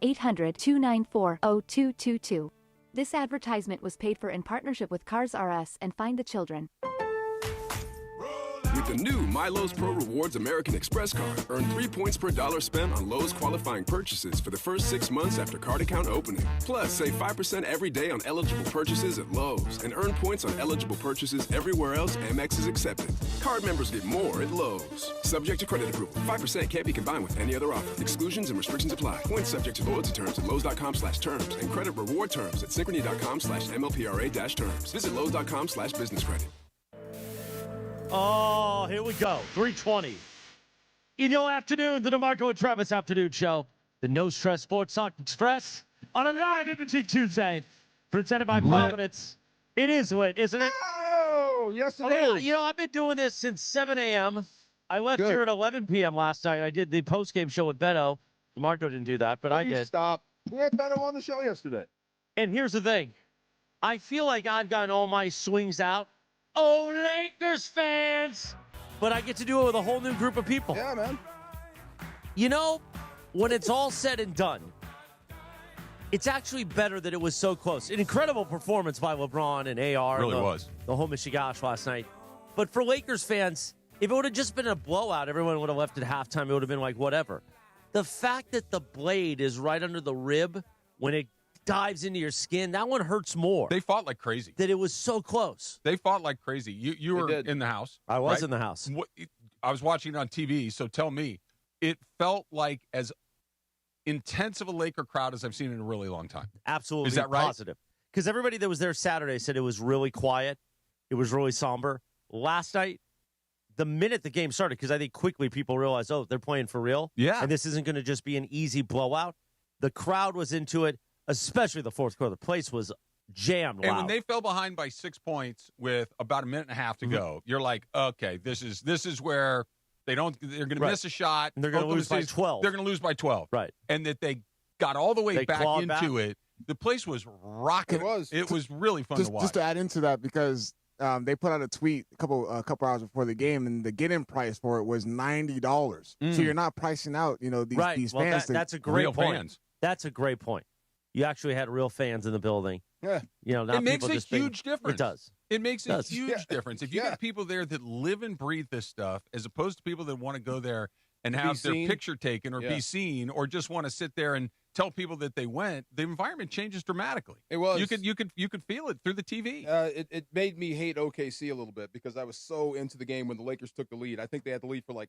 1-800-294-0222. This advertisement was paid for in partnership with Cars R Us and Find the Children. With the new My Lowe's Pro Rewards American Express card, earn 3 points per dollar spent on Lowe's qualifying purchases for the first 6 months after card account opening. Plus, save 5% every day on eligible purchases at Lowe's and earn points on eligible purchases everywhere else Amex is accepted. Card members get more at Lowe's. Subject to credit approval. 5% can't be combined with any other offer. Exclusions and restrictions apply. Points subject to loyalty terms at Lowe's.com/terms and credit reward terms at Synchrony.com/MLPRA-terms. Visit Lowe's.com/business credit. Oh, here we go. 3:20. In your afternoon, the DeMarco and Travis Afternoon Show. The No Stress Sports Talk Express on a live imaging Tuesday. Presented by Providence. It is lit, isn't it? Oh, yes it is. You know, I've been doing this since 7 a.m. I left here at 11 p.m. last night. I did the post-game show with Beto. DeMarco didn't do that, but I did. Stop. We had Beto on the show yesterday. And here's the thing. I feel like I've gotten all my swings out. Oh, Lakers fans! But I get to do it with a whole new group of people. Yeah, man. You know, when it's all said and done, it's actually better that it was so close. An incredible performance by LeBron and AR. Really was. The whole Michigash last night. But for Lakers fans, if it would have just been a blowout, everyone would have left at halftime. It would have been like whatever. The fact that the blade is right under the rib when it dives into your skin, that one hurts more. They fought like crazy. That it was so close. They fought like crazy. You were in the house. I was right? in the house. I was watching it on TV, so tell me, it felt like as intense of a Laker crowd as I've seen in a really long time. Absolutely. Is that right? Positive. Because everybody that was there Saturday said it was really quiet. It was really somber. Last night, the minute the game started, because I think quickly people realized, oh, they're playing for real. Yeah. And this isn't going to just be an easy blowout. The crowd was into it. Especially the fourth quarter. The place was jammed loud. And when they fell behind by 6 points with about a minute and a half to go, you're like, okay, this is where they're going to miss a shot. And they're going to lose by 12. They're going to lose by 12. Right. And that they got all the way back into it. The place was rocking. It was really fun to watch. Just to add into that, because they put out a tweet a couple hours before the game, and the get-in price for it was $90. So you're not pricing out, these fans. That's a great point. Fans. That's a great point. You actually had real fans in the building. Yeah. Now it makes a huge difference. It does. It makes a huge difference. If you got people there that live and breathe this stuff, as opposed to people that want to go there and have their picture taken or be seen, or just want to sit there and tell people that they went, the environment changes dramatically. It was. You could feel it through the TV. It made me hate OKC a little bit because I was so into the game when the Lakers took the lead. I think they had the lead for like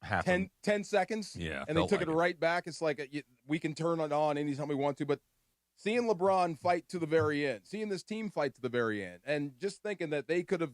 10 seconds. Yeah. And they took it right back. It's like we can turn it on anytime we want to, but seeing LeBron fight to the very end, seeing this team fight to the very end, and just thinking that they could have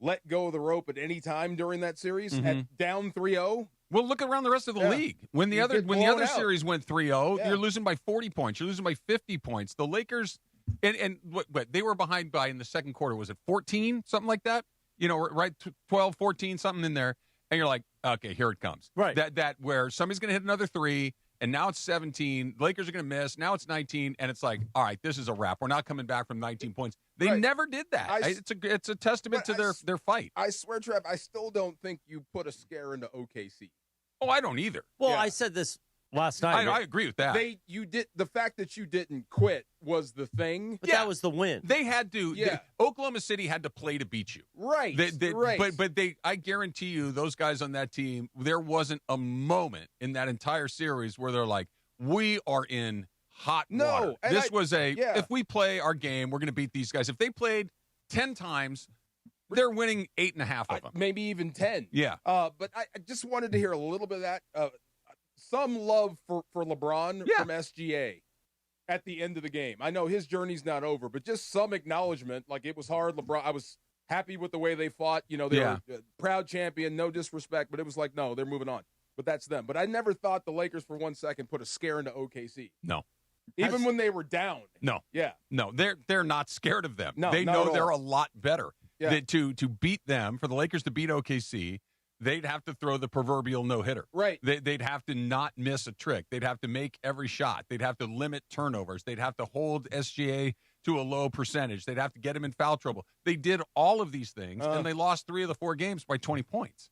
let go of the rope at any time during that series at down 3-0. Well, look around the rest of the league. When the other series went 3-0, you're losing by 40 points. You're losing by 50 points. The Lakers, and what they were behind by in the second quarter, was it 14, something like that? Right, 12, 14, something in there. And you're like, okay, here it comes. Right. That where somebody's going to hit another three. And now it's 17. The Lakers are going to miss. Now it's 19. And it's like, all right, this is a wrap. We're not coming back from 19 points. They never did that. It's a testament to their fight. I swear, Trev, I still don't think you put a scare into OKC. Oh, I don't either. Well, I said this last night. I agree with that. The fact that you didn't quit was the thing. But that was the win. They had to. Yeah. Oklahoma City had to play to beat you. Right. Right. But I guarantee you, those guys on that team, there wasn't a moment in that entire series where they're like, we are in hot water. This was if we play our game, we're going to beat these guys. If they played 10 times, they're winning 8.5 of them. Maybe even 10. Yeah. But I just wanted to hear a little bit of that. Some love for LeBron from SGA at the end of the game. I know his journey's not over, but just some acknowledgement. Like, it was hard. LeBron, I was happy with the way they fought. They were proud champion, no disrespect, but it was like, no, they're moving on. But that's them. But I never thought the Lakers for 1 second put a scare into OKC. No. Even when they were down. No. Yeah. No, they're not scared of them. No, they know they're a lot better. Yeah. That to beat them, for the Lakers to beat OKC, they'd have to throw the proverbial no-hitter. Right. They'd have to not miss a trick. They'd have to make every shot. They'd have to limit turnovers. They'd have to hold SGA to a low percentage. They'd have to get him in foul trouble. They did all of these things, and they lost 3 of the 4 games by 20 points.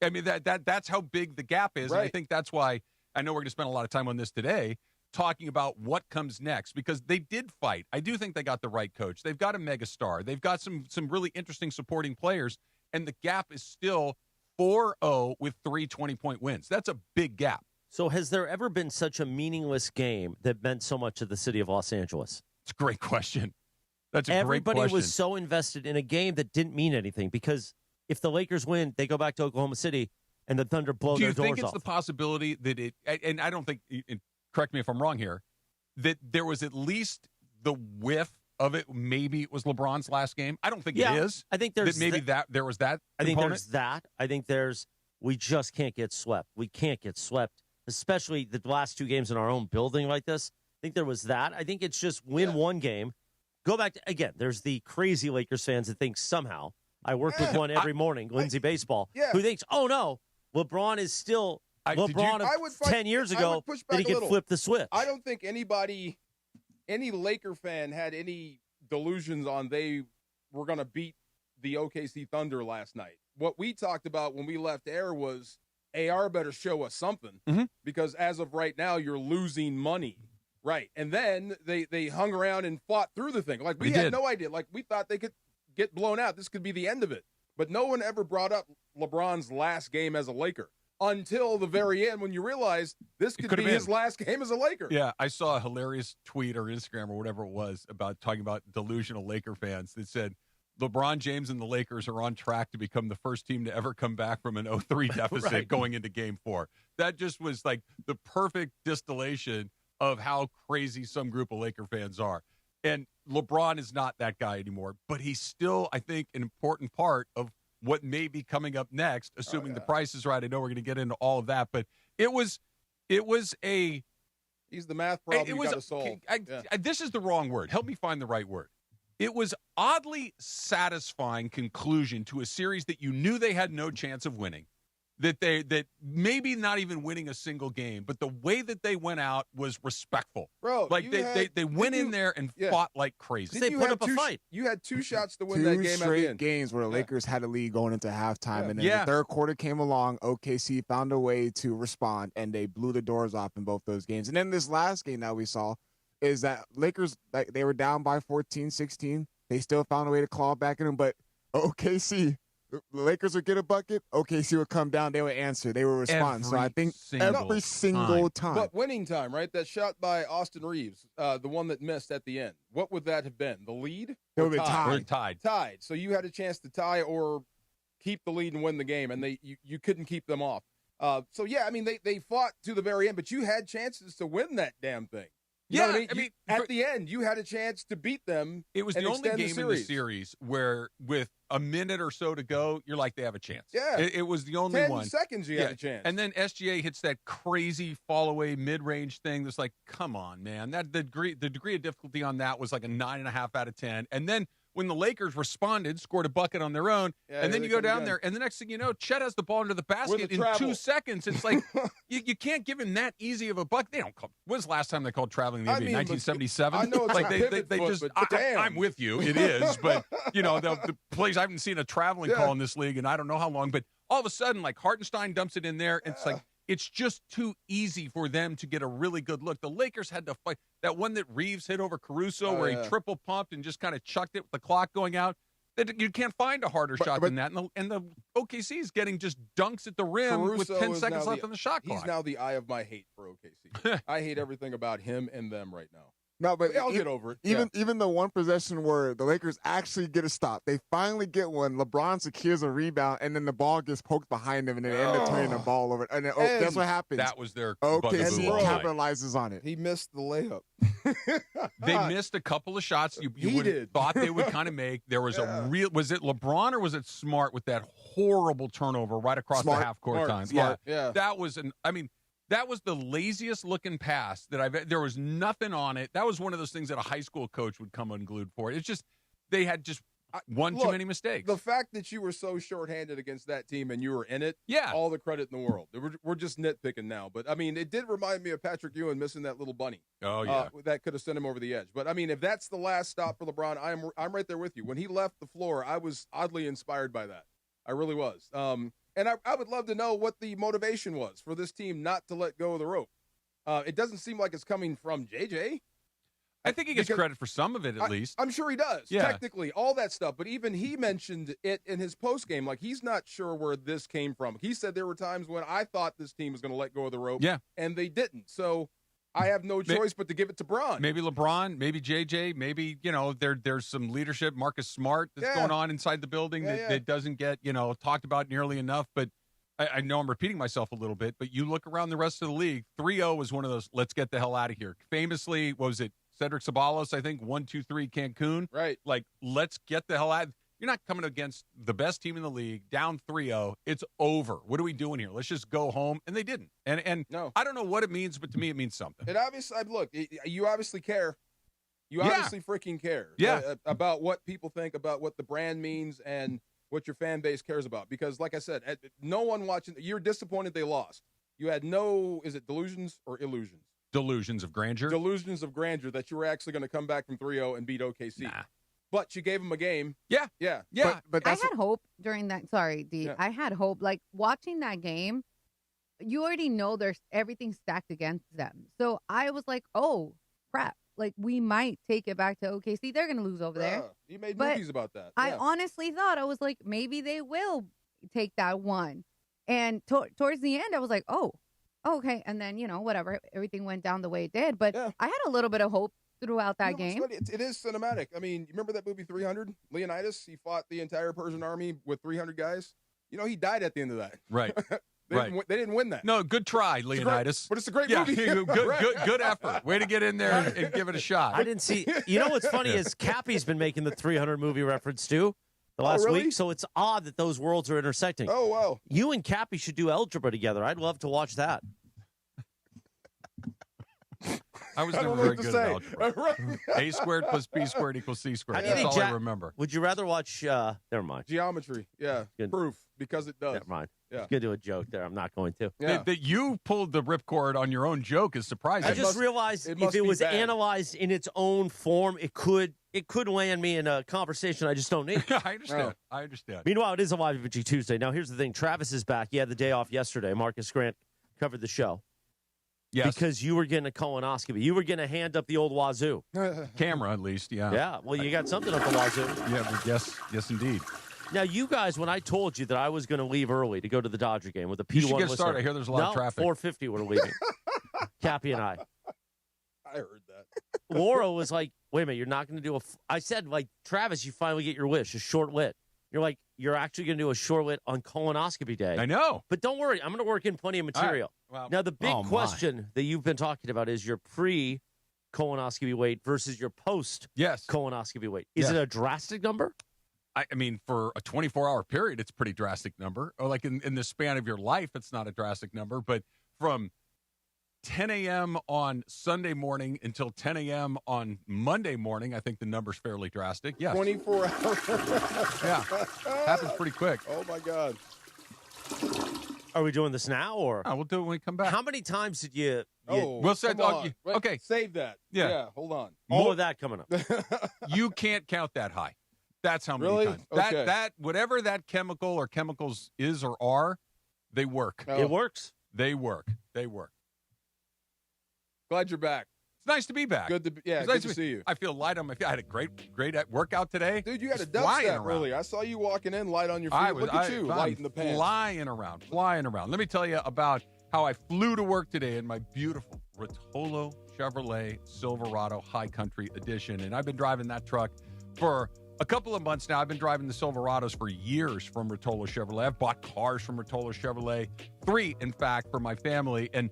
I mean, that's how big the gap is. Right. And I think that's why I know we're going to spend a lot of time on this today. talking about what comes next, because they did fight. I do think they got the right coach. They've got a megastar. They've got some really interesting supporting players, and the gap is still 4-0 with 3 20-point wins. That's a big gap. So has there ever been such a meaningless game that meant so much to the city of Los Angeles? It's a great question. That's a great question. Everybody was so invested in a game that didn't mean anything, because if the Lakers win, they go back to Oklahoma City, and the Thunder blow their doors off. Do you think it's the possibility that it, and I don't think, correct me if I'm wrong here, that there was at least the whiff of it? Maybe it was LeBron's last game. I don't think it is. I think there's there was that. I think there's that. I think we just can't get swept. We can't get swept, especially the last 2 games in our own building like this. I think there was that. I think it's just win one game. Go back to, again, there's the crazy Lakers fans that think somehow, I work with one every morning, Lindsay Baseball, who thinks, oh no, LeBron is still LeBron of 10 years ago that he could flip the switch. I don't think any Laker fan had any delusions on they were going to beat the OKC Thunder last night. What we talked about when we left air was AR better show us something, because as of right now, you're losing money. Right. And then they hung around and fought through the thing. Like, we had no idea. Like, we thought they could get blown out. This could be the end of it. But no one ever brought up LeBron's last game as a Laker until the very end, when you realize this could be his last game as a Laker. Yeah, I saw a hilarious tweet or Instagram or whatever it was about talking about delusional Laker fans that said LeBron James and the Lakers are on track to become the first team to ever come back from an 0-3 deficit going into Game 4. That just was like the perfect distillation of how crazy some group of Laker fans are. And LeBron is not that guy anymore, but he's still, I think, an important part of what may be coming up next, assuming the price is right. I know we're going to get into all of that, but it was a... He's the math problem you got to solve. This is the wrong word. Help me find the right word. It was oddly satisfying conclusion to a series that you knew they had no chance of winning. That maybe not even winning a single game, but the way that they went out was respectful. Bro, like they went in there and fought like crazy. They put up a fight. You had 2 shots to win that game. 2 straight games where the Lakers had a lead going into halftime, and then the third quarter came along. OKC found a way to respond, and they blew the doors off in both those games. And then this last game that we saw is that Lakers, like, they were down by 14, 16. They still found a way to claw back in them, but OKC. The Lakers would get a bucket, OKC would come down, they would answer, they would respond. So I think every single time. But winning time, right? That shot by Austin Reeves, the one that missed at the end. What would that have been? The lead? It would have been tied. Tied. So you had a chance to tie or keep the lead and win the game, and you couldn't keep them off. So, yeah, I mean, they fought to the very end, but you had chances to win that damn thing. You know what I mean? At the end, you had a chance to beat them. It was the only game in the series where, with a minute or so to go, you're like, they have a chance. Yeah. It was the only 10 one. 10 seconds you had a chance. And then SGA hits that crazy fall-away mid-range thing that's like, come on, man. The degree of difficulty on that was like a 9.5 out of 10. And then when the Lakers responded, scored a bucket on their own, and then you go down there, and the next thing you know, Chet has the ball into the basket in 2 seconds. It's like, you can't give him that easy of a bucket. They don't call. When's the last time they called traveling the NBA? 1977? I know it's like they just. damn. I'm with you. It is, but the plays I haven't seen a traveling call in this league, and I don't know how long. But all of a sudden, like Hartenstein dumps it in there, and it's like. It's just too easy for them to get a really good look. The Lakers had to fight. That one that Reeves hit over Caruso where he triple pumped and just kind of chucked it with the clock going out. You can't find a harder shot than that. And the OKC is getting just dunks at the rim Caruso with 10 seconds left on the shot clock. He's now the eye of my hate for OKC. I hate everything about him and them right now. No, but I'll get over it. Even the one possession where the Lakers actually get a stop, they finally get one. LeBron secures a rebound, and then the ball gets poked behind him, and they end up turning the ball over. And that's what happens. That was their OKC capitalizes on it. He missed the layup. They missed a couple of shots you would have thought they would kind of make. There was a real. Was it LeBron or was it Smart with that horrible turnover right across the half court time? Yeah, that was That was the laziest looking pass that there was nothing on it. That was one of those things that a high school coach would come unglued for. It's just, they had just too many mistakes. The fact that you were so shorthanded against that team and you were in it, all the credit in the world. We're just nitpicking now. But, I mean, it did remind me of Patrick Ewing missing that little bunny. Oh, yeah. That could have sent him over the edge. But, I mean, if that's the last stop for LeBron, I'm right there with you. When he left the floor, I was oddly inspired by that. I really was. And I would love to know what the motivation was for this team not to let go of the rope. It doesn't seem like it's coming from JJ. I think he gets credit for some of it, at least. I'm sure he does, technically, all that stuff. But even he mentioned it in his postgame. Like, he's not sure where this came from. He said there were times when I thought this team was going to let go of the rope, and they didn't. So I have no choice but to give it to Bron. Maybe LeBron, maybe JJ, maybe, there's some leadership, Marcus Smart, that's going on inside the building that doesn't get, talked about nearly enough. But I know I'm repeating myself a little bit, but you look around the rest of the league, 3-0 was one of those, let's get the hell out of here. Famously, what was it? Cedric Ceballos, I think, 1-2-3 Cancun. Right. Like, let's get the hell out. You're not coming against the best team in the league, down 3-0. It's over. What are we doing here? Let's just go home. And they didn't. And no. I don't know what it means, but to me it means something. It obviously, look, you obviously care. You obviously freaking care about what people think, about what the brand means, and what your fan base cares about. Because, like I said, no one watching, you're disappointed they lost. You had no, is it delusions or illusions? Delusions of grandeur. Delusions of grandeur that you were actually going to come back from 3-0 and beat OKC. Nah. But you gave them a game. Yeah. But I had hope during that. Sorry, D. Yeah. I had hope. Like, watching that game, you already know there's everything stacked against them. So I was like, oh, crap. Like, we might take it back to OKC. They're going to lose over there. You made movies about that. I honestly thought, I was like, maybe they will take that one. And towards the end, I was like, oh. Okay, and then, whatever, everything went down the way it did. But I had a little bit of hope throughout that game. It is cinematic. I mean, you remember that movie 300? Leonidas, he fought the entire Persian army with 300 guys. He died at the end of that. Right. They didn't win that. No, good try, Leonidas. But it's a great movie. Good effort. Way to get in there and give it a shot. I didn't see. What's funny is Cappy's been making the 300 movie reference too. The last week, so it's odd that those worlds are intersecting. Oh, wow. You and Cappy should do algebra together. I'd love to watch that. I was never very good at algebra. A squared plus B squared equals C squared. That's all I remember. Would you rather watch, never mind. Geometry, proof, because it does. Never mind. Yeah. I was going to do a joke there. I'm not going to. Yeah. That you pulled the ripcord on your own joke is surprising. I just realized if it was analyzed in its own form, it could land me in a conversation I just don't need. I understand. I understand. Meanwhile, it is a Live Energy Tuesday. Now, here's the thing. Travis is back. He had the day off yesterday. Marcus Grant covered the show. Yes. Because you were getting a colonoscopy. You were getting a hand up the old wazoo. Camera, at least, yeah. Yeah, well, you got something up the wazoo. Yeah, yes, indeed. Now, you guys, when I told you that I was going to leave early to go to the Dodger game with the P1 listener. You should get started. I hear there's a lot of traffic. 4:50 we're leaving. Cappy and I. I heard that. Laura was like, wait a minute, you're not going to do I said, like, Travis, you finally get your wish, a short lit. You're like, you're actually going to do a short lit on colonoscopy day. I know. But don't worry, I'm going to work in plenty of material. Right. Well, now, the big question that you've been talking about is your pre-colonoscopy weight versus your post-colonoscopy weight. Is it a drastic number? I mean, for a 24-hour period, it's a pretty drastic number. Or like in the span of your life, it's not a drastic number. But from 10 a.m. on Sunday morning until 10 a.m. on Monday morning, I think the number's fairly drastic. Yeah. 24 hours. Yeah. Happens pretty quick. Oh, my God. Are we doing this now, or? We'll do it when we come back. How many times did you we'll say, okay. Save that. Yeah, hold on. More of that coming up. You can't count that high. That's how many times. Okay. That whatever that chemical or chemicals is or are, they work. It works. They work. Glad you're back. It's nice to be back. Good to see you. I feel light on my feet. I had a great workout today. Dude, you had a dubstep earlier. I saw you walking in light on your feet. Look at you, light in the pants. Flying around. Let me tell you about how I flew to work today in my beautiful Routollo Chevrolet Silverado High Country Edition. And I've been driving that truck for a couple of months now. I've been driving the Silverados for years from Routollo Chevrolet. I've bought cars from Routollo Chevrolet, 3, in fact, for my family. And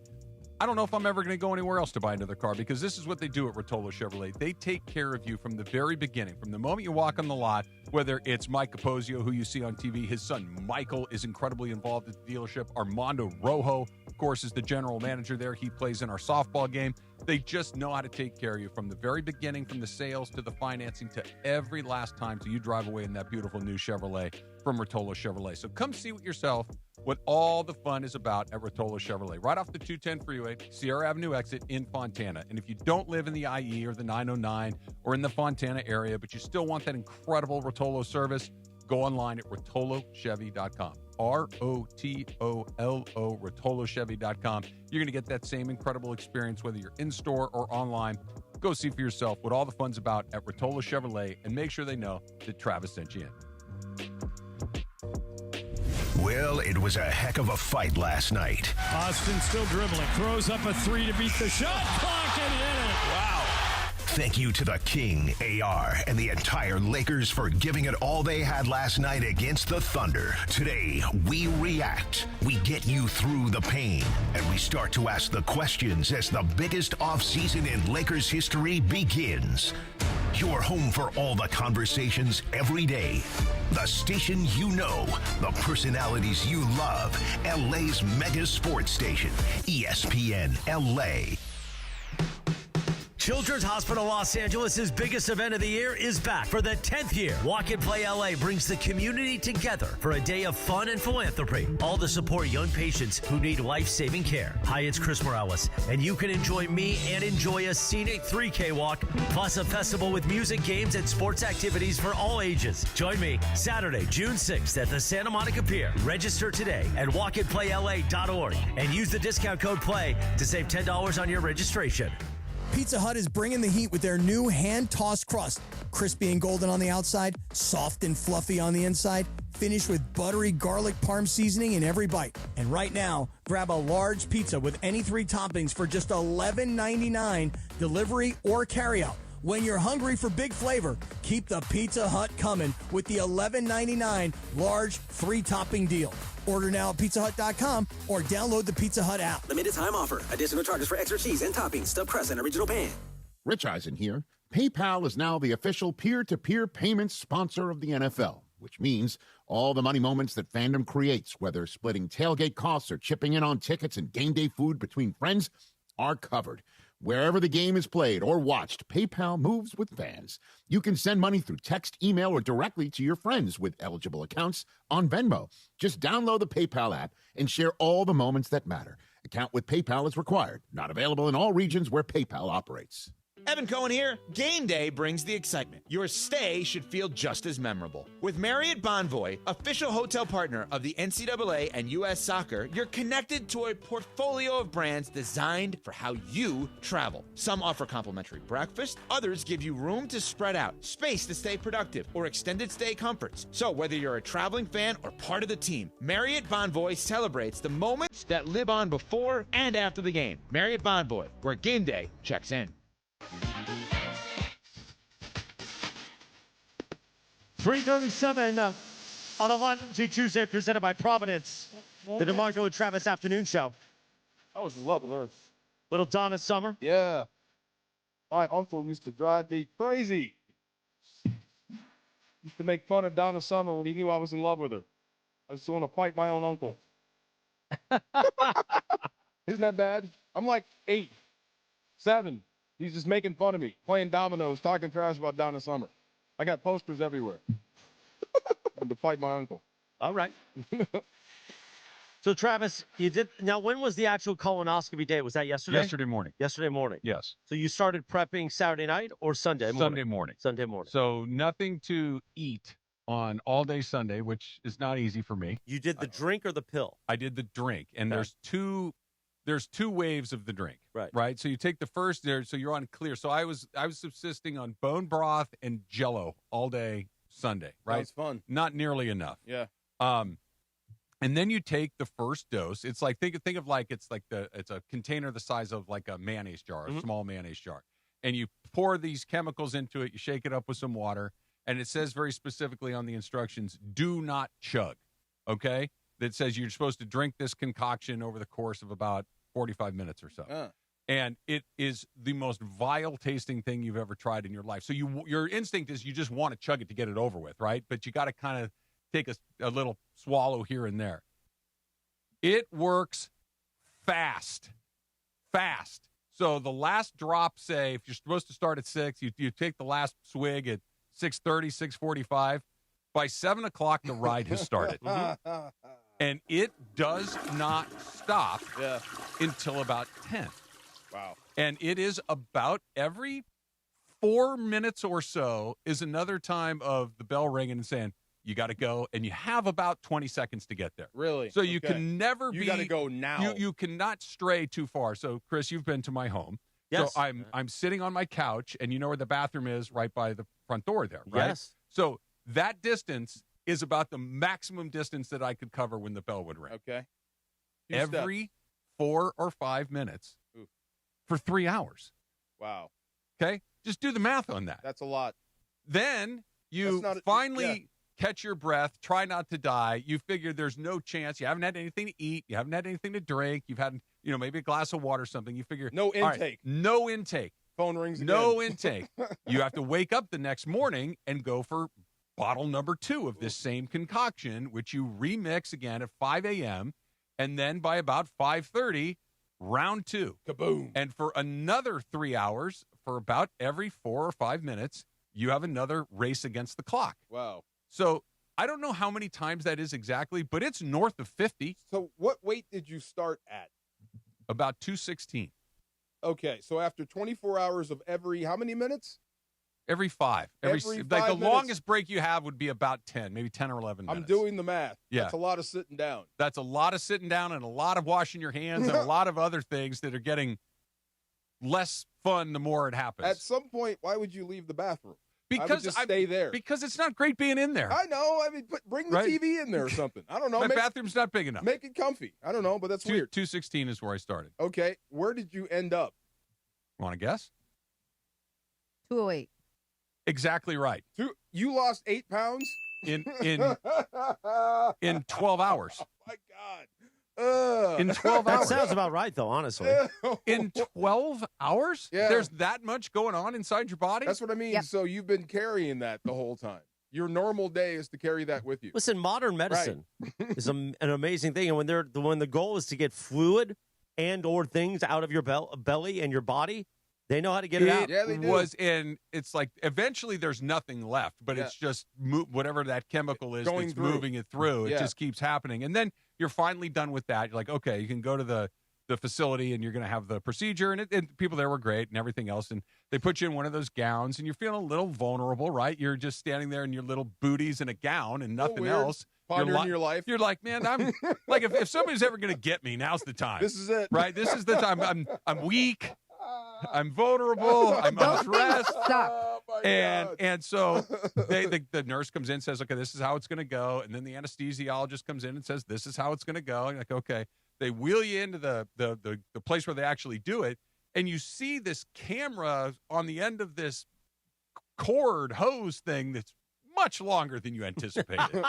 I don't know if I'm ever going to go anywhere else to buy another car, because this is what they do at Routollo Chevrolet. They take care of you from the very beginning, from the moment you walk on the lot, whether it's Mike Capozio, who you see on TV. His son, Michael, is incredibly involved at the dealership. Armando Rojo, of course, is the general manager there. He plays in our softball game. They just know how to take care of you from the very beginning, from the sales to the financing to every last time till you drive away in that beautiful new Chevrolet from Routollo Chevrolet. So come see with yourself what all the fun is about at Routollo Chevrolet. Right off the 210 freeway, Sierra Avenue exit in Fontana. And if you don't live in the IE or the 909 or in the Fontana area, but you still want that incredible Routollo service, go online at RoutolloChevy.com. ROTOLO, RoutolloChevy.com. You're going to get that same incredible experience whether you're in-store or online. Go see for yourself what all the fun's about at Routollo Chevrolet, and make sure they know that Travis sent you in. Well, it was a heck of a fight last night. Austin still dribbling. Throws up a three to beat the shot clock and hit it. Wow. Thank you to the King, AR, and the entire Lakers for giving it all they had last night against the Thunder. Today, we react. We get you through the pain. And we start to ask the questions as the biggest offseason in Lakers history begins. Your home for all the conversations every day. The station you know, the personalities you love. LA's mega sports station, ESPN LA. Children's Hospital Los Angeles' biggest event of the year is back for the 10th year. Walk and Play LA brings the community together for a day of fun and philanthropy, all to support young patients who need life-saving care. Hi, it's Chris Morales, and you can enjoy me and enjoy a scenic 3K walk, plus a festival with music, games, and sports activities for all ages. Join me Saturday, June 6th at the Santa Monica Pier. Register today at walkandplayla.org and use the discount code PLAY to save $10 on your registration. Pizza Hut is bringing the heat with their new hand-tossed crust. Crispy and golden on the outside, soft and fluffy on the inside, finished with buttery garlic parm seasoning in every bite. And right now, grab a large pizza with any 3 toppings for just $11.99, delivery or carryout. When you're hungry for big flavor, keep the Pizza Hut coming with the $11.99 large 3-topping deal. Order now at pizzahut.com or download the Pizza Hut app. Limited time offer. Additional charges for extra cheese and toppings, stuffed crust, and original pan. Rich Eisen here. PayPal is now the official peer-to-peer payments sponsor of the NFL, which means all the money moments that fandom creates, whether splitting tailgate costs or chipping in on tickets and game day food between friends, are covered. Wherever the game is played or watched, PayPal moves with fans. You can send money through text, email, or directly to your friends with eligible accounts on Venmo. Just download the PayPal app and share all the moments that matter. Account with PayPal is required. Not available in all regions where PayPal operates. Evan Cohen here. Game day brings the excitement. Your stay should feel just as memorable. With Marriott Bonvoy, official hotel partner of the NCAA and U.S. Soccer, you're connected to a portfolio of brands designed for how you travel. Some offer complimentary breakfast, others give you room to spread out, space to stay productive, or extended stay comforts. So whether you're a traveling fan or part of the team, Marriott Bonvoy celebrates the moments that live on before and after the game. Marriott Bonvoy, where game day checks in. 3:37 on the London Tuesday, presented by Providence. The DeMarco and Travis Afternoon Show. I was loving Little Donna Summer. Yeah. My uncle used to drive me crazy. Used to make fun of Donna Summer when he knew I was in love with her. I was going to fight my own uncle. Isn't that bad? I'm like 8, 7. He's just making fun of me, playing dominoes, talking trash about Donna Summer. I got posters everywhere. To fight my uncle. All right. So, Travis, you did. Now, when was the actual colonoscopy day? Was that yesterday? Yesterday morning. Yesterday morning. Yes. So you started prepping Saturday night or Sunday morning? Sunday morning. Sunday morning. So nothing to eat on all day Sunday, which is not easy for me. You did the drink or the pill? I did the drink, and Okay. there's two waves of the drink. Right. So you take the first there, so you're on clear. So I was subsisting on bone broth and Jell-O all day Sunday. Right. That's fun. Not nearly enough. Yeah. And then you take the first dose. It's like think of like it's a container the size of like a mayonnaise jar, a small mayonnaise jar, and you pour these chemicals into it. You shake it up with some water, and it says very specifically on the instructions, "Do not chug." Okay, that says you're supposed to drink this concoction over the course of about 45 minutes or so. And it is the most vile tasting thing you've ever tried in your life. So your instinct is you just want to chug it to get it over with, right? But you got to kind of take a little swallow here and there. It works fast. So the last drop, say, if you're supposed to start at 6, you take the last swig at 6:30, 6:45. By 7 o'clock, the ride has started. And it does not stop until about 10. Wow. And it is about every 4 minutes or so is another time of the bell ringing and saying, you got to go, and you have about 20 seconds to get there. Really? So you can never You got to go now. You cannot stray too far. So, Chris, you've been to my home. Yes. So I'm sitting on my couch, and you know where the bathroom is, right by the front door there, right? Yes. So that distance is about the maximum distance that I could cover when the bell would ring. Okay. Every 4 or 5 minutes for 3 hours. Wow. Okay? Just do the math on that. That's a lot. Then you finally catch your breath, try not to die. You figure there's no chance. You haven't had anything to eat. You haven't had anything to drink. You've had, maybe a glass of water or something. You figure. No intake. Right, no intake. Phone rings again. No intake. You have to wake up the next morning and go for bottle number 2 of this same concoction, which you remix again at 5 a.m. And then by about 5:30, round 2. Kaboom. And for another 3 hours, for about every 4 or 5 minutes, you have another race against the clock. Wow. So I don't know how many times that is exactly, but it's north of 50. So what weight did you start at? About 216. Okay, so after 24 hours of how many minutes? Every 5. Every 5 the minutes. longest break you have would be about 10, maybe 10 or 11 minutes. I'm doing the math. Yeah. That's a lot of sitting down. That's a lot of sitting down and a lot of washing your hands and a lot of other things that are getting less fun the more it happens. At some point, why would you leave the bathroom? Because I would just stay there. Because it's not great being in there. I know. I mean, bring the TV in there or something. I don't know. My bathroom's not big enough. Make it comfy. I don't know, but that's weird. 216 is where I started. Okay. Where did you end up? Want to guess? 208. Exactly right. You lost 8 pounds? In 12 hours. Oh, my God. In 12 that hours. sounds about right, though, honestly. In 12 hours? Yeah. There's that much going on inside your body? That's what I mean. Yep. So you've been carrying that the whole time. Your normal day is to carry that with you. Listen, modern medicine is an amazing thing. And when the goal is to get fluid and or things out of your belly and your body, they know how to get it out. Yeah, they do. It's like eventually there's nothing left, but it's just whatever that chemical is Going that's through. moving it through. It Yeah. just keeps happening. And then you're finally done with that. You're like, okay, you can go to the facility and you're going to have the procedure. And people there were great and everything else. And they put you in one of those gowns and you're feeling a little vulnerable, right? You're just standing there in your little booties and a gown and nothing weird. else. Pondering your life. You're like, man, I'm like, if somebody's ever going to get me, now's the time. This is it. Right? This is the time. I'm weak. I'm vulnerable. I'm unstressed. Oh, my God. And so the nurse comes in and says, okay, this is how it's going to go. And then the anesthesiologist comes in and says, this is how it's going to go. And you're like, okay. They wheel you into the place where they actually do it. And you see this camera on the end of this cord hose thing that's much longer than you anticipated.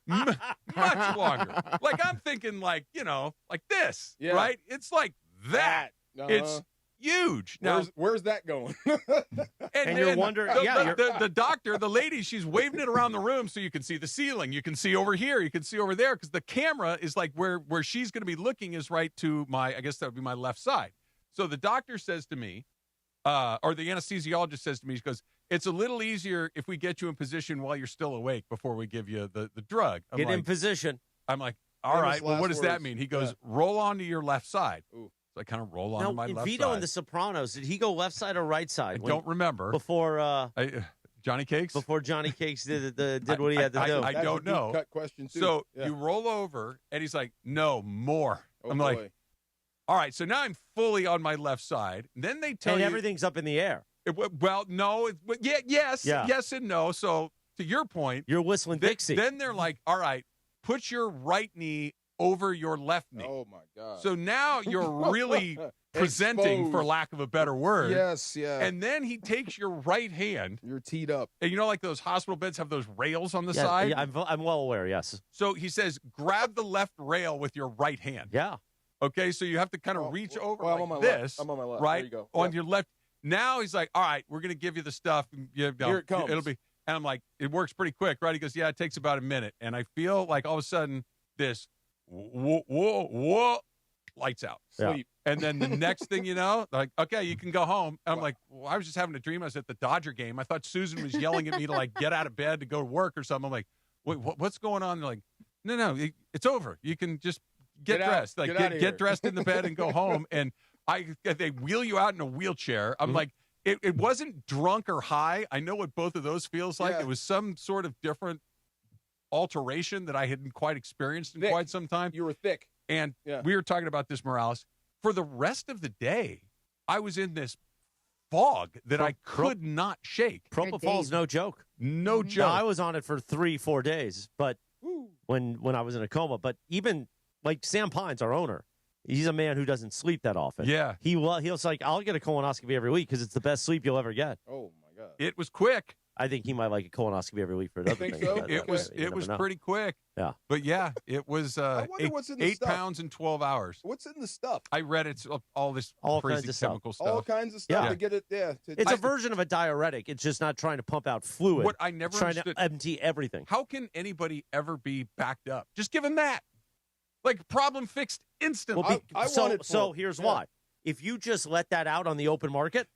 Much longer. Like I'm thinking like this, right? It's like that. It's huge. Now, where's that going? and you're wondering, the doctor, the lady, she's waving it around the room so you can see the ceiling, you can see over here, you can see over there, because the camera is like where she's going to be looking is right to my, I guess that would be my left side. So the doctor says to me, or the anesthesiologist says to me, she goes, it's a little easier if we get you in position while you're still awake before we give you the drug. Get in position. I'm like, all right, well, what does that mean? He goes, roll onto your left side. Ooh. So I kind of roll onto my left side. Vito in The Sopranos, did he go left side or right side? I don't remember. Before Johnny Cakes? Before Johnny Cakes did what he had to do. I don't know. Cut question too. So you roll over, and he's like, no, more. I'm boy. like, all right, so now I'm fully on my left side. And then they tell you. Everything's up in the air. Well, no. Yes and no. So to your point. You're whistling Dixie. Then they're like, all right, put your right knee over your left knee. Oh, my God. So now you're really presenting, Exposed. for lack of a better word. Yes, yeah. And then he takes your right hand. You're teed up. And like those hospital beds have those rails on the side? Yeah, I'm well aware, yes. So he says, grab the left rail with your right hand. Yeah. Okay, so you have to kind of reach over I'm on my this. left. I'm on my left. Right? There you go. On your left. Now he's like, all right, we're going to give you the stuff. Here it comes. It'll be. And I'm like, it works pretty quick, right? He goes, yeah, it takes about a minute. And I feel like all of a sudden this whoa, lights out. Sleep. And then the next thing you know, like, okay, you can go home. And I'm like, well, I was just having a dream. I was at the Dodger game. I thought Susan was yelling at me to like get out of bed to go to work or something. I'm like, wait, what's going on? They're like, no, it's over. You can just get dressed. Like get dressed in the bed and go home. And they wheel you out in a wheelchair. I'm like, it wasn't drunk or high. I know what both of those feels like. Yeah. It was some sort of different alteration that I hadn't quite experienced in quite some time. You were thick. And we were talking about this, Morales. For the rest of the day, I was in this fog that I could not shake. Propofol's no joke. No joke. No, I was on it for 3-4 days, but when I was in a coma. But even like Sam Pines, our owner, he's a man who doesn't sleep that often. Yeah. He was like, I'll get a colonoscopy every week because it's the best sleep you'll ever get. Oh, my God. It was quick. I think he might like a colonoscopy every week for another thing. So? It was pretty quick. Yeah. But yeah, it was eight pounds in 12 hours. What's in the stuff? I read it's all this crazy chemical stuff. All kinds of stuff to get it. Yeah. It's a version of a diuretic. It's just not trying to pump out fluid. What I never trying understood, to empty everything. How can anybody ever be backed up? Just give him that. Like, problem fixed instantly. So here's why. If you just let that out on the open market,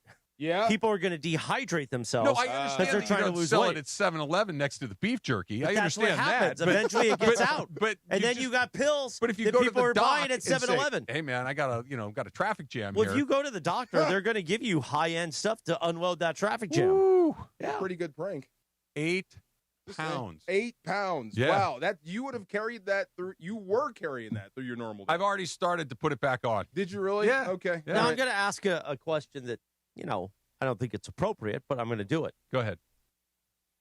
people are going to dehydrate themselves. No, I understand because they're that trying you to don't lose sell weight. it at 7-Eleven next to the beef jerky. But I that's understand what happens. that. Eventually it gets out. And then you got pills. But if you that go to people the are buying doc at 7-Eleven. Hey man, I got a traffic jam Well, here. if you go to the doctor, they're going to give you high-end stuff to unload that traffic jam. Ooh. Yeah. Pretty good prank. 8 pounds. 8 pounds. Yeah. Wow. That you would have carried that through. You were carrying that through your normal day. I've already started to put it back on. Did you really? Yeah. Okay. Yeah. Now I'm going to ask a question that, I don't think it's appropriate, but I'm going to do it. Go ahead.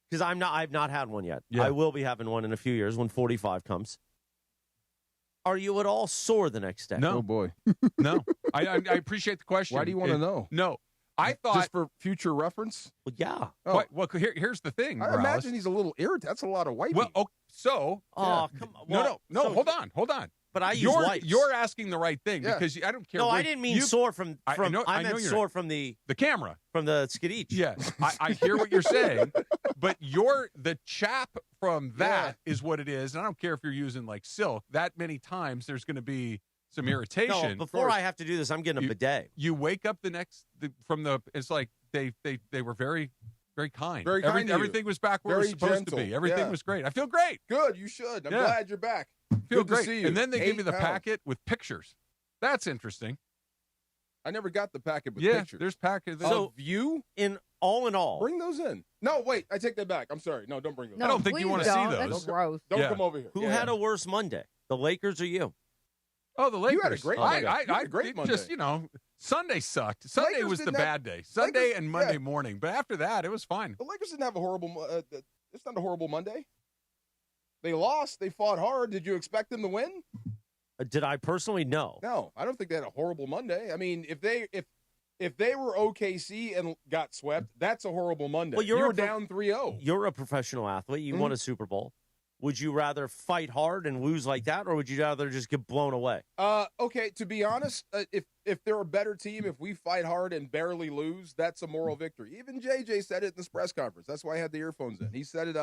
Because I've not had one yet. Yeah. I will be having one in a few years when 45 comes. Are you at all sore the next day? No. Oh, boy. No. I appreciate the question. Why do you want to know? No. I thought. Just for future reference? Well, yeah. Oh. Well, here's the thing, I Morales. imagine he's a little irritated. That's a lot of wiping. Well, Oh, come on. No. So- Hold on. But I use wipes. You're asking the right thing Yeah. because I don't care. No, where I didn't mean sore from. I know meant you're sore not. from the camera. From the skidich. Yeah, I hear what you're saying, but the chap from that is what it is. And I don't care if you're using like silk. That many times, there's going to be some irritation. No, before I have to do this, I'm getting a bidet. You wake up it's like they were very, very kind. Very kind to you. Everything was back where it was Very supposed gentle. to be. Everything Yeah. was great. I feel great. Good. You should. I'm glad you're back. Feel Good to great. see you. And then they give you 8 the pounds. packet with pictures. That's interesting. I never got the packet with Yeah, pictures. there's packets. Of you? In all, Bring those in. No, wait. I take that back. I'm sorry. No, don't bring those. No, I don't think you please want to see don't. those. That's gross. Don't come over here. Who had a worse Monday? The Lakers or you? Oh, the Lakers. You had a great Monday. I You had a great Monday. just, Sunday sucked. Sunday Lakers was the didn't have- bad day. Sunday Lakers- and Monday yeah. morning. But after that, it was fine. The Lakers didn't have a horrible. It's not a horrible Monday. They lost. They fought hard. Did you expect them to win? Did I personally? No. No, I don't think they had a horrible Monday. I mean, if they were OKC and got swept, that's a horrible Monday. Well, you were down 3-0. You're a professional athlete. You won a Super Bowl. Would you rather fight hard and lose like that, or would you rather just get blown away? Okay, to be honest, if they're a better team, if we fight hard and barely lose, that's a moral victory. Even JJ said it in this press conference. That's why I had the earphones in. He said it.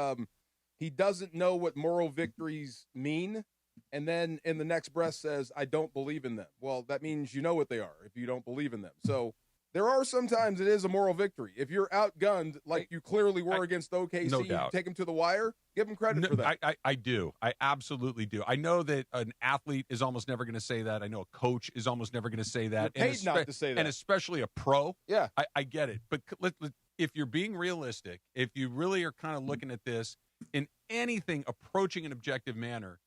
He doesn't know what moral victories mean, and then in the next breath says, "I don't believe in them." Well, that means you know what they are if you don't believe in them. So there are sometimes it is a moral victory. If you're outgunned like you clearly were against OKC, no you doubt. take them to the wire, give them credit for that. I do. I absolutely do. I know that an athlete is almost never going to say that. I know a coach is almost never going to say that. You're paid not to say that. And especially a pro. Yeah. I get it. But if you're being realistic, if you really are kind of looking at this in anything approaching an objective manner,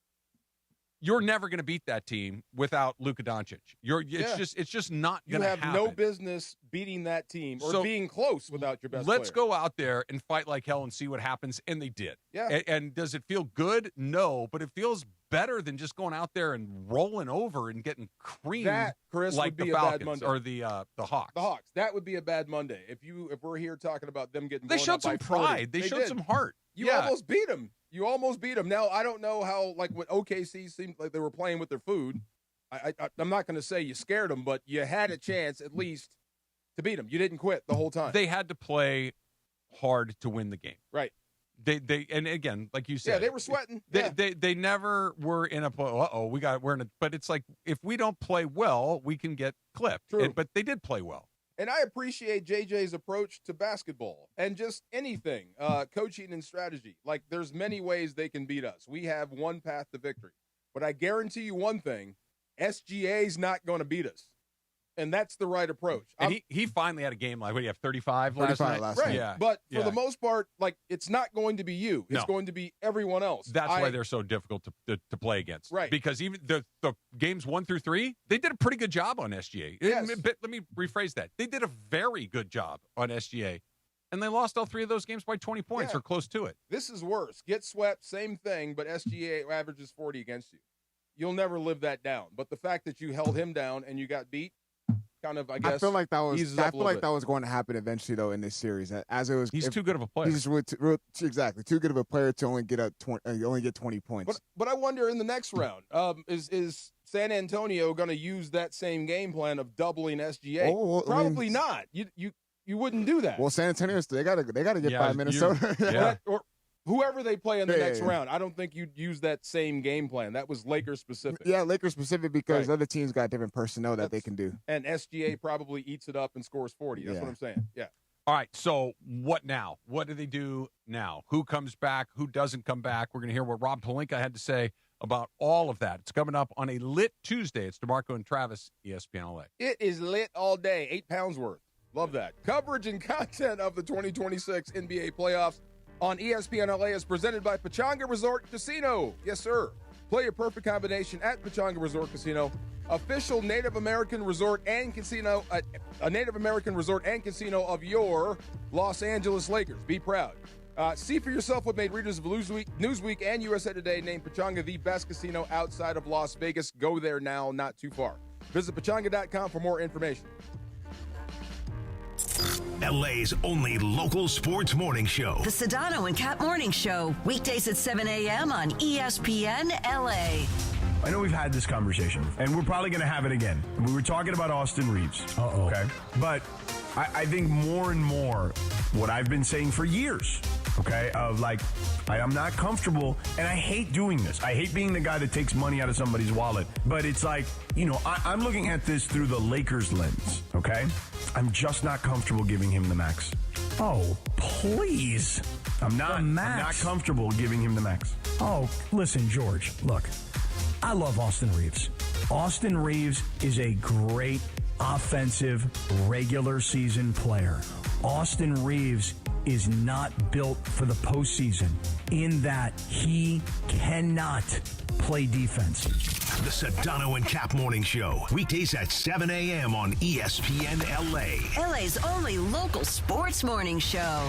you're never going to beat that team without Luka Doncic. It's just not going to happen. You have no business beating that team or being close without your best Let's player. go out there and fight like hell and see what happens. And they did. Yeah. And does it feel good? No, but it feels better than just going out there and rolling over and getting creamed That, Chris, like would be the a bad Falcons Monday. or the Hawks. The Hawks. That would be a bad Monday. If we're here talking about them getting They blown showed up by some 40. pride. They showed did. some heart. You almost beat them. You almost beat them. Now, I don't know how, like, what OKC seemed like they were playing with their food. I'm not going to say you scared them, but you had a chance at least to beat them. You didn't quit the whole time. They had to play hard to win the game. Right. They and again, like you said, Yeah, they were sweating. They never were in a but it's like if we don't play well, we can get clipped. True. But they did play well. And I appreciate JJ's approach to basketball and just anything, coaching and strategy. Like, there's many ways they can beat us. We have one path to victory. But I guarantee you one thing, SGA's not going to beat us. And that's the right approach. And he finally had a game like, what do you have, 35 last night? Right. Yeah. But for the most part, like, it's not going to be you. It's going to be everyone else. That's why they're so difficult to play against. Right. Because even the games 1 through 3, they did a pretty good job on SGA. Yes. Let me rephrase that. They did a very good job on SGA. And they lost all 3 of those games by 20 points or close to it. This is worse. Get swept, same thing, but SGA averages 40 against you. You'll never live that down. But the fact that you held him down and you got beat, kind of, I guess, I feel like that was going to happen eventually, though, in this series. He's too good of a player. He's exactly too good of a player to only get 20 points. But I wonder in the next round, is San Antonio going to use that same game plan of doubling SGA? Oh, well, Probably not. You wouldn't do that. Well, San Antonio, they got to get by Minnesota. Or whoever they play in the next round, I don't think you'd use that same game plan. That was Lakers specific. Yeah, Lakers specific because other teams got different personnel that they can do. And SGA probably eats it up and scores 40. That's what I'm saying. Yeah. All right, so what now? What do they do now? Who comes back? Who doesn't come back? We're going to hear what Rob Pelinka had to say about all of that. It's coming up on a lit Tuesday. It's DeMarco and Travis, ESPN LA. It is lit all day, 8 pounds worth. Love that. Coverage and content of the 2026 NBA playoffs on ESPN LA is presented by Pechanga Resort Casino. Yes, sir. Play your perfect combination at Pechanga Resort Casino, official Native American resort and casino, a Native American resort and casino of your Los Angeles Lakers. Be proud. See for yourself what made readers of Newsweek and USA Today name Pechanga the best casino outside of Las Vegas. Go there now, not too far. Visit Pechanga.com for more information. LA's only local sports morning show. The Sedano and Cat Morning Show, weekdays at 7 a.m. on ESPN LA. I know we've had this conversation, and we're probably going to have it again. We were talking about Austin Reeves. Uh-oh. Okay? But I think more and more what I've been saying for years, okay, of like, I'm not comfortable, and I hate doing this. I hate being the guy that takes money out of somebody's wallet. But it's like, I'm looking at this through the Lakers lens, okay? I'm just not comfortable giving him the max. Oh, please. I'm not comfortable giving him the max. Oh, listen, George, look, I love Austin Reeves. Austin Reeves is a great offensive regular season player. Austin Reeves is not built for the postseason in that he cannot play defense. The Sedano and Cap Morning Show, weekdays at 7 a.m. on ESPN LA. LA's only local sports morning show.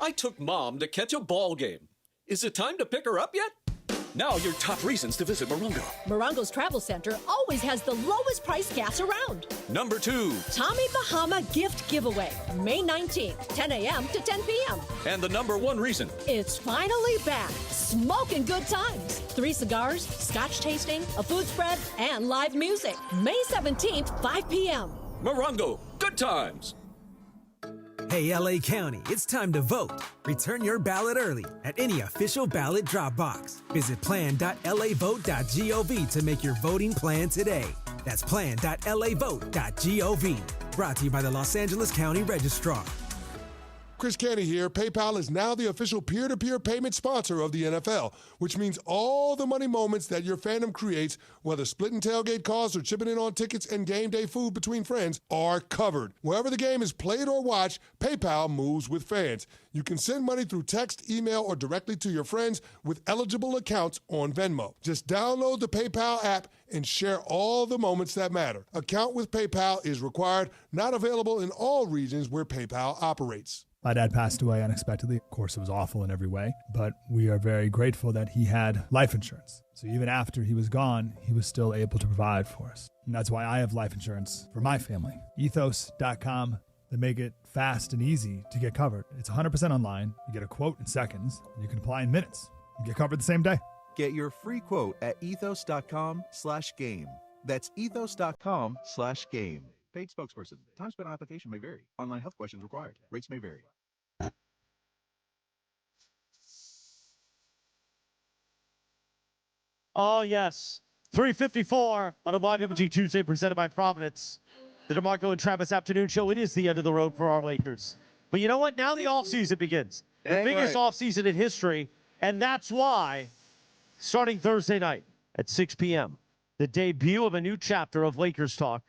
I took Mom to catch a ball game. Is it time to pick her up yet? Now your top reasons to visit Morongo. Morongo's Travel Center always has the lowest price gas around. Number 2. Tommy Bahama Gift Giveaway, May 19th, 10 a.m. to 10 p.m. And the number 1 reason. It's finally back. Smoking good times. 3 cigars, scotch tasting, a food spread, and live music. May 17th, 5 p.m. Morongo, good times. Hey, LA County, it's time to vote. Return your ballot early at any official ballot drop box. Visit plan.lavote.gov to make your voting plan today. That's plan.lavote.gov. Brought to you by the Los Angeles County Registrar. Chris Canty here. PayPal is now the official peer-to-peer payment sponsor of the NFL, which means all the money moments that your fandom creates, whether splitting tailgate costs or chipping in on tickets and game day food between friends, are covered. Wherever the game is played or watched, PayPal moves with fans. You can send money through text, email, or directly to your friends with eligible accounts on Venmo. Just download the PayPal app and share all the moments that matter. Account with PayPal is required, not available in all regions where PayPal operates. My dad passed away unexpectedly. Of course, it was awful in every way, but we are very grateful that he had life insurance. So even after he was gone, he was still able to provide for us. And that's why I have life insurance for my family. Ethos.com. They make it fast and easy to get covered. It's 100% online. You get a quote in seconds, and you can apply in minutes. You get covered the same day. Get your free quote at ethos.com/game. That's ethos.com/game. Paid spokesperson. Time spent on application may vary. Online health questions required. Rates may vary. Oh, yes. 3:54 on a Live Imaging Tuesday presented by Providence. The DeMarco and Travis afternoon show. It is the end of the road for our Lakers. But you know what? Now the offseason begins. The biggest offseason in history. And that's why, starting Thursday night at 6 p.m., the debut of a new chapter of Lakers Talk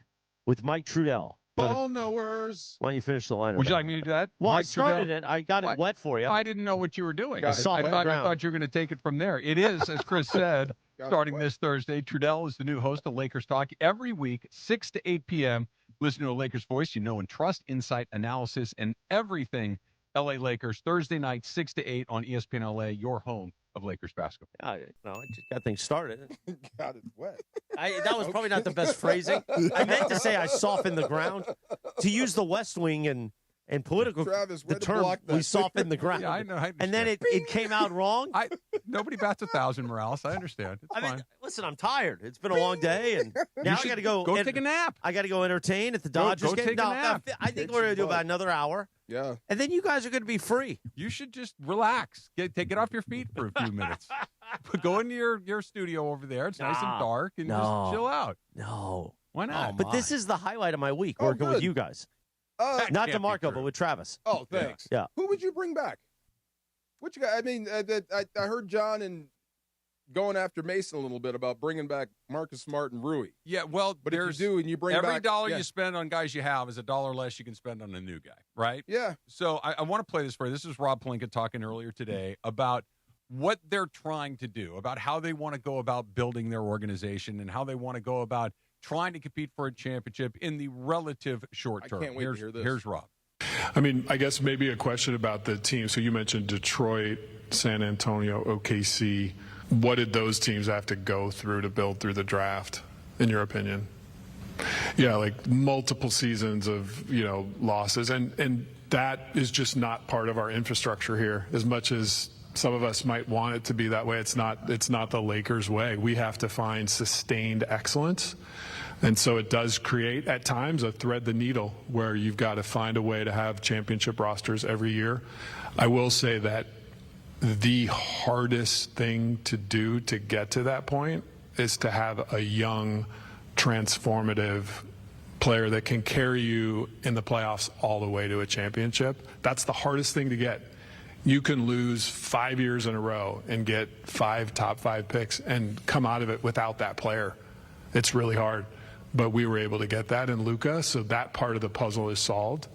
with Mike Trudell. Ball knowers. Why don't you finish the line? Would you like me to do that? Well, Mike I started Trudell? it. I got it wet for you. I didn't know what you were doing. I Soft thought ground. you were going to take it from there. It is, as Chris said, starting this Thursday. Trudell is the new host of Lakers Talk every week, 6 to 8 p.m. Listen to a Lakers voice you know and trust, insight, analysis, and everything LA Lakers. Thursday night, 6 to 8 on ESPN LA, your home of Lakers basketball. I just got things started. Got it wet. That was probably not the best phrasing. I meant to say I softened the ground. To use the West Wing and political Travis, the term, we softened the ground. Yeah, I know. And then it came out wrong. Nobody bats 1,000, Morales. I understand. It's fine. Listen, I'm tired. It's been a long day, and now I got to go. Take a nap. I got to go entertain at the Dodgers game. Take a nap. I think we're going to do about another hour. Yeah. And then you guys are going to be free. You should just relax. Take it off your feet for a few minutes. Go into your studio over there. It's nice and dark, and just chill out. No. Why not? But this is the highlight of my week, working with you guys. Not DeMarco, but with Travis. Oh, thanks. Yeah. Who would you bring back? What you got? I mean, I heard John and going after Mason a little bit about bringing back Marcus Smart and Rui. Yeah, well, but if you do and you bring every back dollar you spend on guys you have is $1 less you can spend on a new guy, right? Yeah. So I want to play this for you. This is Rob Pelinka talking earlier today about what they're trying to do, about how they want to go about building their organization and how they want to go about trying to compete for a championship in the relative short term. I can't wait to hear this. Here's Rob. I mean, I guess maybe a question about the team. So you mentioned Detroit, San Antonio, OKC. What did those teams have to go through to build through the draft, in your opinion? Yeah, like multiple seasons of, losses. And that is just not part of our infrastructure here. As much as some of us might want it to be that way, it's not the Lakers way. We have to find sustained excellence. And so it does create, at times, a thread the needle where you've got to find a way to have championship rosters every year. I will say that the hardest thing to do to get to that point is to have a young, transformative player that can carry you in the playoffs all the way to a championship. That's the hardest thing to get. You can lose 5 years in a row and get 5 top 5 picks and come out of it without that player. It's really hard. But we were able to get that in Luka, so that part of the puzzle is solved.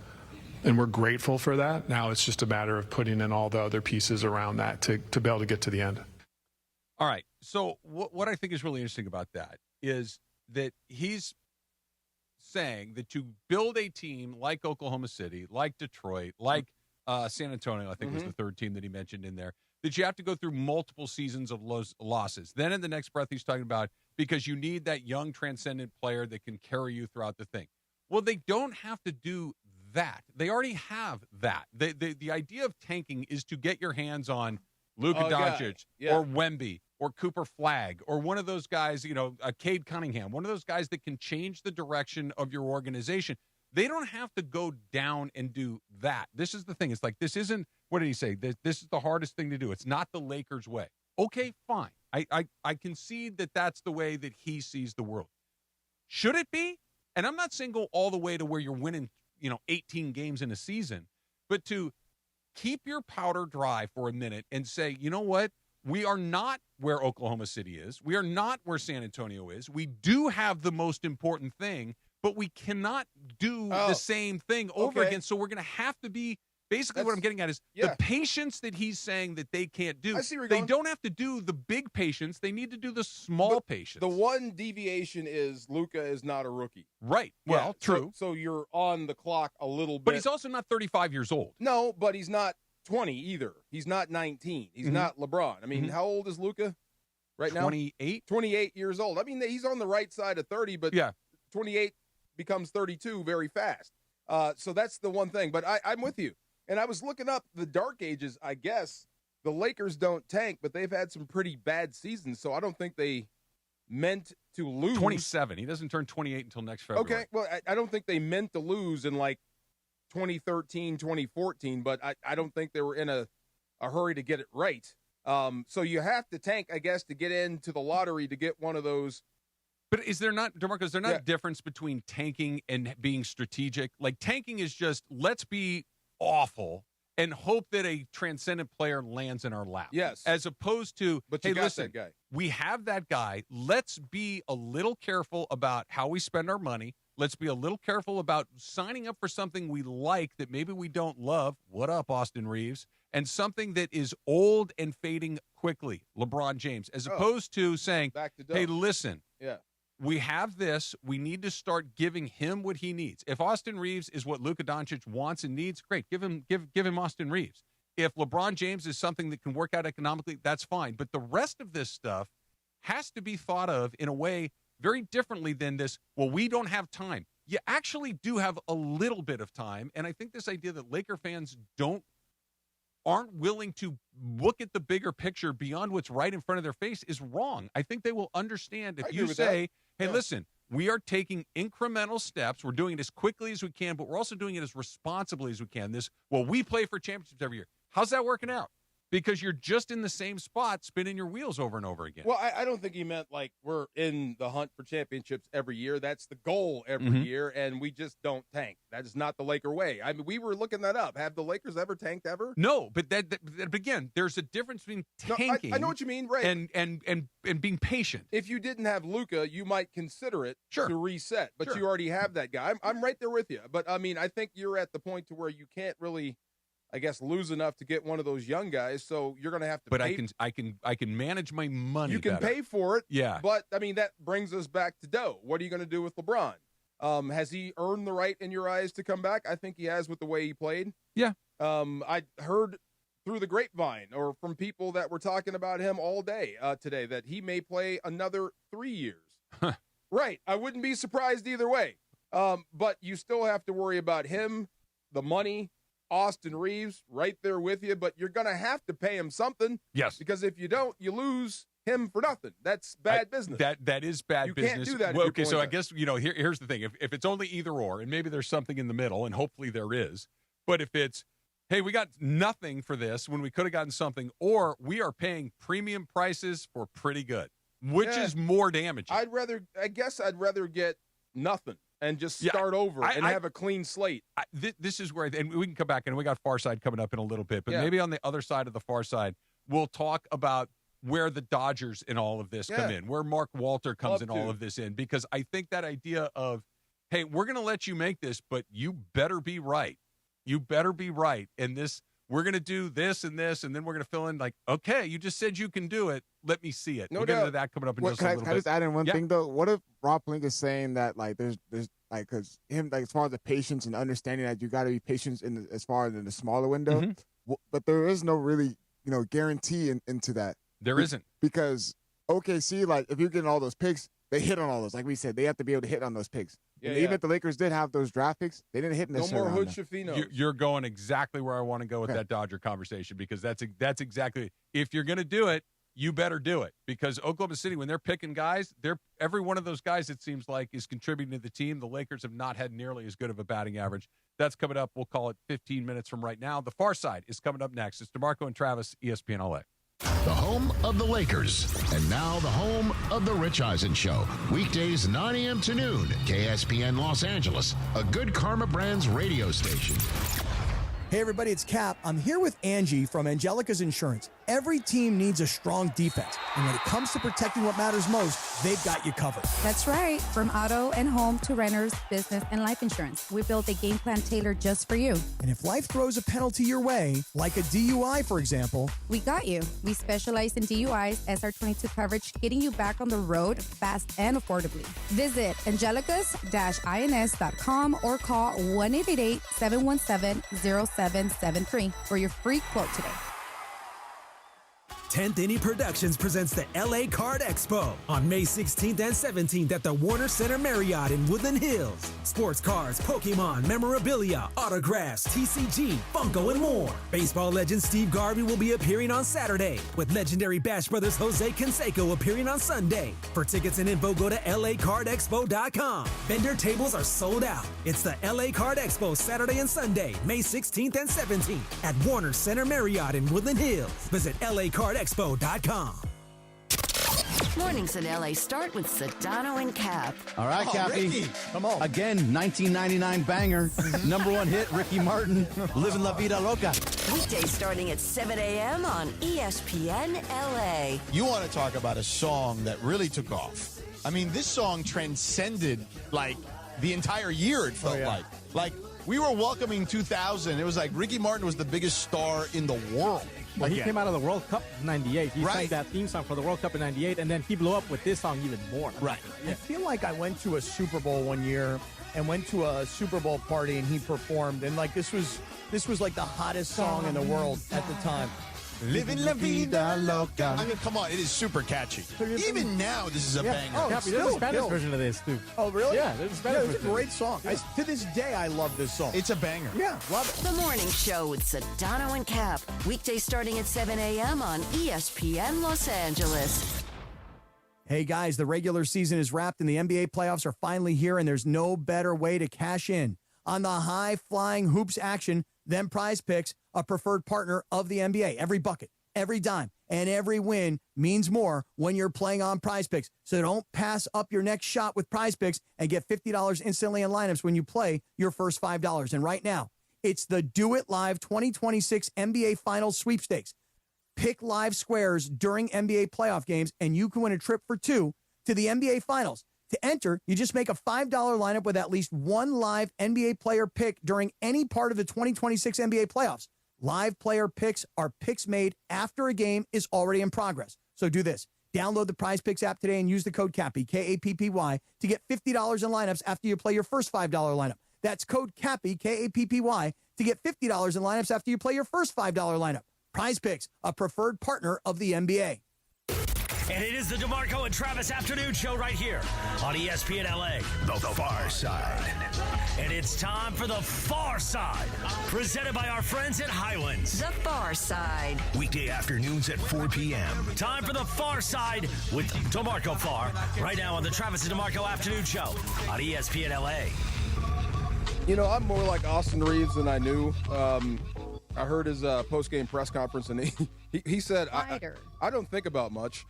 And we're grateful for that. Now it's just a matter of putting in all the other pieces around that to be able to get to the end. All right. So what I think is really interesting about that is that he's saying that to build a team like Oklahoma City, like Detroit, like San Antonio, I think was the third team that he mentioned in there, that you have to go through multiple seasons of losses. Then in the next breath, he's talking about because you need that young, transcendent player that can carry you throughout the thing. Well, they don't have to do that. They already have that. The idea of tanking is to get your hands on Luka Doncic or Wemby or Cooper Flagg or one of those guys, Cade Cunningham, one of those guys that can change the direction of your organization. They don't have to go down and do that. This is the thing. It's like, this isn't, what did he say? This is the hardest thing to do. It's not the Lakers' way. Okay, fine. I concede that that's the way that he sees the world. Should it be? And I'm not saying go all the way to where you're winning, 18 games in a season, but to keep your powder dry for a minute and say, you know what? We are not where Oklahoma City is. We are not where San Antonio is. We do have the most important thing, but we cannot do the same thing over again. So we're going to have to be, basically what I'm getting at is the patience that he's saying that they can't do. They don't have to do the big patience. They need to do the small patience. The one deviation is Luka is not a rookie. Right. Well, true. So you're on the clock a little bit. But he's also not 35 years old. No, but he's not 20 either. He's not 19. He's not LeBron. I mean, how old is Luka right now? 28. 28 years old. I mean, he's on the right side of 30, but 28 becomes 32 very fast. So that's the one thing. But I'm with you. And I was looking up the dark ages. I guess the Lakers don't tank, but they've had some pretty bad seasons. So I don't think they meant to lose. 27. He doesn't turn 28 until next February. Okay. Well, I don't think they meant to lose in like 2013, 2014, but I don't think they were in a hurry to get it right. So you have to tank, I guess, to get into the lottery to get one of those. But is there not, DeMarco, is there not a difference between tanking and being strategic? Like tanking is just, let's be awful and hope that a transcendent player lands in our lap. Yes. As opposed to, but hey, listen, that guy. We have that guy. Let's be a little careful about how we spend our money. Let's be a little careful about signing up for something we like that maybe we don't love. What up, Austin Reeves? And something that is old and fading quickly, LeBron James, as opposed to saying, hey, listen, we have this. We need to start giving him what he needs. If Austin Reeves is what Luka Doncic wants and needs, great. Give him Austin Reeves. If LeBron James is something that can work out economically, that's fine. But the rest of this stuff has to be thought of in a way very differently than this, well, we don't have time. You actually do have a little bit of time. And I think this idea that Laker fans aren't willing to look at the bigger picture beyond what's right in front of their face is wrong. I think they will understand if you say, hey, listen, we are taking incremental steps. We're doing it as quickly as we can, but we're also doing it as responsibly as we can. We play for championships every year. How's that working out? Because you're just in the same spot spinning your wheels over and over again. Well, I don't think he meant like we're in the hunt for championships every year. That's the goal every year, and we just don't tank. That is not the Laker way. I mean, we were looking that up. Have the Lakers ever tanked ever? No, but that again, there's a difference between tanking. No, I know what you mean, right? And being patient. If you didn't have Luka, you might consider it to reset, but you already have that guy. I'm right there with you. But I mean, I think you're at the point to where you can't really, I guess, lose enough to get one of those young guys, so you're going to have to. But I can manage my money. You can better. pay for it. Yeah. But I mean, that brings us back to Doe. What are you going to do with LeBron? Has he earned the right in your eyes to come back? I think he has with the way he played. Yeah. I heard through the grapevine or from people that were talking about him all day today that he may play another 3 years. Right. I wouldn't be surprised either way. But you still have to worry about him, the money. Austin Reeves right there with you, but you're going to have to pay him something. Yes. Because if you don't, you lose him for nothing. That's bad business. That is bad business. You can't do that. Well, okay, so I guess, here's the thing. If it's only either or, and maybe there's something in the middle, and hopefully there is, but if it's, hey, we got nothing for this when we could have gotten something, or we are paying premium prices for pretty good, which is more damaging. I'd rather get nothing. And just start over and have a clean slate. This is where, and we can come back, and we got Far Side coming up in a little bit, but maybe on the other side of the Far Side, we'll talk about where the Dodgers in all of this come in, where Mark Walter comes in all of this in, because I think that idea of, hey, we're going to let you make this, but you better be right. You better be right. And we're going to do this, and then we're going to fill in like, okay, you just said you can do it. Let me see it. We'll get into that coming up in just a little bit. Can I just add in one thing, though? What if Rob Pelinka is saying that, like, there's like, because him, like, as far as the patience and understanding that you got to be patient as far as in the smaller window, but there is no really, guarantee into that. There isn't. Because OKC, like, if you're getting all those picks, they hit on all those. Like we said, they have to be able to hit on those picks. Even if the Lakers did have those draft picks, they didn't hit necessarily. No more Hood Shafino. You're going exactly where I want to go with that Dodger conversation, because that's exactly, if you're going to do it, you better do it. Because Oklahoma City, when they're picking guys, every one of those guys, it seems like, is contributing to the team. The Lakers have not had nearly as good of a batting average. That's coming up. We'll call it 15 minutes from right now. The Far Side is coming up next. It's DeMarco and Travis, ESPN LA. The home of the Lakers, and now the home of the Rich Eisen Show. Weekdays 9 a.m. to noon, KSPN Los Angeles, a Good Karma Brands radio station. Hey everybody, it's Cap. I'm here with Angie from Angelica's Insurance. Every team needs a strong defense, and when it comes to protecting what matters most, they've got you covered. That's right. From auto and home to renters, business, and life insurance, we built a game plan tailored just for you. And if life throws a penalty your way, like a DUI, for example, we got you. We specialize in DUIs, SR22 coverage, getting you back on the road fast and affordably. Visit angelicas-ins.com or call 1-888-717-0773 for your free quote today. 10th Inning Productions presents the LA Card Expo on May 16th and 17th at the Warner Center Marriott in Woodland Hills. Sports cards, Pokemon, memorabilia, autographs, TCG, Funko, and more. Baseball legend Steve Garvey will be appearing on Saturday, with legendary Bash Brothers Jose Canseco appearing on Sunday. For tickets and info, go to lacardexpo.com. Vendor tables are sold out. It's the LA Card Expo Saturday and Sunday, May 16th and 17th at Warner Center Marriott in Woodland Hills. Visit lacardexpo.com. Mornings in LA start with Sedano and Cap. All right, Cappy. Ricky. Come on. Again, 1999 banger. Number one hit, Ricky Martin. Living La Vida Loca. Weekdays starting at 7 a.m. on ESPN LA. You want to talk about a song that really took off. I mean, this song transcended, like, the entire year, it felt like. Like, we were welcoming 2000. It was like Ricky Martin was the biggest star in the world. Well, he came out of the World Cup in 98. He sang Right. that theme song for the World Cup in 98, and then he blew up with this song even more. Right. I feel like I went to a Super Bowl one year and went to a Super Bowl party and he performed, and like this was like the hottest song in the world at the time. Living La Vida Loca. I mean, come on, it is super catchy. Even now, this is a banger. Oh, Cappy, there's a Spanish version of this, too. Oh, really? Yeah, there's a Spanish it's a version. great song. To this day, I love this song. It's a banger. Yeah, love it. The Morning Show with Sedano and Cap. Weekdays starting at 7 a.m. on ESPN Los Angeles. Hey guys, the regular season is wrapped and the NBA playoffs are finally here, and there's no better way to cash in on the high-flying hoops action than Prize Picks, a preferred partner of the NBA. Every bucket, every dime, and every win means more when you're playing on Prize Picks. So don't pass up your next shot with Prize Picks and get $50 instantly in lineups when you play your first $5. And right now, it's the Do It Live 2026 NBA Finals Sweepstakes. Pick live squares during NBA playoff games, and you can win a trip for two to the NBA Finals. To enter, you just make a $5 lineup with at least one live NBA player pick during any part of the 2026 NBA playoffs. Live player picks are picks made after a game is already in progress. So do this. Download the Prize Picks app today and use the code CAPPY, K-A-P-P-Y, to get $50 in lineups after you play your first $5 lineup. That's code CAPPY, K-A-P-P-Y, to get $50 in lineups after you play your first $5 lineup. Prize Picks, a preferred partner of the NBA. And it is the DeMarco and Travis Afternoon Show right here on ESPN LA. The Far Side. And it's time for The Far Side, presented by our friends at Highlands. The Far Side. Weekday afternoons at 4 p.m. Time for The Far Side with DeMarco Farr, right now on the Travis and DeMarco Afternoon Show on ESPN LA. You know, I'm more like Austin Reeves than I knew. I heard his post-game press conference, and he said, I don't think about much.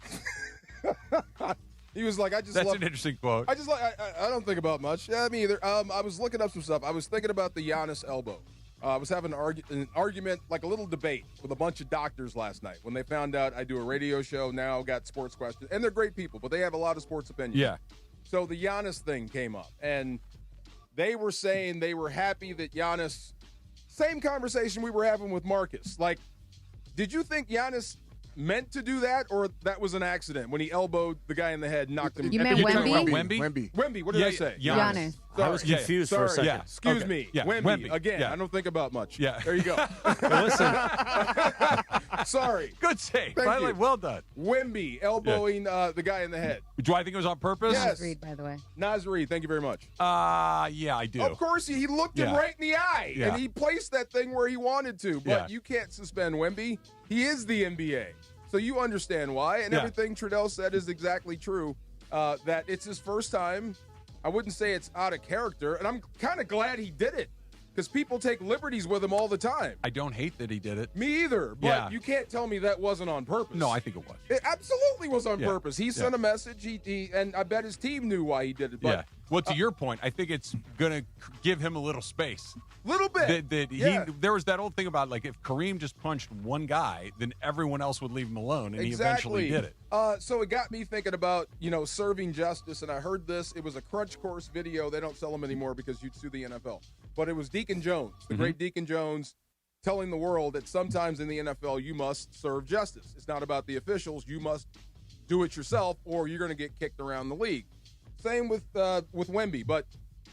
He was like, That's an interesting quote. I don't think about much. Yeah, me either. I was looking up some stuff. I was thinking about the Giannis elbow. I was having an argument, like a little debate with a bunch of doctors last night when they found out I do a radio show now, got sports questions. And they're great people, but they have a lot of sports opinions. Yeah. So the Giannis thing came up, and they were saying they were happy that Giannis, same conversation we were having with Marcus. Like, did you think Giannis meant to do that, or that was an accident when he elbowed the guy in the head and knocked him? You meant Wemby? Wemby. What did I say? Giannis. I was confused for a second. Yeah. Excuse me. Yeah. Wemby. Again, Yeah. I don't think about much. Yeah. There you go. Listen. Sorry. Good save. Thank you. Well done. Wemby elbowing the guy in the head. Do I think it was on purpose? Yes. Reed, by the way. Nasri, thank you very much. Yeah, I do. Of course, he looked him Yeah. right in the eye, Yeah. and he placed that thing where he wanted to. But Yeah. you can't suspend Wemby. He is the NBA. So you understand why. And Yeah. everything Trudell said is exactly true, that it's his first time. I wouldn't say it's out of character, and I'm kind of glad he did it because people take liberties with him all the time. I don't hate that he did it. Me either, but Yeah. you can't tell me that wasn't on purpose. No, I think it was. It absolutely was on Yeah. purpose. He sent a message, and I bet his team knew why he did it. But, Yeah. Well, to your point, I think it's going to give him a little space. Little bit. There was that old thing about, like, if Kareem just punched one guy, then everyone else would leave him alone, and he eventually did it. So it got me thinking about, serving justice, and I heard this. It was a Crunch Course video. They don't sell them anymore because you'd sue the NFL. But it was Deacon Jones, the great Deacon Jones, telling the world that sometimes in the NFL you must serve justice. It's not about the officials. You must do it yourself, or you're going to get kicked around the league. Same with Wemby, but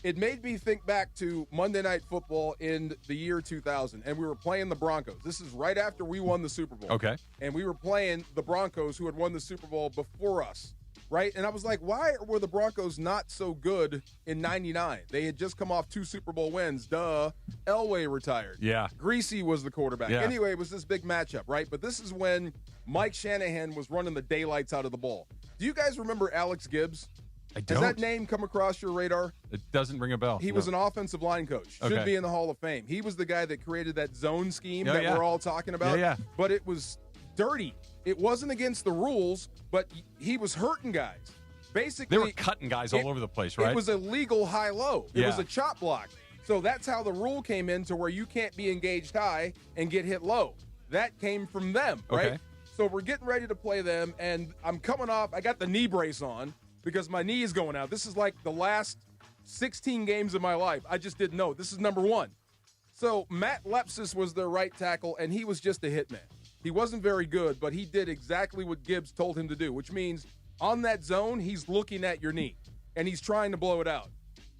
it made me think back to Monday Night Football in the year 2000, and we were playing the Broncos. This is right after we won the Super Bowl. Okay. And we were playing the Broncos, who had won the Super Bowl before us, right? And I was like, why were the Broncos not so good in 99? They had just come off 2 Super Bowl wins. Duh. Elway retired. Yeah. Greasy was the quarterback. Yeah. Anyway, it was this big matchup, right? But this is when Mike Shanahan was running the daylights out of the ball. Do you guys remember Alex Gibbs? I don't. Has that name come across your radar? It doesn't ring a bell. He was an offensive line coach. Should be in the Hall of Fame. He was the guy that created that zone scheme that we're all talking about. Yeah. But it was dirty. It wasn't against the rules, but he was hurting guys. Basically, they were cutting guys all over the place, right? It was a legal high-low. It was a chop block. So that's how the rule came in to where you can't be engaged high and get hit low. That came from them, right? Okay. So we're getting ready to play them, and I'm coming off. I got the knee brace on because my knee is going out. This is like the last 16 games of my life. I just didn't know. This is number one. So Matt Lepsis was their right tackle, and he was just a hitman. He wasn't very good, but he did exactly what Gibbs told him to do, which means on that zone, he's looking at your knee, and he's trying to blow it out.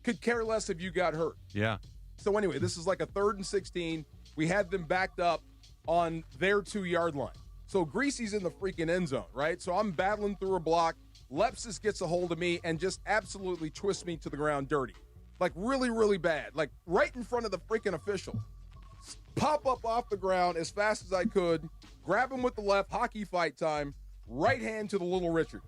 Could care less if you got hurt. Yeah. So anyway, this is like a 3rd and 16. We had them backed up on their 2-yard line. So Greasy's in the freaking end zone, right? So I'm battling through a block. Lepsis gets a hold of me and just absolutely twists me to the ground dirty. Like really, really bad. Like right in front of the freaking official. Pop up off the ground as fast as I could. Grab him with the left, hockey fight time. Right hand to the little Richard.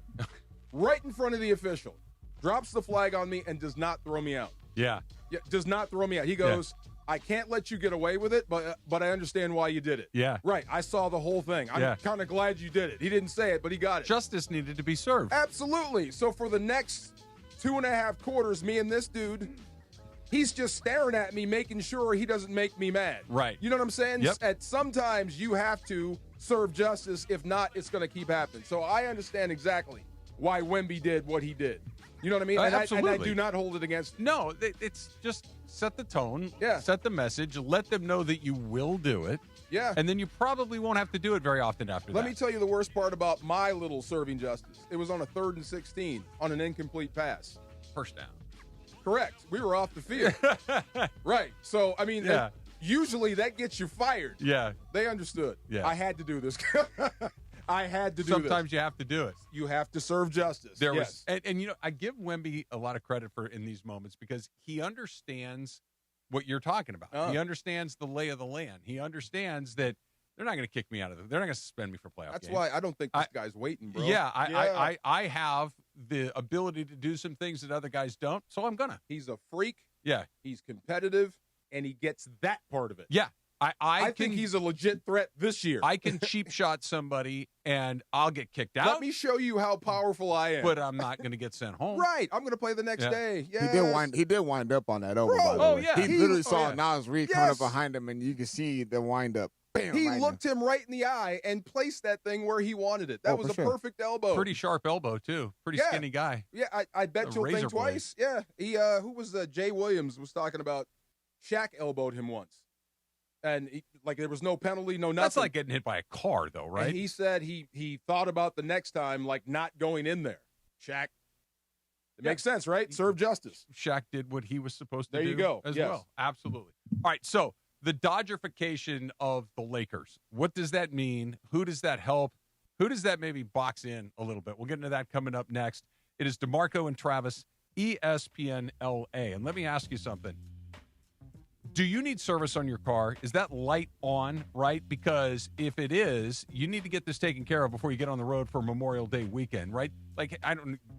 Right in front of the official. Drops the flag on me and does not throw me out. Yeah. Does not throw me out. He goes, I can't let you get away with it, but I understand why you did it. Yeah. Right. I saw the whole thing. I'm kind of glad you did it. He didn't say it, but he got it. Justice needed to be served. Absolutely. So for the next 2.5 quarters, me and this dude, he's just staring at me, making sure he doesn't make me mad. Right. You know what I'm saying? Yep. At sometimes you have to serve justice. If not, it's going to keep happening. So I understand exactly why Wemby did what he did. You know what I mean? Absolutely. And I do not hold it against him. No, it's just set the tone, set the message, let them know that you will do it. Yeah. And then you probably won't have to do it very often after that. Let me tell you the worst part about my little serving justice. It was on a 3rd and 16 on an incomplete pass. First down. Correct. We were off the field. Right. So, I mean, usually that gets you fired. Yeah. They understood. Yeah. I had to do this. I had to do Sometimes this. you have to do it. You have to serve justice. There was, and you know, I give Wemby a lot of credit for in these moments because he understands what you're talking about. He understands the lay of the land. He understands that they're not going to kick me out of it. They're not going to suspend me for playoff games. That's why I don't think this guy's waiting, bro. Yeah, I have the ability to do some things that other guys don't, so I'm gonna. He's a freak. Yeah. He's competitive, and he gets that part of it. Yeah. I think he's a legit threat this year. I can cheap shot somebody and I'll get kicked out. Let me show you how powerful I am. But I'm not going to get sent home. Right. I'm going to play the next day. Yes. He did wind up on that over, by the way. Yeah. He literally saw Nas Reed coming up behind him, and you can see the wind up. Bam, he looked him right in the eye and placed that thing where he wanted it. That was a perfect elbow. Pretty sharp elbow, too. Pretty skinny guy. Yeah, I bet you'll think twice. Yeah. He, who was Jay Williams was talking about Shaq elbowed him once. And there was no penalty, no nothing. That's like getting hit by a car, though, right? And he said he thought about the next time, like not going in there. Shaq. It makes sense, right? Serve justice. Shaq did what he was supposed to do. There you go. As well. Absolutely. All right, so the Dodgerification of the Lakers. What does that mean? Who does that help? Who does that maybe box in a little bit? We'll get into that coming up next. It is DeMarco and Travis, ESPN LA. And let me ask you something. Do you need service on your car? Is that light on, right? Because if it is, you need to get this taken care of before you get on the road for Memorial Day weekend, right? Like, a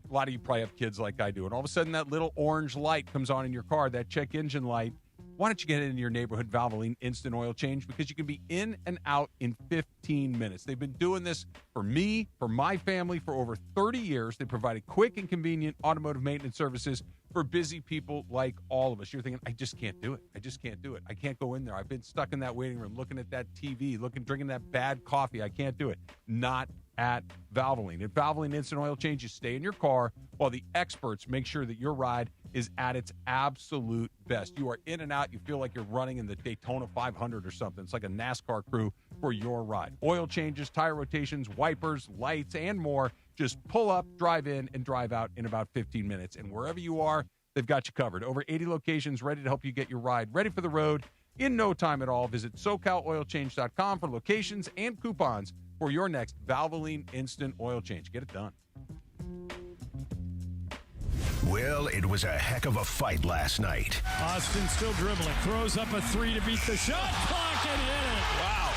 lot of you probably have kids like I do, and all of a sudden that little orange light comes on in your car, that check engine light. Why don't you get into your neighborhood Valvoline Instant Oil Change? Because you can be in and out in 15 minutes. They've been doing this for me, for my family, for over 30 years. They provided quick and convenient automotive maintenance services for busy people like all of us. You're thinking, I just can't do it. I just can't do it. I can't go in there. I've been stuck in that waiting room looking at that TV, drinking that bad coffee. I can't do it. Not at Valvoline. At Valvoline Instant Oil Change, you stay in your car while the experts make sure that your ride is at its absolute best. You are in and out. You feel like you're running in the Daytona 500 or something. It's like a NASCAR crew for your ride. Oil changes, tire rotations, wipers, lights, and more. Just pull up, drive in, and drive out in about 15 minutes. And wherever you are, they've got you covered. Over 80 locations ready to help you get your ride ready for the road in no time at all. Visit SoCalOilChange.com for locations and coupons for your next Valvoline Instant Oil Change. Get it done. Well, it was a heck of a fight last night. Austin still dribbling. Throws up a three to beat the shot clock and hit it. Wow.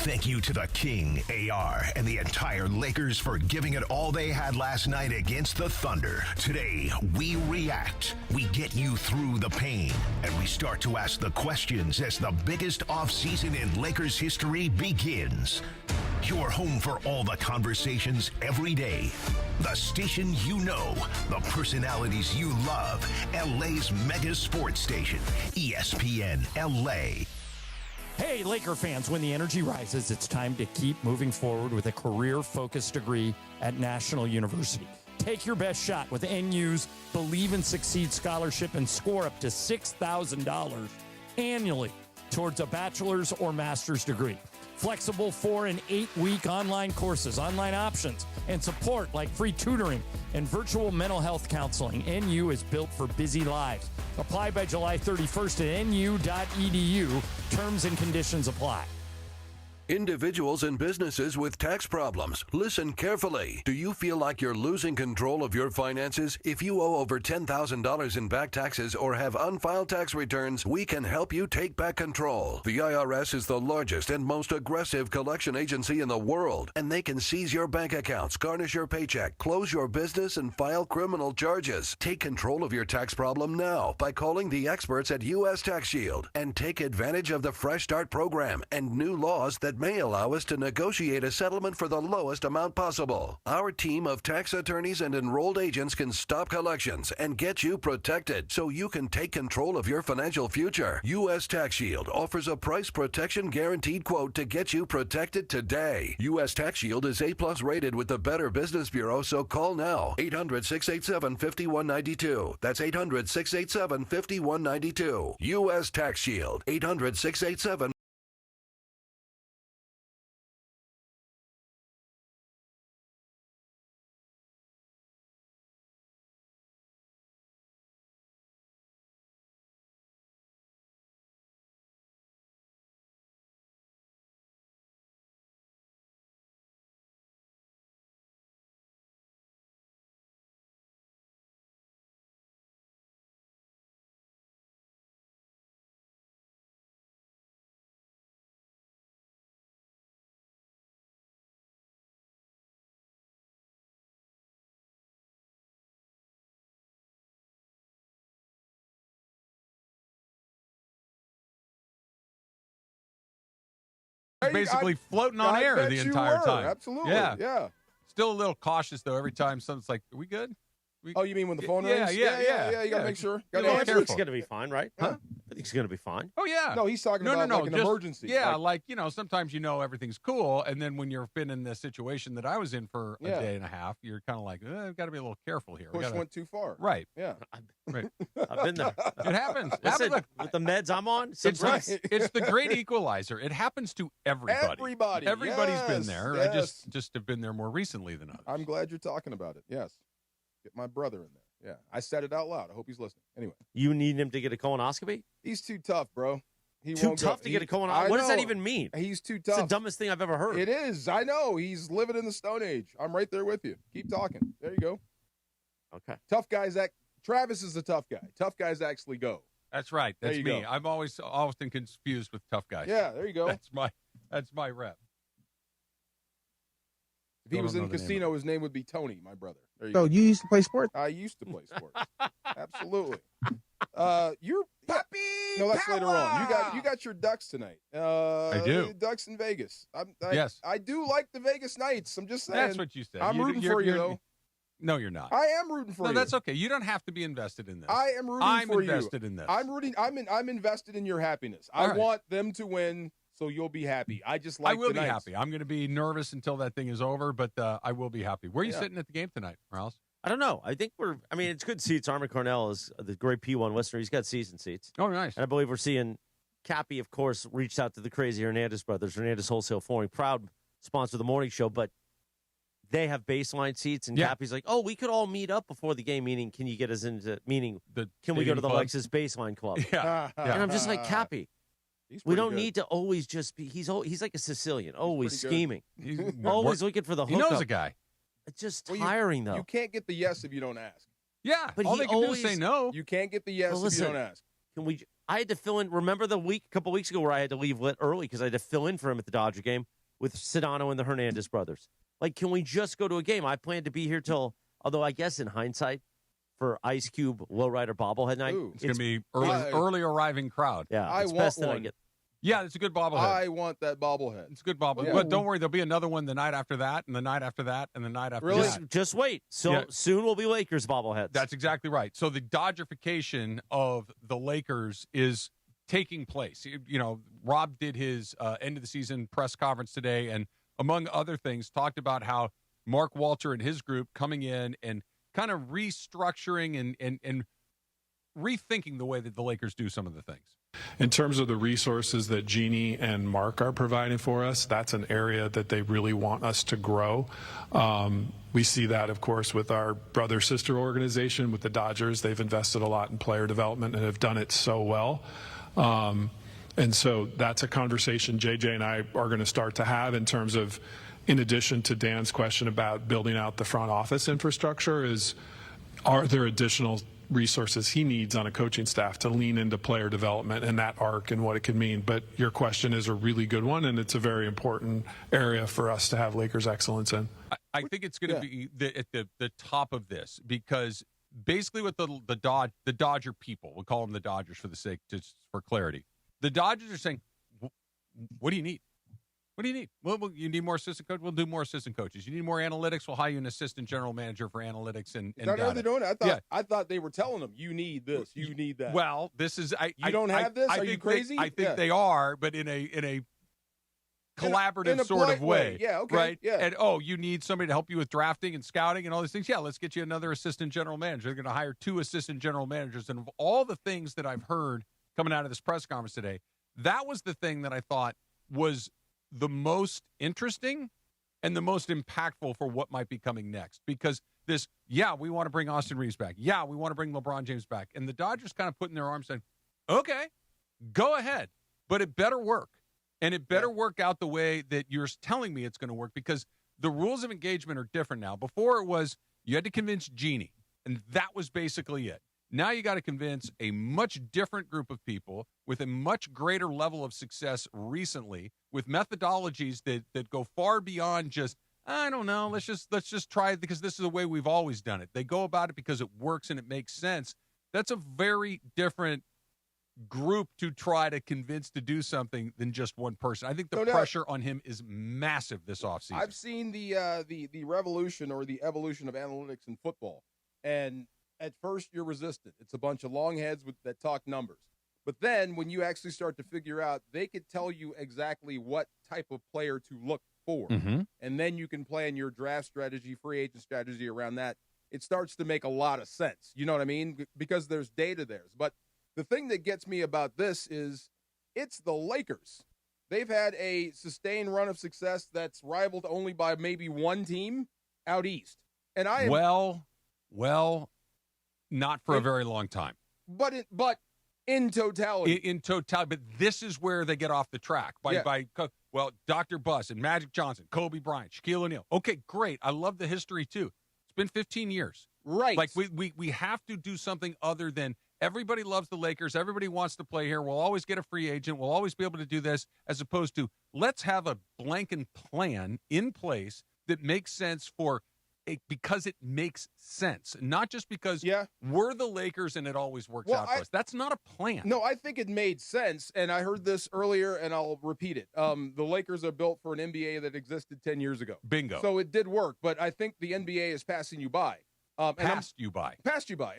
Thank you to the King, AR, and the entire Lakers for giving it all they had last night against the Thunder. Today, we react. We get you through the pain. And we start to ask the questions as the biggest offseason in Lakers history begins. Your home for all the conversations every day. The station you know, the personalities you love. LA's mega sports station, ESPN LA. Hey, Laker fans, when the energy rises, it's time to keep moving forward with a career-focused degree at National University. Take your best shot with NU's Believe and Succeed scholarship and score up to $6,000 annually towards a bachelor's or master's degree. Flexible 4- and 8-week online courses, online options, and support like free tutoring and virtual mental health counseling. NU is built for busy lives. Apply by July 31st at nu.edu. Terms and conditions apply. Individuals and businesses with tax problems, listen carefully. Do you feel like you're losing control of your finances? If you owe over $10,000 in back taxes or have unfiled tax returns, we can help you take back control. The IRS is the largest and most aggressive collection agency in the world, and they can seize your bank accounts, garnish your paycheck, close your business, and file criminal charges. Take control of your tax problem now by calling the experts at U.S. Tax Shield and take advantage of the Fresh Start program and new laws that may allow us to negotiate a settlement for the lowest amount possible. Our team of tax attorneys and enrolled agents can stop collections and get you protected so you can take control of your financial future. U.S. Tax Shield offers a price protection guaranteed quote to get you protected today. U.S. Tax Shield is A+ rated with the Better Business Bureau, so call now. 800-687-5192. That's 800-687-5192. U.S. Tax Shield. 800-687-5192. Basically floating on air the entire time. Absolutely. Yeah. Still a little cautious, though, every time someone's like, are we good? You mean when the phone rings? Yeah. You got to make sure. I think he's going to be fine, right? Huh? I think he's going to be fine. Oh, yeah. No, he's talking about like an emergency. Yeah, sometimes everything's cool, and then when you've been in the situation that I was in for a day and a half, you're kind of like, I've got to be a little careful here. Push went too far. Right. Yeah. Right. I've been there. It happens. Listen, with the meds I'm on, sometimes it's the great equalizer. It happens to everybody. Everybody's been there. Yes. I just have been there more recently than others. I'm glad you're talking about it. Yes. Get my brother in there. Yeah, I said it out loud. I hope he's listening. Anyway. You need him to get a colonoscopy? He's too tough, bro. Too tough to get a colonoscopy? What does that even mean? He's too tough. It's the dumbest thing I've ever heard. It is. I know. He's living in the Stone Age. I'm right there with you. Keep talking. There you go. Okay. Tough guys Travis is the tough guy. Tough guys actually go. That's right. That's me. Go. I'm always often confused with tough guys. Yeah, there you go. That's my rep. If he was in casino, his name would be Tony, my brother. There you go. You used to play sports? I used to play sports. Absolutely. You're puppy. No, that's later on. You got your Ducks tonight. I do. Ducks in Vegas. Yes. I do like the Vegas Knights. I'm just saying. That's what you said. I'm rooting for you, though. No, you're not. I am rooting for you. No, that's okay. You don't have to be invested in this. I am rooting for you. I'm invested in this. I'm invested in your happiness. I want them to win. So you'll be happy. I will be happy. I'm going to be nervous until that thing is over, but I will be happy. Where are you sitting at the game tonight, Morales? I don't know. I think it's good seats. Armin Cornell is the great P1 listener. He's got season seats. Oh, nice. And I believe we're seeing Cappy, of course, reached out to the crazy Hernandez brothers, Hernandez Wholesale Flooring, proud sponsor of the morning show, but they have baseline seats, and Cappy's like, we could all meet up before the game, meaning can you get us into, can we go to the Lexus Baseline Club? Yeah. And I'm just like, Cappy. We don't need to always just be. He's like a Sicilian, always scheming, always looking for the hookup. He knows a guy. It's just tiring, though. You can't get the yes if you don't ask. Yeah, but all they can do is say no. You can't get the yes if you don't ask. Can we? I had to fill in. Remember a couple weeks ago where I had to leave early because I had to fill in for him at the Dodger game with Sedano and the Hernandez brothers. Like, can we just go to a game? I planned to be here till. Although I guess in hindsight, for Ice Cube Lowrider bobblehead night, it's going to be early arriving crowd. Yeah, I it's want best one. that I get. Yeah, it's a good bobblehead. I want that bobblehead. It's a good bobblehead. Yeah. But don't worry, there'll be another one the night after that, and the night after that, and the night after that. Just wait. So soon will be Lakers bobbleheads. That's exactly right. So the Dodgerification of the Lakers is taking place. You know, Rob did his end of the season press conference today, and among other things, talked about how Mark Walter and his group coming in and kind of restructuring and rethinking the way that the Lakers do some of the things. In terms of the resources that Jeannie and Mark are providing for us, that's an area that they really want us to grow. We see that, of course, with our brother-sister organization, with the Dodgers. They've invested a lot in player development and have done it so well. And so that's a conversation JJ and I are going to start to have in terms of, in addition to Dan's question about building out the front office infrastructure, are there additional resources he needs on a coaching staff to lean into player development and that arc and what it could mean. But your question is a really good one, and it's a very important area for us to have Lakers excellence in. I think it's going to be at the top of this, because basically what the Dodger people, we'll call them the Dodgers for the sake, just for clarity, the Dodgers are saying, what do you need? What do you need? Well, you need more assistant coaches? We'll do more assistant coaches. You need more analytics? We'll hire you an assistant general manager for analytics and Is that how they're doing it? I thought they were telling them, you need this, you need that. Well, this is you don't have this? Are you crazy? I think they are, but in a collaborative sort of way. Yeah, okay. Right? Yeah. And, you need somebody to help you with drafting and scouting and all these things. Yeah, let's get you another assistant general manager. They're going to hire 2 assistant general managers. And of all the things that I've heard coming out of this press conference today, that was the thing that I thought was the most interesting and the most impactful for what might be coming next. Because we want to bring Austin Reeves back. Yeah, we want to bring LeBron James back. And the Dodgers kind of putting their arms saying, okay, go ahead, but it better work. And it better work out the way that you're telling me it's going to work, because the rules of engagement are different now. Before it was you had to convince Jeannie, and that was basically it. Now you got to convince a much different group of people with a much greater level of success recently, with methodologies that go far beyond just, I don't know, let's just try it because this is the way we've always done it. They go about it because it works and it makes sense. That's a very different group to try to convince to do something than just one person. I think the pressure on him is massive this offseason. I've seen the revolution or the evolution of analytics in football, and at first you're resistant. It's a bunch of long heads that talk numbers. But then when you actually start to figure out, they could tell you exactly what type of player to look for. Mm-hmm. And then you can plan your draft strategy, free agent strategy around that. It starts to make a lot of sense. You know what I mean? Because there's data there. But the thing that gets me about this is it's the Lakers. They've had a sustained run of success that's rivaled only by maybe one team out east. And I am, well, not for a very long time. But in totality. In totality. But this is where they get off the track. By Dr. Buss and Magic Johnson, Kobe Bryant, Shaquille O'Neal. Okay, great. I love the history, too. It's been 15 years. Right. Like, we have to do something other than everybody loves the Lakers. Everybody wants to play here. We'll always get a free agent. We'll always be able to do this, as opposed to let's have a blanket plan in place that makes sense because it makes sense, not just because we're the Lakers and it always works out for us. That's not a plan. No, I think it made sense, and I heard this earlier, and I'll repeat it. The Lakers are built for an NBA that existed 10 years ago. Bingo. So it did work, but I think the NBA is passing you by. Passed you by.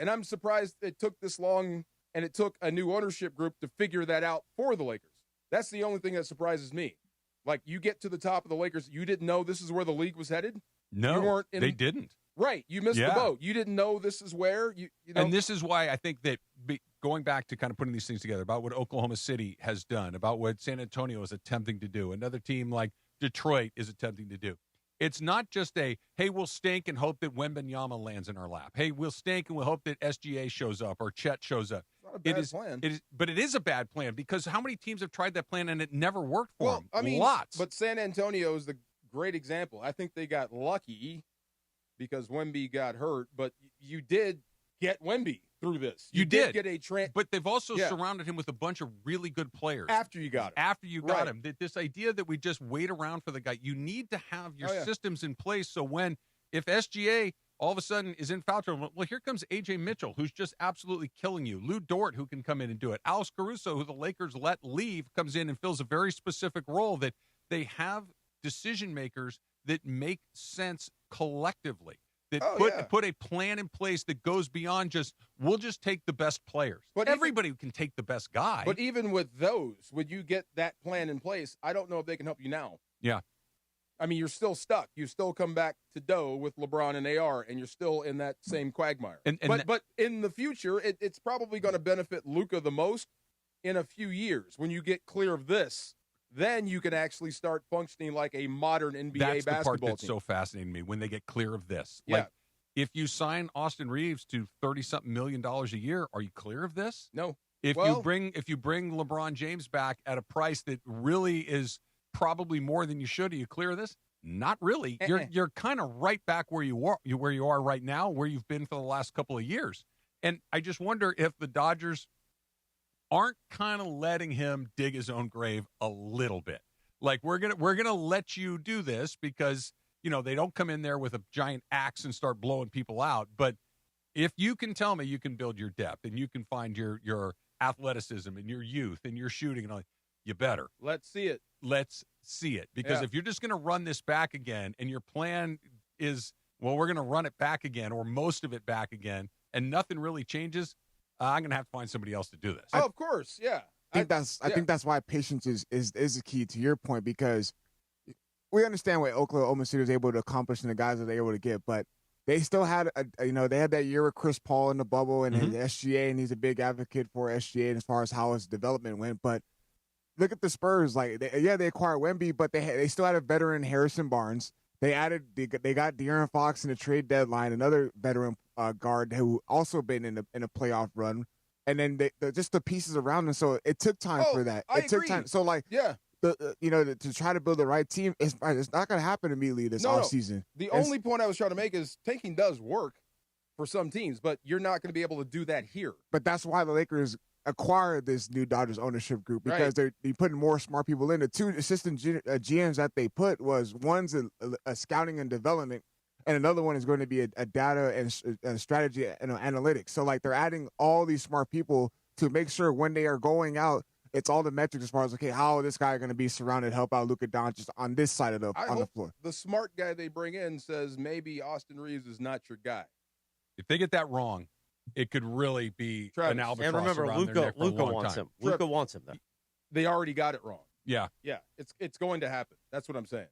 And I'm surprised it took this long, and it took a new ownership group to figure that out for the Lakers. That's the only thing that surprises me. Like, you get to the top of the Lakers, you didn't know this is where the league was headed? No, they didn't. Right. You missed the boat. You didn't know this is where. You know. And this is why I think that going back to kind of putting these things together, about what Oklahoma City has done, about what San Antonio is attempting to do, another team like Detroit is attempting to do. It's not just hey, we'll stink and hope that Wembanyama lands in our lap. Hey, we'll stink and we'll hope that SGA shows up or Chet shows up. It's not a bad plan. But it is a bad plan, because how many teams have tried that plan and it never worked for them? I mean, lots. But San Antonio is the great example. I think they got lucky because Wemby got hurt, but you did get Wemby through this. You did get a but they've also surrounded him with a bunch of really good players after you got him. Him. This idea that we just wait around for the guy, you need to have your systems in place. So if SGA all of a sudden is in foul trouble. Well, here comes A.J. Mitchell, who's just absolutely killing you. Lou Dort, who can come in and do it. Alex Caruso, who the Lakers let leave, comes in and fills a very specific role that they have decision makers that make sense collectively, that put a plan in place that goes beyond just, we'll just take the best players. But everybody can take the best guy. But even with those, when you get that plan in place, I don't know if they can help you now. Yeah. I mean, you're still stuck. You still come back to dough with LeBron and AR, and you're still in that same quagmire. But in the future, it's probably going to benefit Luka the most in a few years. When you get clear of this, then you can actually start functioning like a modern NBA basketball team. That's the part that's so fascinating to me, when they get clear of this. Yeah. Like, if you sign Austin Reeves to $30-something million a year, are you clear of this? No. If you bring LeBron James back at a price that really is probably more than you should, are you clear of this? Not really. You're kind of right back where you are right now, where you've been for the last couple of years. And I just wonder if the Dodgers aren't kind of letting him dig his own grave a little bit. Like, we're gonna let you do this because, you know, they don't come in there with a giant axe and start blowing people out. But if you can tell me you can build your depth and you can find your athleticism and your youth and your shooting and all, you better. Let's see it. Let's see it. Because if you're just going to run this back again and your plan is, well, we're going to run it back again or most of it back again and nothing really changes, I'm going to have to find somebody else to do this. Oh, of course, yeah. I think that's why patience is the key to your point, because we understand what Oklahoma City was able to accomplish and the guys that they were able to get, but they still had they had that year with Chris Paul in the bubble and the SGA, and he's a big advocate for SGA as far as how his development went. But look at the Spurs, like they acquired Wemby, but they still had a veteran, Harrison Barnes. They got De'Aaron Fox in the trade deadline, another veteran guard who also been in a playoff run. And then just the pieces around them. So it took time for that. It took time. So to try to build the right team, it's not going to happen immediately this offseason. The only point I was trying to make is tanking does work for some teams, but you're not going to be able to do that here. But that's why the Lakers acquired this new Dodgers ownership group, because they're putting more smart people in. The two assistant GMs that they put was one's a scouting and development, and another one is going to be a data and strategy and analytics. So, like, they're adding all these smart people to make sure when they are going out, it's all the metrics as far as, okay, how is this guy going to be surrounded, help out Luka Doncic on this side of the floor. The smart guy they bring in says maybe Austin Reeves is not your guy. If they get that wrong, it could really be an albatross. And remember, around their neck for a long wants time. him. Luka wants him, though. They already got it wrong. Yeah. Yeah, it's going to happen. That's what I'm saying.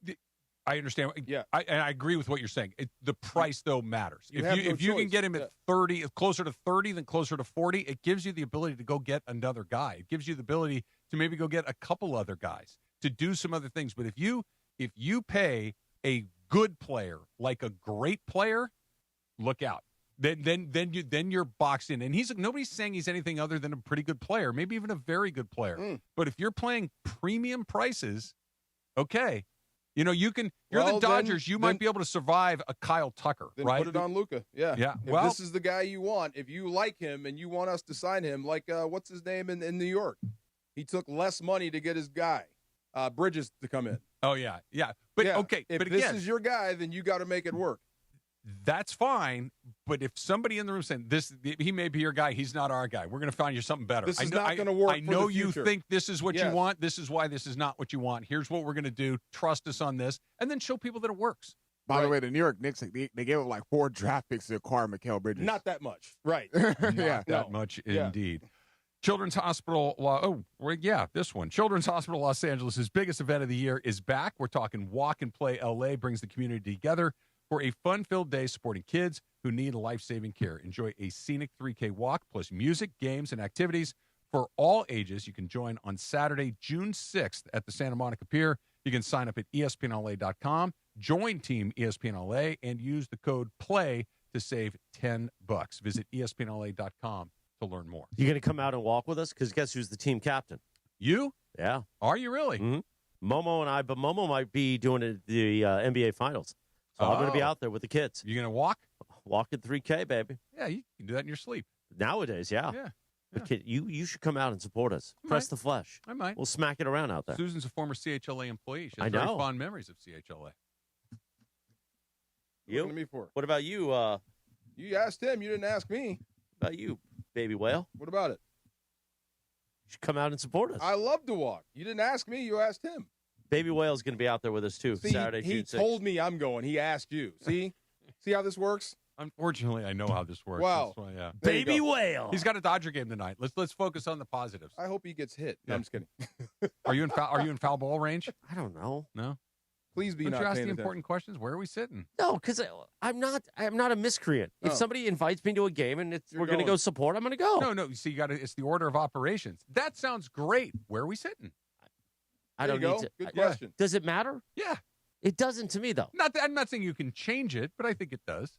I understand. Yeah, and I agree with what you're saying. The price, though, matters. If you can get him at 30, closer to 30 than closer to 40, it gives you the ability to go get another guy. It gives you the ability to maybe go get a couple other guys to do some other things. But if you pay a good player like a great player, look out. Then you're boxed in. And nobody's saying he's anything other than a pretty good player, maybe even a very good player. But if you're playing premium prices, okay. You know, you're the Dodgers. You might be able to survive a Kyle Tucker, then right? Put it on Luka. Yeah. If this is the guy you want, if you like him and you want us to sign him, like what's his name in New York? He took less money to get his guy, Bridges, to come in. Oh yeah. But okay. If but this again, is your guy, then you got to make it work. That's fine, but if somebody in the room saying he may be your guy, he's not our guy. We're going to find you something better. This is not going to work. I know you think this is what you want. This is why this is not what you want. Here's what we're going to do. Trust us on this, and then show people that it works. By the way, the New York Knicks, they gave up like 4 draft picks to acquire Mikal Bridges. Not that much, right? Not that much indeed. Children's Hospital. This one. Children's Hospital Los Angeles' biggest event of the year is back. We're talking Walk and Play LA brings the community together for a fun-filled day supporting kids who need life-saving care. Enjoy a scenic 3K walk plus music, games, and activities for all ages. You can join on Saturday, June 6th at the Santa Monica Pier. You can sign up at ESPNLA.com, join Team ESPNLA, and use the code PLAY to save $10. Visit ESPNLA.com to learn more. You going to come out and walk with us? Because guess who's the team captain? You? Yeah. Are you really? Mm-hmm. Momo and I, but Momo might be doing the NBA Finals. So I'm going to be out there with the kids. You going to walk? Walking 3K, baby. Yeah, you can do that in your sleep. Nowadays, yeah. But kid, you should come out and support us. Press the flesh. I might. We'll smack it around out there. Susan's a former CHLA employee. She has I know. very fond memories of CHLA. You looking at me for? What about you? You asked him. You didn't ask me. What about you, baby whale? What about it? You should come out and support us. I love to walk. You didn't ask me. You asked him. Baby Whale's going to be out there with us, too, See, Saturday, he June 6th. told me I'm going. He asked you. See? See how this works? Unfortunately, I know how this works. Wow. That's why, yeah. Baby Whale. He's got a Dodger game tonight. Let's focus on the positives. I hope he gets hit. No, I'm just kidding. Are you in foul ball range? I don't know. No? Please be Don't not you ask the paying important questions? Where are we sitting? No, because I'm not a miscreant. If Oh. somebody invites me to a game and we're going to going. go support, I'm going to go. No. You see, it's the order of operations. That sounds great. Where are we sitting? I There don't you need go. to. Good question. Does it matter? Yeah. It doesn't to me, though. I'm not saying you can change it, but I think it does.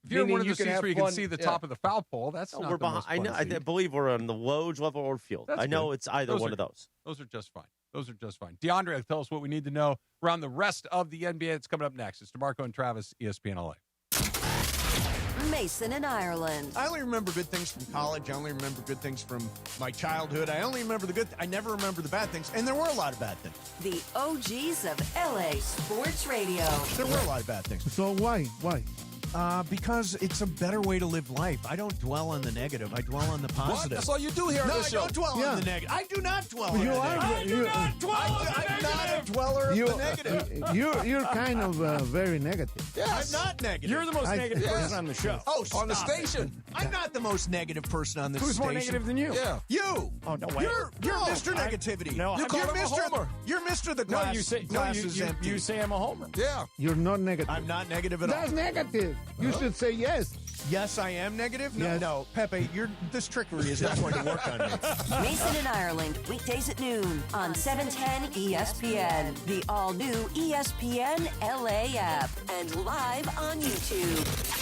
If you're in Meaning one of you the can seats have where you can fun- see the yeah. top of the foul pole, that's No, not we're the most behind. fun I seat. believe we're on the Lowe level or field. That's I know good. it's either one of those. Those are just fine. DeAndre, tell us what we need to know around the rest of the NBA that's coming up next. It's DeMarco and Travis, ESPN LA. Mason in Ireland. I only remember good things from college. I only remember good things from my childhood. I only remember the good. I never remember the bad things, and there were a lot of bad things. The OGs of LA Sports Radio. There were a lot of bad things. So why? Because it's a better way to live life. I don't dwell on the negative. I dwell on the positive. That's all you do here on No, this I show. don't dwell on the negative. I do not dwell on the negative. I'm not a dweller of the negative. You're kind of very negative. Yes. I'm not negative. You're the most negative person on the show. Oh, On the stop station. it. I'm not the most negative person on this Who's station. more negative than you? Yeah. You. Oh, no way. You're No, Mr. Negativity. No, you're I'm Mr. a homer. You're Mr. The No, glass. you say glass is empty. you say I'm a homer. Yeah. You're not negative. I'm not negative at all. That's negative. You should say yes. Yes, I am negative. No, Yes. no, Pepe, this trickery is not going to work on me. Mason in Ireland, weekdays at noon on 710 ESPN, the all-new ESPN LA app, and live on YouTube.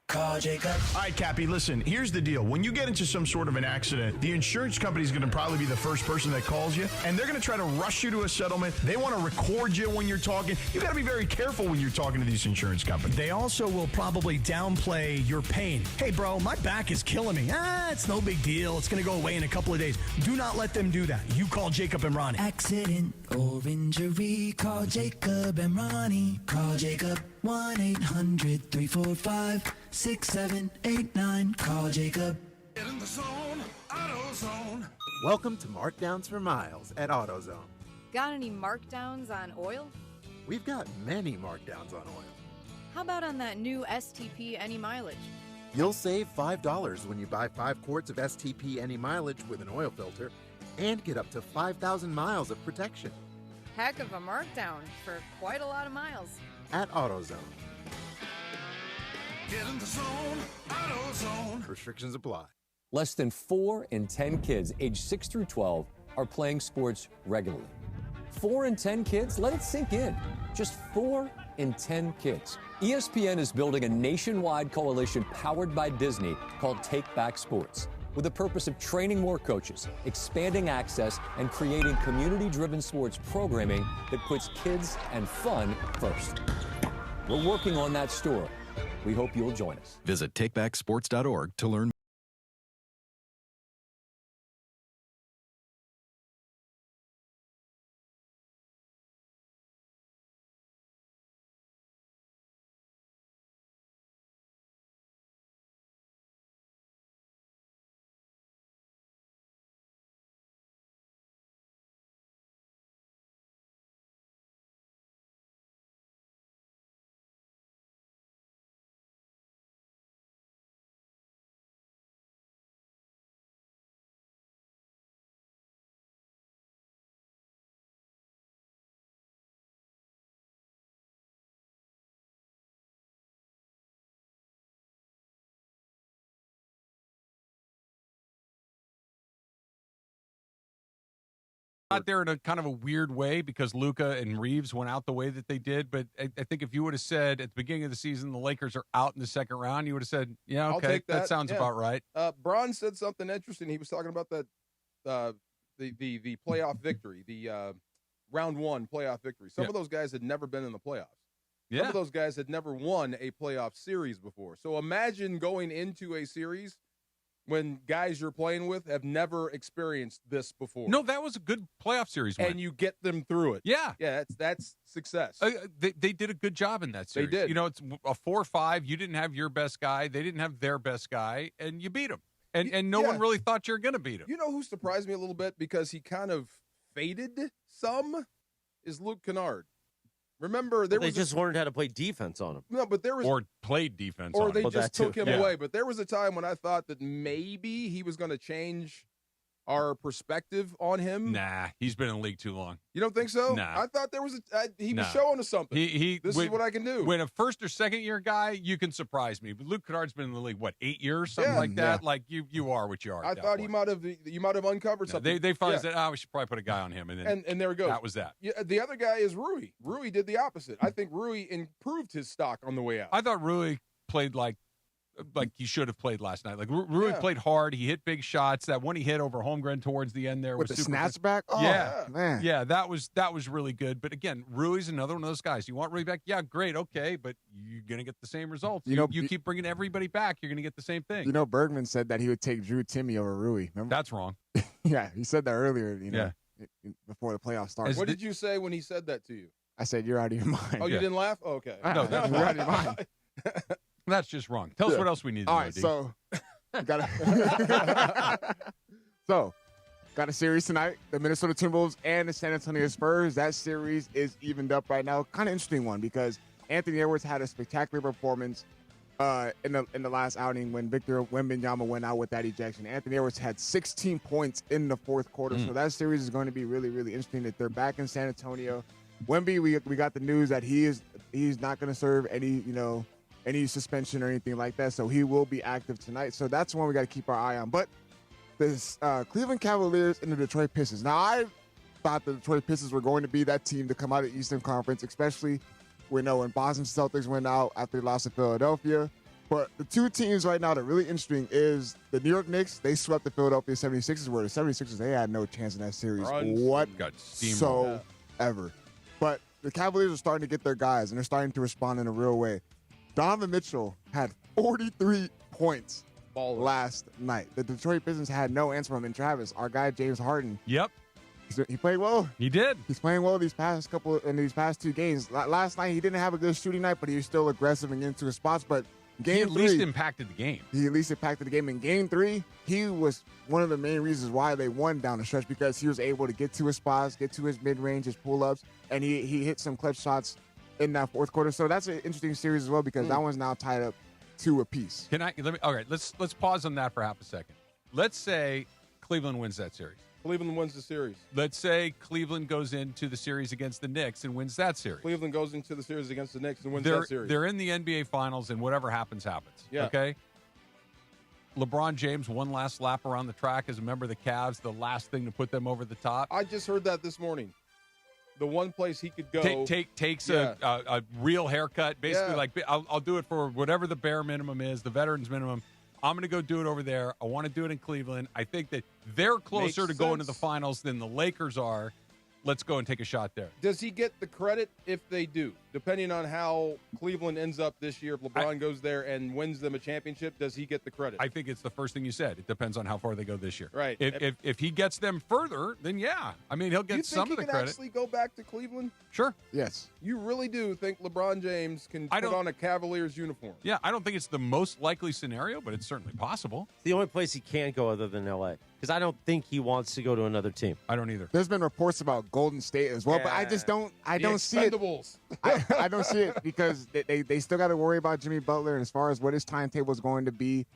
Call Jacob. All right, Cappy, listen, here's the deal. When you get into some sort of an accident, the insurance company is going to probably be the first person that calls you, and they're going to try to rush you to a settlement. They want to record you when you're talking. You got to be very careful when you're talking to these insurance companies. They also will probably downplay your pain. Hey, bro, my back is killing me. It's no big deal. It's going to go away in a couple of days. Do not let them do that. You call Jacob and Ronnie. Accident or injury, call Jacob and Ronnie. Call Jacob 1-800-345-6789. Call Jacob. Get in the zone, AutoZone. Welcome to Markdowns for Miles at AutoZone. Got any markdowns on oil? We've got many markdowns on oil. How about on that new STP Any Mileage? You'll save $5 when you buy 5 quarts of STP Any Mileage with an oil filter and get up to 5,000 miles of protection Heck of a markdown for quite a lot of miles. at AutoZone. Get in the zone, AutoZone. Restrictions apply. Less than 4 in 10 kids aged 6 through 12 are playing sports regularly. 4 in 10 kids? Let it sink in. Just 4 in 10 kids. ESPN is building a nationwide coalition powered by Disney called Take Back Sports, with the purpose of training more coaches, expanding access, and creating community-driven sports programming that puts kids and fun first. We're working on that story. We hope you'll join us. Visit takebacksports.org to learn. Got there in a kind of a weird way because Luka and Reeves went out the way that they did. But I think if you would have said at the beginning of the season the Lakers are out in the second round, you would have said, yeah, I'll okay, take that sounds yeah. about right. Braun said something interesting. He was talking about that the playoff victory, the round one playoff victory. Some of those guys had never been in the playoffs. Some of those guys had never won a playoff series before. So imagine going into a series when guys you're playing with have never experienced this before. No, that was a good playoff series win. And you get them through it. Yeah. Yeah, that's success. They did a good job in that series. They did. You know, it's a 4-5. You didn't have your best guy. They didn't have their best guy, and you beat them. And no one really thought you were going to beat him. You know who surprised me a little bit because he kind of faded some is Luke Kennard. Remember, they just learned how to play defense on him. No, but there was or played defense, or on they him. just took him away. But there was a time when I thought that maybe he was going to change our perspective on him. Nah, he's been in the league too long. You don't think so? Nah. I thought there was he was showing us something. This is what I can do. When a first or second year guy, you can surprise me. But Luke Kennard's been in the league 8 years, something like that. Yeah. Like you are what you are. I thought you might have uncovered something. They finally said, we should probably put a guy on him, and there it goes. That was that. Yeah, the other guy is Rui. Rui did the opposite. I think Rui improved his stock on the way out. I thought Rui played like he should have played last night. Like Rui played hard. He hit big shots. That one he hit over Holmgren towards the end there with was the super snatchback. Oh, yeah, man. Yeah, that was really good. But again, Rui's another one of those guys. You want Rui back? Yeah, great, okay, but you're gonna get the same results. You keep bringing everybody back, you're gonna get the same thing. You know, Bergman said that he would take Drew Timme over Rui. Remember? That's wrong. Yeah, he said that earlier. Before the playoffs started. What did you say when he said that to you? I said you're out of your mind. Oh, you didn't laugh? Oh, okay. No, you're out of your mind. That's just wrong. Tell us what else we need to know. All right, so got a series tonight. The Minnesota Timberwolves and the San Antonio Spurs. That series is evened up right now. Kind of interesting one because Anthony Edwards had a spectacular performance in the last outing when Victor Wembanyama went out with that ejection. Anthony Edwards had 16 points in the fourth quarter. So that series is going to be really, really interesting. That they're back in San Antonio. Wemby, we got the news that he's not going to serve any suspension or anything like that, so he will be active tonight. So that's one we got to keep our eye on. But this Cleveland Cavaliers and the Detroit Pistons. Now, I thought the Detroit Pistons were going to be that team to come out of the Eastern Conference, especially when Boston Celtics went out after they lost to Philadelphia. But the two teams right now that are really interesting is the New York Knicks. They swept the Philadelphia 76ers, where the 76ers, they had no chance in that series whatsoever. But the Cavaliers are starting to get their guys, and they're starting to respond in a real way. Donovan Mitchell had 43 points last night. The Detroit Pistons had no answer from him. And Travis, our guy James Harden. Yep. He played well. He did. He's playing well in these past two games. Last night he didn't have a good shooting night, but he was still aggressive and getting to his spots. But game he at least impacted the game. He at least impacted the game. In game 3, he was one of the main reasons why they won down the stretch because he was able to get to his spots, get to his mid-range, his pull-ups, and he hit some clutch shots in that fourth quarter. So that's an interesting series as well because that one's now tied up 2 apiece. All right, let's pause on that for half a second. Let's say Cleveland wins that series. Cleveland wins the series. Let's say Cleveland goes into the series against the Knicks and wins that series. Cleveland goes into the series against the Knicks and wins that series. They're in the NBA Finals, and whatever happens, happens. Yeah. Okay? LeBron James, one last lap around the track as a member of the Cavs, the last thing to put them over the top. I just heard that this morning. The one place he could go. Takes a real haircut. Basically, I'll do it for whatever the bare minimum is, the veterans minimum. I'm going to go do it over there. I want to do it in Cleveland. I think that they're closer to going to the finals than the Lakers are. Let's go and take a shot there. Does he get the credit if they do? Depending on how Cleveland ends up this year, if LeBron goes there and wins them a championship, does he get the credit? I think it's the first thing you said. It depends on how far they go this year. Right. If he gets them further, then yeah. I mean, he'll get some of the credit. You think he can actually go back to Cleveland? Sure. Yes. You really do think LeBron James can put on a Cavaliers uniform? Yeah, I don't think it's the most likely scenario, but it's certainly possible. It's the only place he can't go other than L.A. Because I don't think he wants to go to another team. I don't either. There's been reports about Golden State as well, but I just don't. I don't see it. I don't see it because they still got to worry about Jimmy Butler, and as far as what his timetable is going to be.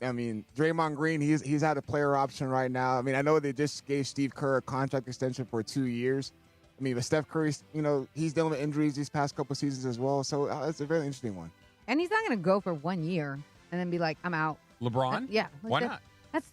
I mean, Draymond Green, he's had a player option right now. I mean, I know they just gave Steve Kerr a contract extension for 2 years. I mean, but Steph Curry, he's dealing with injuries these past couple seasons as well. So it's a very interesting one. And he's not going to go for 1 year and then be like, I'm out. LeBron? Yeah. Why not? That's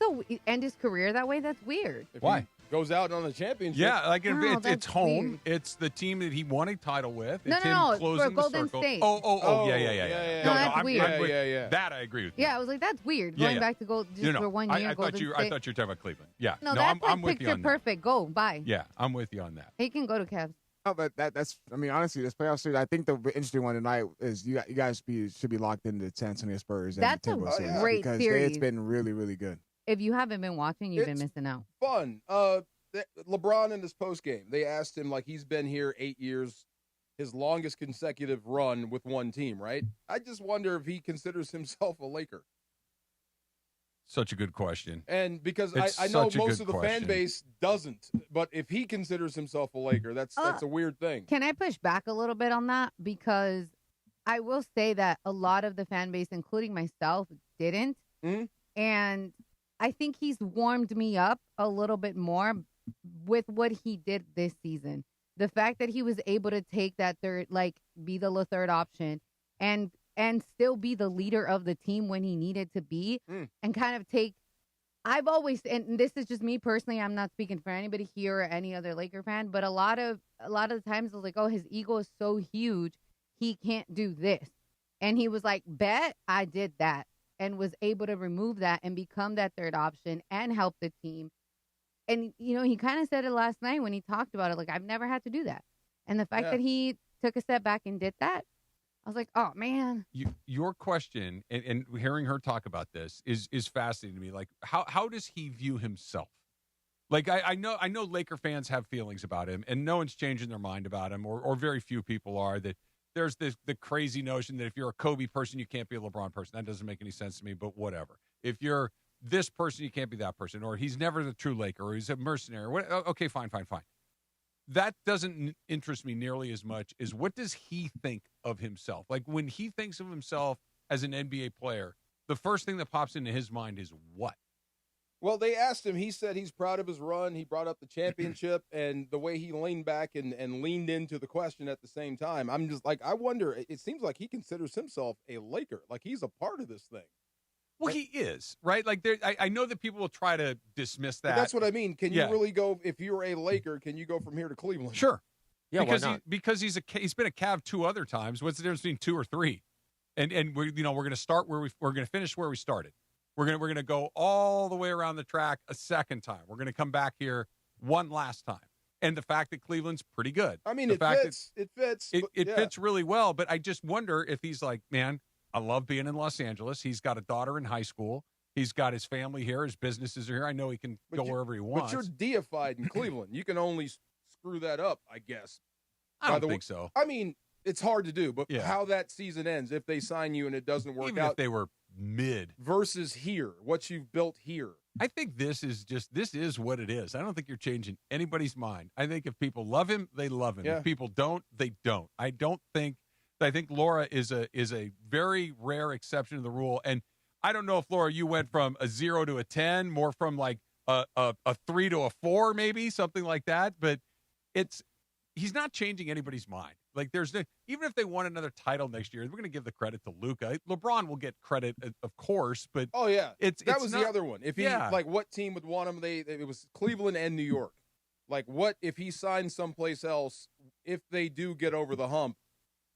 end his career that way. That's weird. Why? Goes out on a championship. Yeah, like it's home. Weird. It's the team that he won a title with. No, it's him closing for Golden the circle. State. Yeah. No, that's weird. Yeah. That I agree with. Yeah, I was like, that's weird. Going back to go just for 1 year. I thought you were talking about Cleveland. Yeah. No, that's I'm like with you on picture perfect. Go, bye. Yeah, I'm with you on that. He can go to Cavs. No, but that's. I mean, honestly, this playoff series. I think the interesting one tonight is you guys should be locked into the San Antonio Spurs. That's and the a great because series. It's been really, really good. if you haven't been watching, you've been missing out. Fun. LeBron in his postgame, they asked him, like, he's been here 8 years, his longest consecutive run with one team, right? I just wonder if he considers himself a Laker. Such a good question. And because I know most of the fan base doesn't, but if he considers himself a Laker, that's a weird thing. Can I push back a little bit on that? Because I will say that a lot of the fan base, including myself, didn't. Mm-hmm. And I think he's warmed me up a little bit more with what he did this season. The fact that he was able to take that third, like, be the third option and still be the leader of the team when he needed to be and kind of take, I've always, and this is just me personally, I'm not speaking for anybody here or any other Laker fan, but a lot of the times I was like, oh, his ego is so huge, he can't do this. And he was like, bet I did that, and was able to remove that and become that third option and help the team. And, you know, he kind of said it last night when he talked about it, like, I've never had to do that. And the fact that he took a step back and did that, I was like, oh, man. Your question, and hearing her talk about this, is fascinating to me. Like, how does he view himself? Like, I know Laker fans have feelings about him, and no one's changing their mind about him, or very few people are. That there's the crazy notion that if you're a Kobe person, you can't be a LeBron person. That doesn't make any sense to me, but whatever. If you're this person, you can't be that person, or he's never the true Laker, or he's a mercenary. Okay, fine. That doesn't interest me nearly as much as what does he think of himself? Like, when he thinks of himself as an NBA player, the first thing that pops into his mind is what? Well, they asked him. He said he's proud of his run. He brought up the championship and the way he leaned back and leaned into the question at the same time. I'm just like, I wonder, it seems like he considers himself a Laker, like he's a part of this thing. Well, he is, right? Like, I know that people will try to dismiss that. But that's what I mean. Can you really go, if you're a Laker, can you go from here to Cleveland? Sure. Yeah, because why not? Because he's been a Cav 2 other times. What's the difference between 2 or 3? And we're going to start where we're going to finish where we started. We're going to go all the way around the track a second time. We're going to come back here one last time. And the fact that Cleveland's pretty good. I mean, it fits. It fits really well. But I just wonder if he's like, man, I love being in Los Angeles. He's got a daughter in high school. He's got his family here. His businesses are here. I know he can go wherever he wants. But you're deified in Cleveland. You can only screw that up, I guess. I don't think so. I mean, it's hard to do, but how that season ends, if they sign you and it doesn't work out. Even if they were mid. Versus here, what you've built here. I think this is what it is. I don't think you're changing anybody's mind. I think if people love him, they love him. Yeah. If people don't, they don't. I think Laura is a very rare exception to the rule. And I don't know if, Laura, you went from a 0 to a 10, more from like a 3 to a 4, maybe something like that. But he's not changing anybody's mind. Like, even if they won another title next year, we're going to give the credit to Luka. LeBron will get credit, of course, but that was the other one. If he like, what team would want him? It was Cleveland and New York. Like, what if he signed someplace else? If they do get over the hump,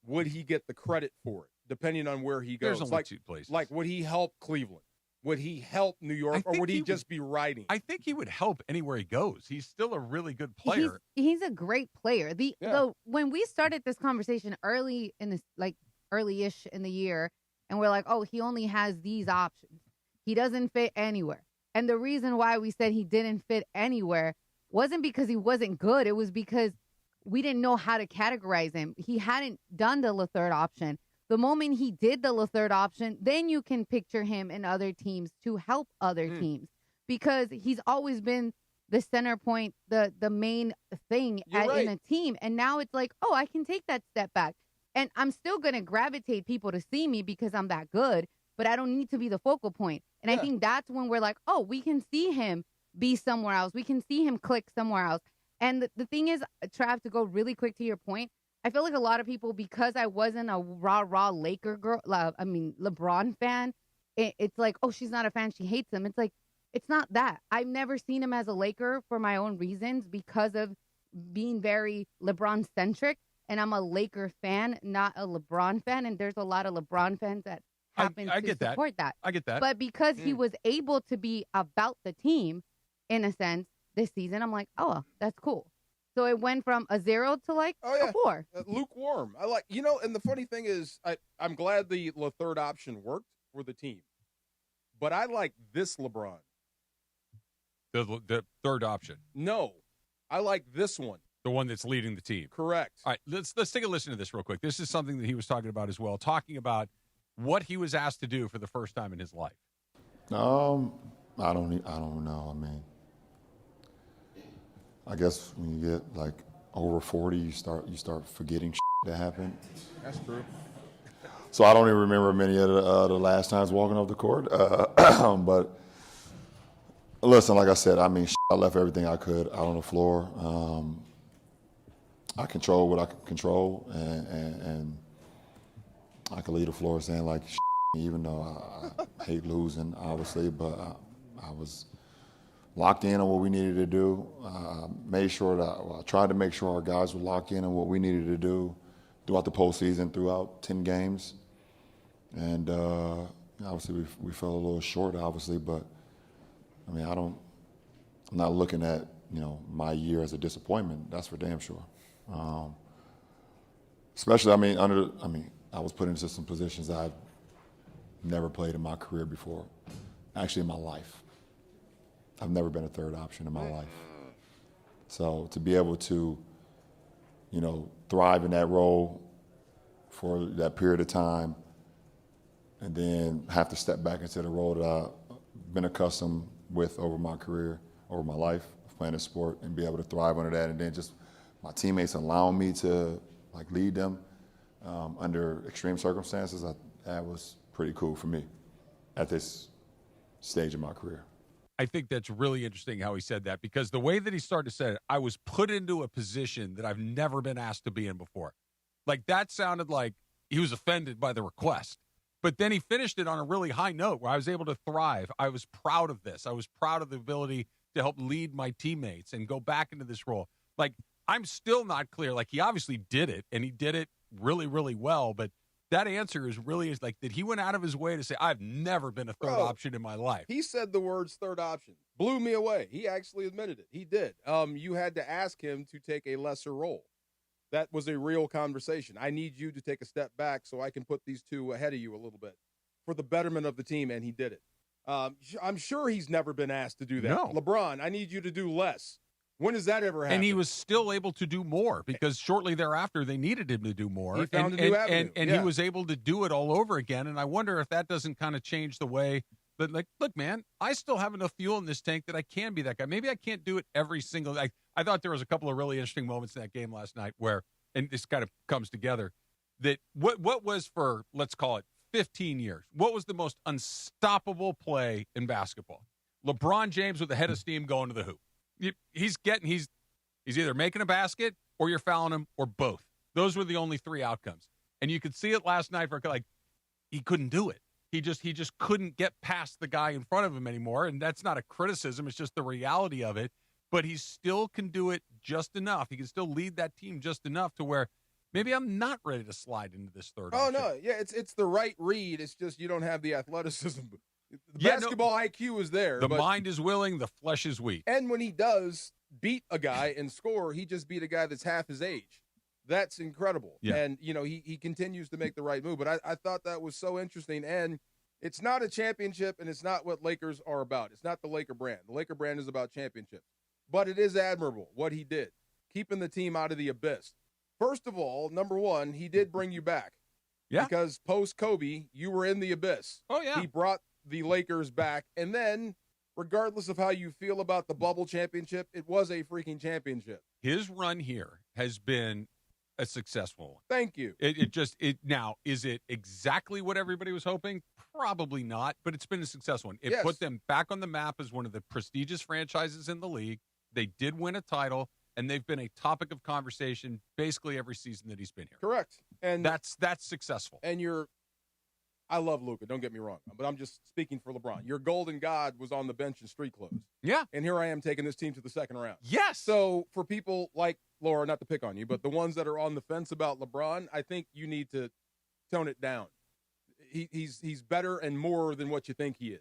would he get the credit for it, depending on where he goes? There's only 2 places. Like, would he help Cleveland? Would he help New York, or would he just be riding? I think he would help anywhere he goes. He's still a really good player. He's a great player. When we started this conversation early-ish in the year, and we're like, oh, he only has these options. He doesn't fit anywhere. And the reason why we said he didn't fit anywhere wasn't because he wasn't good. It was because we didn't know how to categorize him. He hadn't done the third option. The moment he did the third option, then you can picture him in other teams to help other teams, because he's always been the center point, the main thing in a team. And now it's like, oh, I can take that step back. And I'm still going to gravitate people to see me because I'm that good, but I don't need to be the focal point. And I think that's when we're like, oh, we can see him be somewhere else. We can see him click somewhere else. And the thing is, Trav, to go really quick to your point, I feel like a lot of people, because I wasn't a raw Laker girl, LeBron fan, it's like, oh, she's not a fan, she hates him. It's like, it's not that. I've never seen him as a Laker for my own reasons because of being very LeBron-centric, and I'm a Laker fan, not a LeBron fan, and there's a lot of LeBron fans that happen to support that. I get that. But because he was able to be about the team, in a sense, this season, I'm like, oh, that's cool. So it went from a 0 to like a 4. Lukewarm. I like, and the funny thing is, I'm glad the third option worked for the team. But I like this LeBron. The third option. No. I like this one. The one that's leading the team. Correct. All right, let's take a listen to this real quick. This is something that he was talking about as well, talking about what he was asked to do for the first time in his life. I don't know. I mean, I guess when you get like over 40, you start forgetting shit that happened. That's true. So I don't even remember many of the last times walking off the court. But listen, like I said, I mean, I left everything I could out on the floor. I control what I can control, and I can leave the floor saying like, even though I hate losing, obviously, but I was locked in on what we needed to do. I tried to make sure our guys were locked in on what we needed to do throughout the postseason, throughout 10 games. And obviously we fell a little short, obviously, but I mean, I'm not looking at, my year as a disappointment. That's for damn sure. Especially, I was put into some positions that I've never played in my career before. Actually, in my life. I've never been a third option in my life. So to be able to, thrive in that role for that period of time and then have to step back into the role that I've been accustomed with over my career, over my life of playing a sport, and be able to thrive under that, and then just my teammates allowing me to lead them under extreme circumstances, that was pretty cool for me at this stage of my career. I think that's really interesting how he said that, because the way that he started to say it, I was put into a position that I've never been asked to be in before. Like, that sounded like he was offended by the request. But then he finished it on a really high note where I was able to thrive. I was proud of this. I was proud of the ability to help lead my teammates and go back into this role. Like, I'm still not clear. Like, he obviously did it, and he did it really, really well. But that answer is like that he went out of his way to say, I've never been a third option in my life. He said the words third option. Blew me away. He actually admitted it. He did. You had to ask him to take a lesser role. That was a real conversation. I need you to take a step back so I can put these two ahead of you a little bit for the betterment of the team, and he did it. I'm sure he's never been asked to do that. No. LeBron, I need you to do less. When does that ever happen? And he was still able to do more, because shortly thereafter they needed him to do more. He found a new avenue. And he was able to do it all over again. And I wonder if that doesn't kind of change the way that, like, look, man, I still have enough fuel in this tank that I can be that guy. Maybe I can't do it every single – I thought there was a couple of really interesting moments in that game last night where – and this kind of comes together – that what was for, let's call it, 15 years, what was the most unstoppable play in basketball? LeBron James with a head of steam going to the hoop. He's either making a basket or you're fouling him, or both. Those were the only three outcomes. And you could see it last night for, like, he couldn't do it. He just couldn't get past the guy in front of him anymore. And that's not a criticism. It's just the reality of it. But he still can do it just enough. He can still lead that team just enough to where maybe I'm not ready to slide into this third option. No. Yeah, it's the right read. It's just you don't have the athleticism. The basketball IQ is there. The mind is willing, the flesh is weak. And when he does beat a guy and score, he just beat a guy that's half his age. That's incredible. Yeah. And, he continues to make the right move. But I thought that was so interesting. And it's not a championship, and it's not what Lakers are about. It's not the Laker brand. The Laker brand is about championships. But it is admirable what he did, keeping the team out of the abyss. First of all, number one, he did bring you back. Yeah. Because post-Kobe, you were in the abyss. Oh, yeah. He brought the Lakers back. And then, regardless of how you feel about the bubble championship, it was a freaking championship. His run here has been a successful one. Thank you. Now, is it exactly what everybody was hoping? Probably not, but it's been a successful one. It put them back on the map as one of the prestigious franchises in the league. They did win a title, and they've been a topic of conversation basically every season that he's been here. Correct. And that's successful. And I love Luka, don't get me wrong, but I'm just speaking for LeBron. Your golden god was on the bench in street clothes. Yeah. And here I am taking this team to the second round. Yes. So for people like Laura, not to pick on you, but the ones that are on the fence about LeBron, I think you need to tone it down. He's better and more than what you think he is.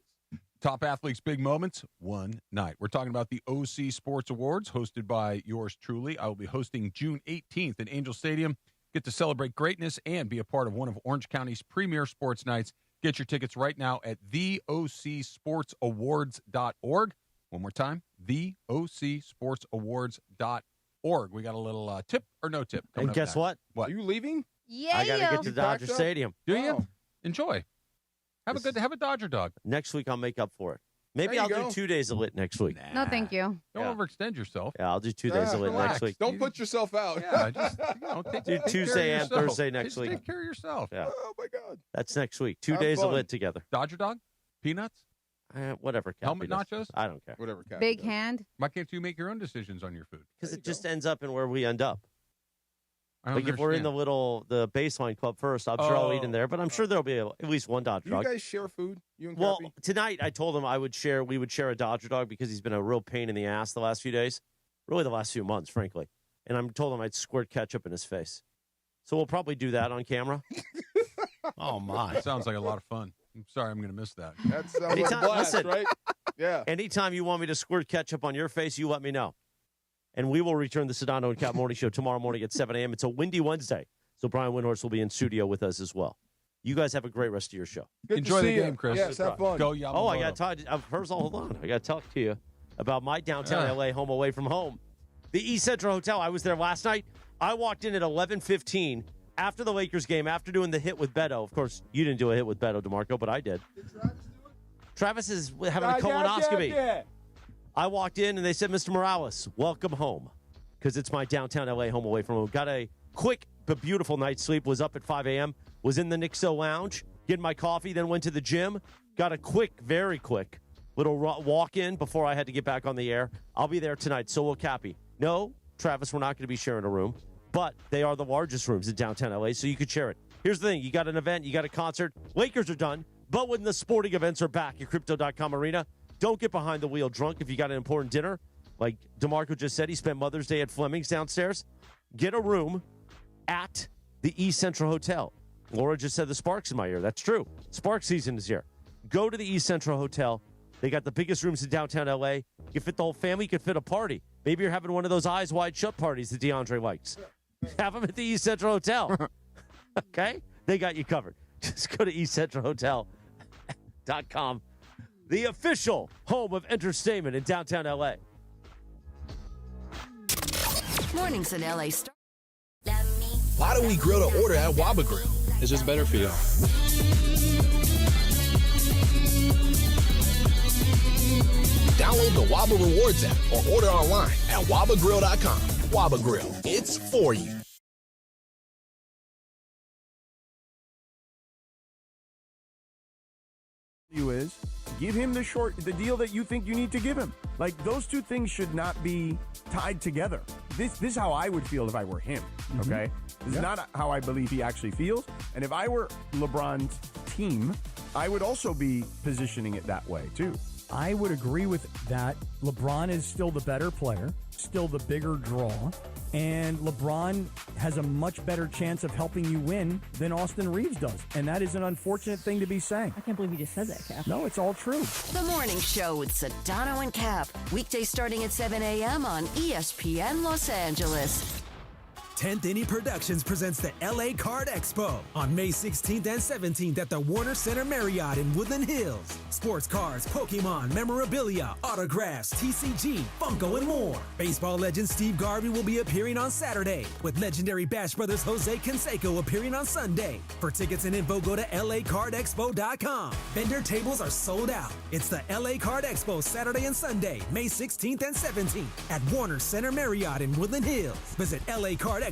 Top athletes, big moments, one night. We're talking about the OC Sports Awards, hosted by yours truly. I will be hosting June 18th in Angel Stadium. Get to celebrate greatness and be a part of one of Orange County's premier sports nights. Get your tickets right now at theocsportsawards.org. One more time, theocsportsawards.org. We got a little tip or no tip. And guess what? What? Are you leaving? Yeah. I got to get to Dodger Stadium. Do you? Enjoy. Have a Dodger dog. Next week, I'll make up for it. Maybe There I'll you do go. 2 days of lit next week. No, thank you. Don't overextend yourself. Yeah, I'll do 2 days of lit relax. next week. Don't put yourself out. Yeah, just Do Tuesday and Thursday next week. Take care of yourself. Yeah. Oh my God. That's next week. 2 Have days of fun. lit together. Dodger dog? Peanuts? Whatever. Cappy Helmet does. nachos? I don't care. Whatever. Cappy Big does. hand. Why can't you make your own decisions on your food? Because it just ends up in where we end up. I don't Like if we're in understand. the baseline club first, I'm sure I'll eat in there. But I'm sure there'll be at least one Dodger You dog. guys share food? You and Well, Cappy? tonight I told him we would share a Dodger dog because he's been a real pain in the ass the last few days, really the last few months, frankly. And I told him I'd squirt ketchup in his face. So we'll probably do that on camera. Oh, my. Sounds like a lot of fun. I'm sorry, I'm going to miss that. That sounds like a blast, listen, right? Yeah. Anytime you want me to squirt ketchup on your face, you let me know. And we will return the Sedano and Cap Morning Show tomorrow morning at 7 a.m. It's a windy Wednesday, so Brian Windhorst will be in studio with us as well. You guys have a great rest of your show. Good to Enjoy the see game, you. Chris. Yes, have fun. Go Yamamoto. Oh, I got to talk. First, hold on. I got to talk to you about my downtown LA home away from home. The East Central Hotel. I was there last night. I walked in at 11:15 after the Lakers game, after doing the hit with Beto. Of course, you didn't do a hit with Beto, DeMarco, but I did. Travis is having a colonoscopy. I walked in and they said, Mr. Morales, welcome home. Because it's my downtown LA home away from home. Got a quick but beautiful night's sleep. Was up at 5 a.m. Was in the Nixo Lounge, getting my coffee, then went to the gym. Got a quick, very quick little walk-in before I had to get back on the air. I'll be there tonight, so will Cappy. No, Travis, we're not going to be sharing a room, but they are the largest rooms in downtown LA, so you could share it. Here's the thing. You got an event, you got a concert. Lakers are done, but when the sporting events are back at Crypto.com Arena, don't get behind the wheel drunk if you got an important dinner. Like DeMarco just said, he spent Mother's Day at Fleming's downstairs. Get a room at the East Central Hotel. Laura just said the Sparks in my ear. That's true. Spark season is here. Go to the East Central Hotel. They got the biggest rooms in downtown LA. You can fit the whole family. You can fit a party. Maybe you're having one of those eyes wide shut parties that DeAndre likes. Have them at the East Central Hotel. Okay? They got you covered. Just go to eastcentralhotel.com, the official home of entertainment in downtown LA. Mornings in LA. Why do we grill to order at Waba Grill? It's just better for you. Download the Waba Rewards app or order online at wabagrill.com. Waba Grill, it's for you. Is give him the deal that you think you need to give him. Like, those two things should not be tied together. This is how I would feel if I were him. Okay, this is not how I believe he actually feels. And if I were LeBron's team, I would also be positioning it that way too. I would agree with that. LeBron is still the better player, still the bigger draw, and LeBron has a much better chance of helping you win than Austin Reeves does. And that is an unfortunate thing to be saying. I can't believe you just said that, Cap. No, it's all true. The Morning Show with Sedano and Cap. Weekdays starting at 7 a.m. on ESPN Los Angeles. 10th Inning Productions presents the LA Card Expo on May 16th and 17th at the Warner Center Marriott in Woodland Hills. Sports cards, Pokemon, memorabilia, autographs, TCG, Funko, and more. Baseball legend Steve Garvey will be appearing on Saturday, with legendary Bash Brothers Jose Canseco appearing on Sunday. For tickets and info, go to lacardexpo.com. Vendor tables are sold out. It's the LA Card Expo Saturday and Sunday, May 16th and 17th at Warner Center Marriott in Woodland Hills. Visit lacardexpo.com.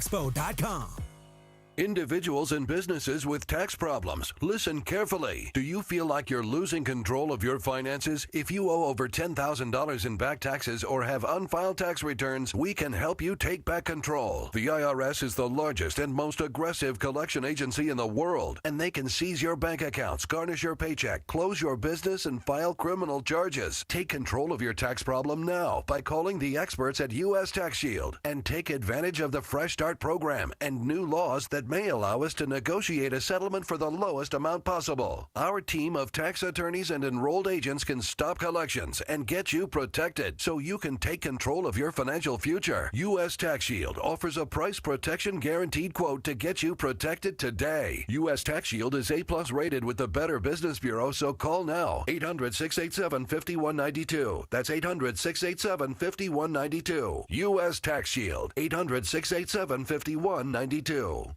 Individuals and businesses with tax problems, listen carefully. Do you feel like you're losing control of your finances? If you owe over $10,000 in back taxes or have unfiled tax returns, we can help you take back control. The IRS is the largest and most aggressive collection agency in the world, and they can seize your bank accounts, garnish your paycheck, close your business, and file criminal charges. Take control of your tax problem now by calling the experts at U.S. Tax Shield and take advantage of the Fresh Start program and new laws that may allow us to negotiate a settlement for the lowest amount possible. Our team of tax attorneys and enrolled agents can stop collections and get you protected so you can take control of your financial future. U.S. Tax Shield offers a price protection guaranteed quote to get you protected today. U.S. Tax Shield is A+ rated with the Better Business Bureau, so call now. 800-687-5192. That's 800-687-5192. U.S. Tax Shield. 800-687-5192.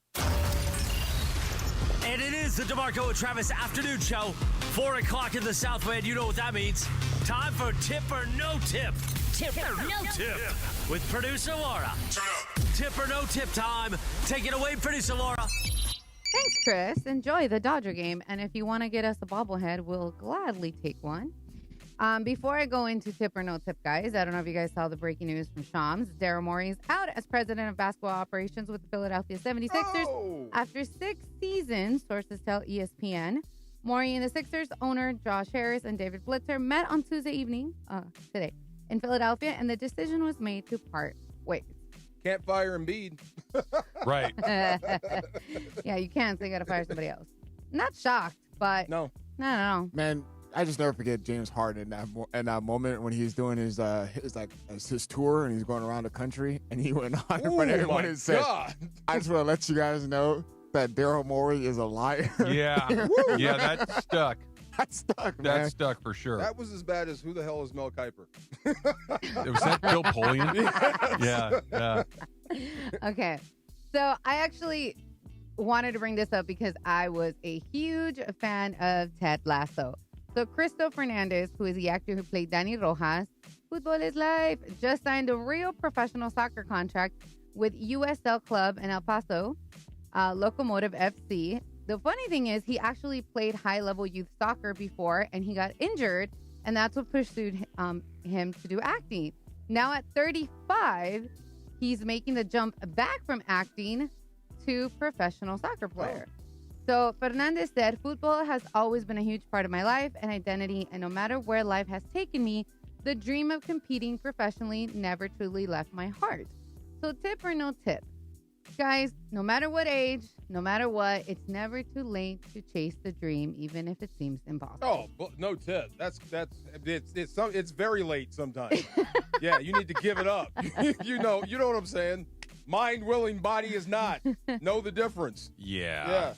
And it is the DeMarco and Travis Afternoon Show. 4 o'clock in the Southland. You know what that means. Time for Tip or No Tip. Tip or No Tip. With producer Laura. Tip or No Tip time. Take it away, producer Laura. Thanks, Chris. Enjoy the Dodger game. And if you want to get us a bobblehead, we'll gladly take one. Before I go into Tip or No Tip, guys, I don't know if you guys saw the breaking news from Shams. Daryl Morey's out as president of basketball operations with the Philadelphia 76ers after 6 seasons, sources tell ESPN. Morey and the Sixers owner Josh Harris and David Blitzer met on Tuesday evening, today, in Philadelphia, and the decision was made to part ways. Can't fire Embiid. Right. Yeah, you can't, so you got to fire somebody else. Not shocked, but no. Man, I just never forget James Harden in that moment when he's doing his tour and he's going around the country, and he went on in front of everyone and said, "I just want to let you guys know that Daryl Morey is a liar." Yeah, yeah, that stuck. That stuck, man. That stuck for sure. That was as bad as who the hell is Mel Kiper? Was that Bill Polian? Yeah. Okay, so I actually wanted to bring this up because I was a huge fan of Ted Lasso. So Cristo Fernandez, who is the actor who played Danny Rojas, Football is Life, just signed a real professional soccer contract with USL Club in El Paso, Locomotive FC. The funny thing is he actually played high-level youth soccer before, and he got injured, and that's what pursued him to do acting. Now at 35, he's making the jump back from acting to professional soccer player. So Fernandez said, "Football has always been a huge part of my life and identity, and no matter where life has taken me, the dream of competing professionally never truly left my heart." So tip or no tip? Guys, no matter what age, no matter what, it's never too late to chase the dream, even if it seems impossible. Oh, no tip. It's very late sometimes. Yeah, you need to give it up. you know what I'm saying. Mind willing, body is not. Know the difference. Yeah.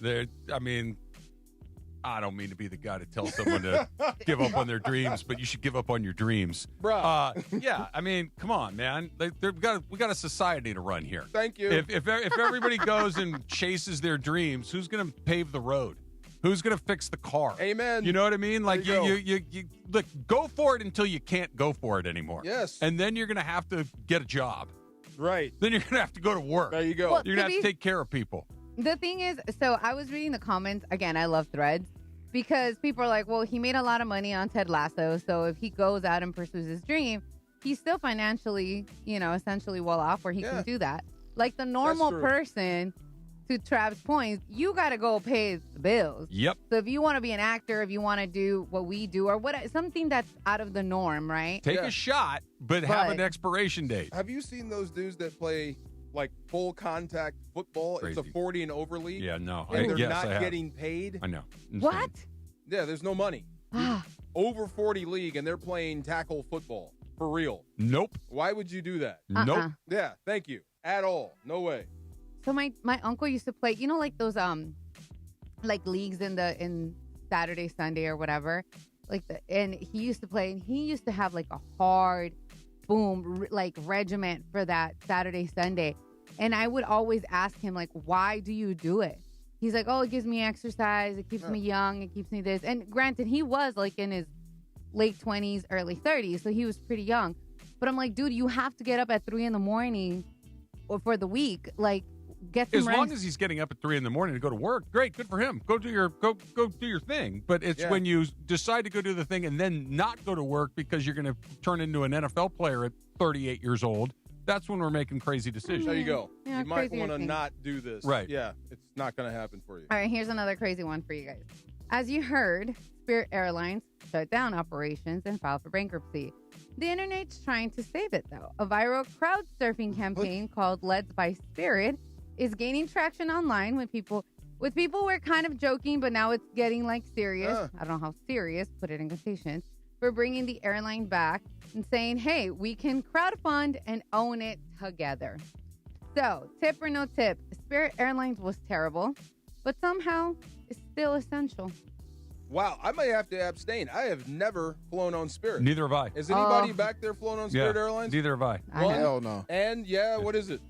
I don't mean to be the guy to tell someone to give up on their dreams, but you should give up on your dreams. Bro. Yeah, I mean, come on, man. We got a society to run here. Thank you. If everybody goes and chases their dreams, who's going to pave the road? Who's going to fix the car? Amen. You know what I mean? Like you look, go for it until you can't go for it anymore. Yes. And then you're going to have to get a job. Right. Then you're going to have to go to work. There you go. Well, you're going to have to take care of people. The thing is, so I was reading the comments. Again, I love Threads because people are like, well, he made a lot of money on Ted Lasso. So if he goes out and pursues his dream, he's still financially, essentially well off where he can do that. Like the normal person, to Trav's point, you got to go pay the bills. Yep. So if you want to be an actor, if you want to do what we do or something that's out of the norm, right? Take a shot, but have an expiration date. Have you seen those dudes that play like full contact football? Crazy. It's a 40 and over league. Yeah, no. And they're not getting paid. I know. Insane. What? Yeah, there's no money. Over 40 league, and they're playing tackle football. For real. Nope. Why would you do that? Nope. Yeah, thank you. At all. No way. So my uncle used to play, like those like leagues in Saturday, Sunday or whatever. And he used to play, and he used to have like a hard regiment for that Saturday, Sunday. And I would always ask him, like, why do you do it? He's like, oh, it gives me exercise. It keeps me young. It keeps me this. And granted, he was like in his late 20s, early 30s. So he was pretty young. But I'm like, dude, you have to get up at 3 a.m. or for the week. Like, get some As rest. long as he's getting up at 3 a.m. to go to work, great, good for him. Go do your thing. But it's when you decide to go do the thing and then not go to work because you're going to turn into an NFL player at 38 years old. That's when we're making crazy decisions. There you go. Yeah, you might want to things. not do this. Right. Yeah, it's not going to happen for you. All right, here's another crazy one for you guys. As you heard, Spirit Airlines shut down operations and filed for bankruptcy. The internet's trying to save it, though. A viral crowd surfing campaign called Led by Spirit is gaining traction online with people. With people, we're kind of joking, but now it's getting like serious. I don't know how serious, put it in quotations, for bringing the airline back and saying, hey, we can crowdfund and own it together. So, tip or no tip, Spirit Airlines was terrible, but somehow it's still essential. Wow, I may have to abstain. I have never flown on Spirit. Neither have I. Has anybody back there flown on Spirit Airlines? Neither have I. Hell no. And what is it?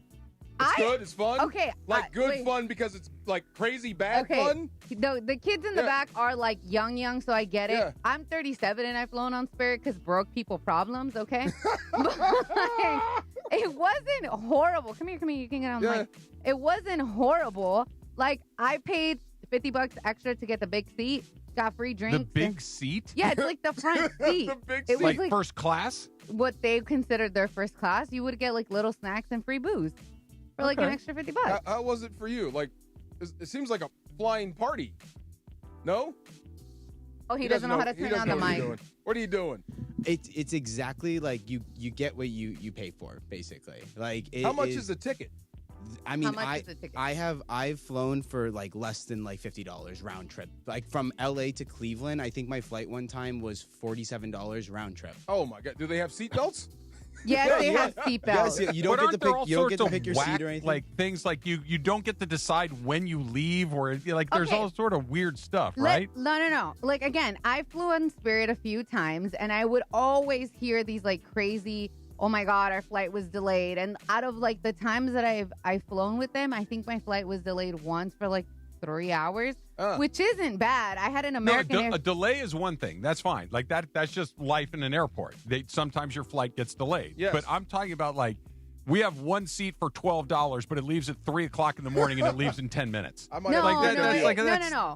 It's good. It's fun. Okay, like good fun because it's like crazy bad fun. The kids in the back are like young, so I get it. Yeah. I'm 37 and I've flown on Spirit because broke people problems. Okay, but it wasn't horrible. Come here. You can get on. Like, it wasn't horrible. Like I paid $50 extra to get the big seat. Got free drinks. The big seat? Yeah, it's like the front seat. The big it seat. Was like first class? What they considered their first class. You would get like little snacks and free booze for like an extra $50. How was it for you? Like, it seems like a flying party. No? Oh, he doesn't know how to turn on the mic. What are you doing? It's exactly like you get what you pay for, basically. Like how much is a ticket? I mean, I've flown for like less than like $50 round trip. Like from LA to Cleveland, I think my flight one time was $47 round trip. Oh my God! Do they have seatbelts? Yes, they have seatbelts. Yes, you don't get to pick. You don't get to pick your seat or anything. Like things like you don't get to decide when you leave, or like there's all sort of weird stuff, right? No. Like again, I flew on Spirit a few times, and I would always hear these like crazy, oh my God, our flight was delayed. And out of like the times that I've flown with them, I think my flight was delayed once for like 3 hours, which isn't bad. I had an American. A delay is one thing. That's fine. Like that's just life in an airport. Sometimes your flight gets delayed. Yes. But I'm talking about like we have one seat for $12, but it leaves at 3:00 in the morning and it leaves in 10 minutes. I might No.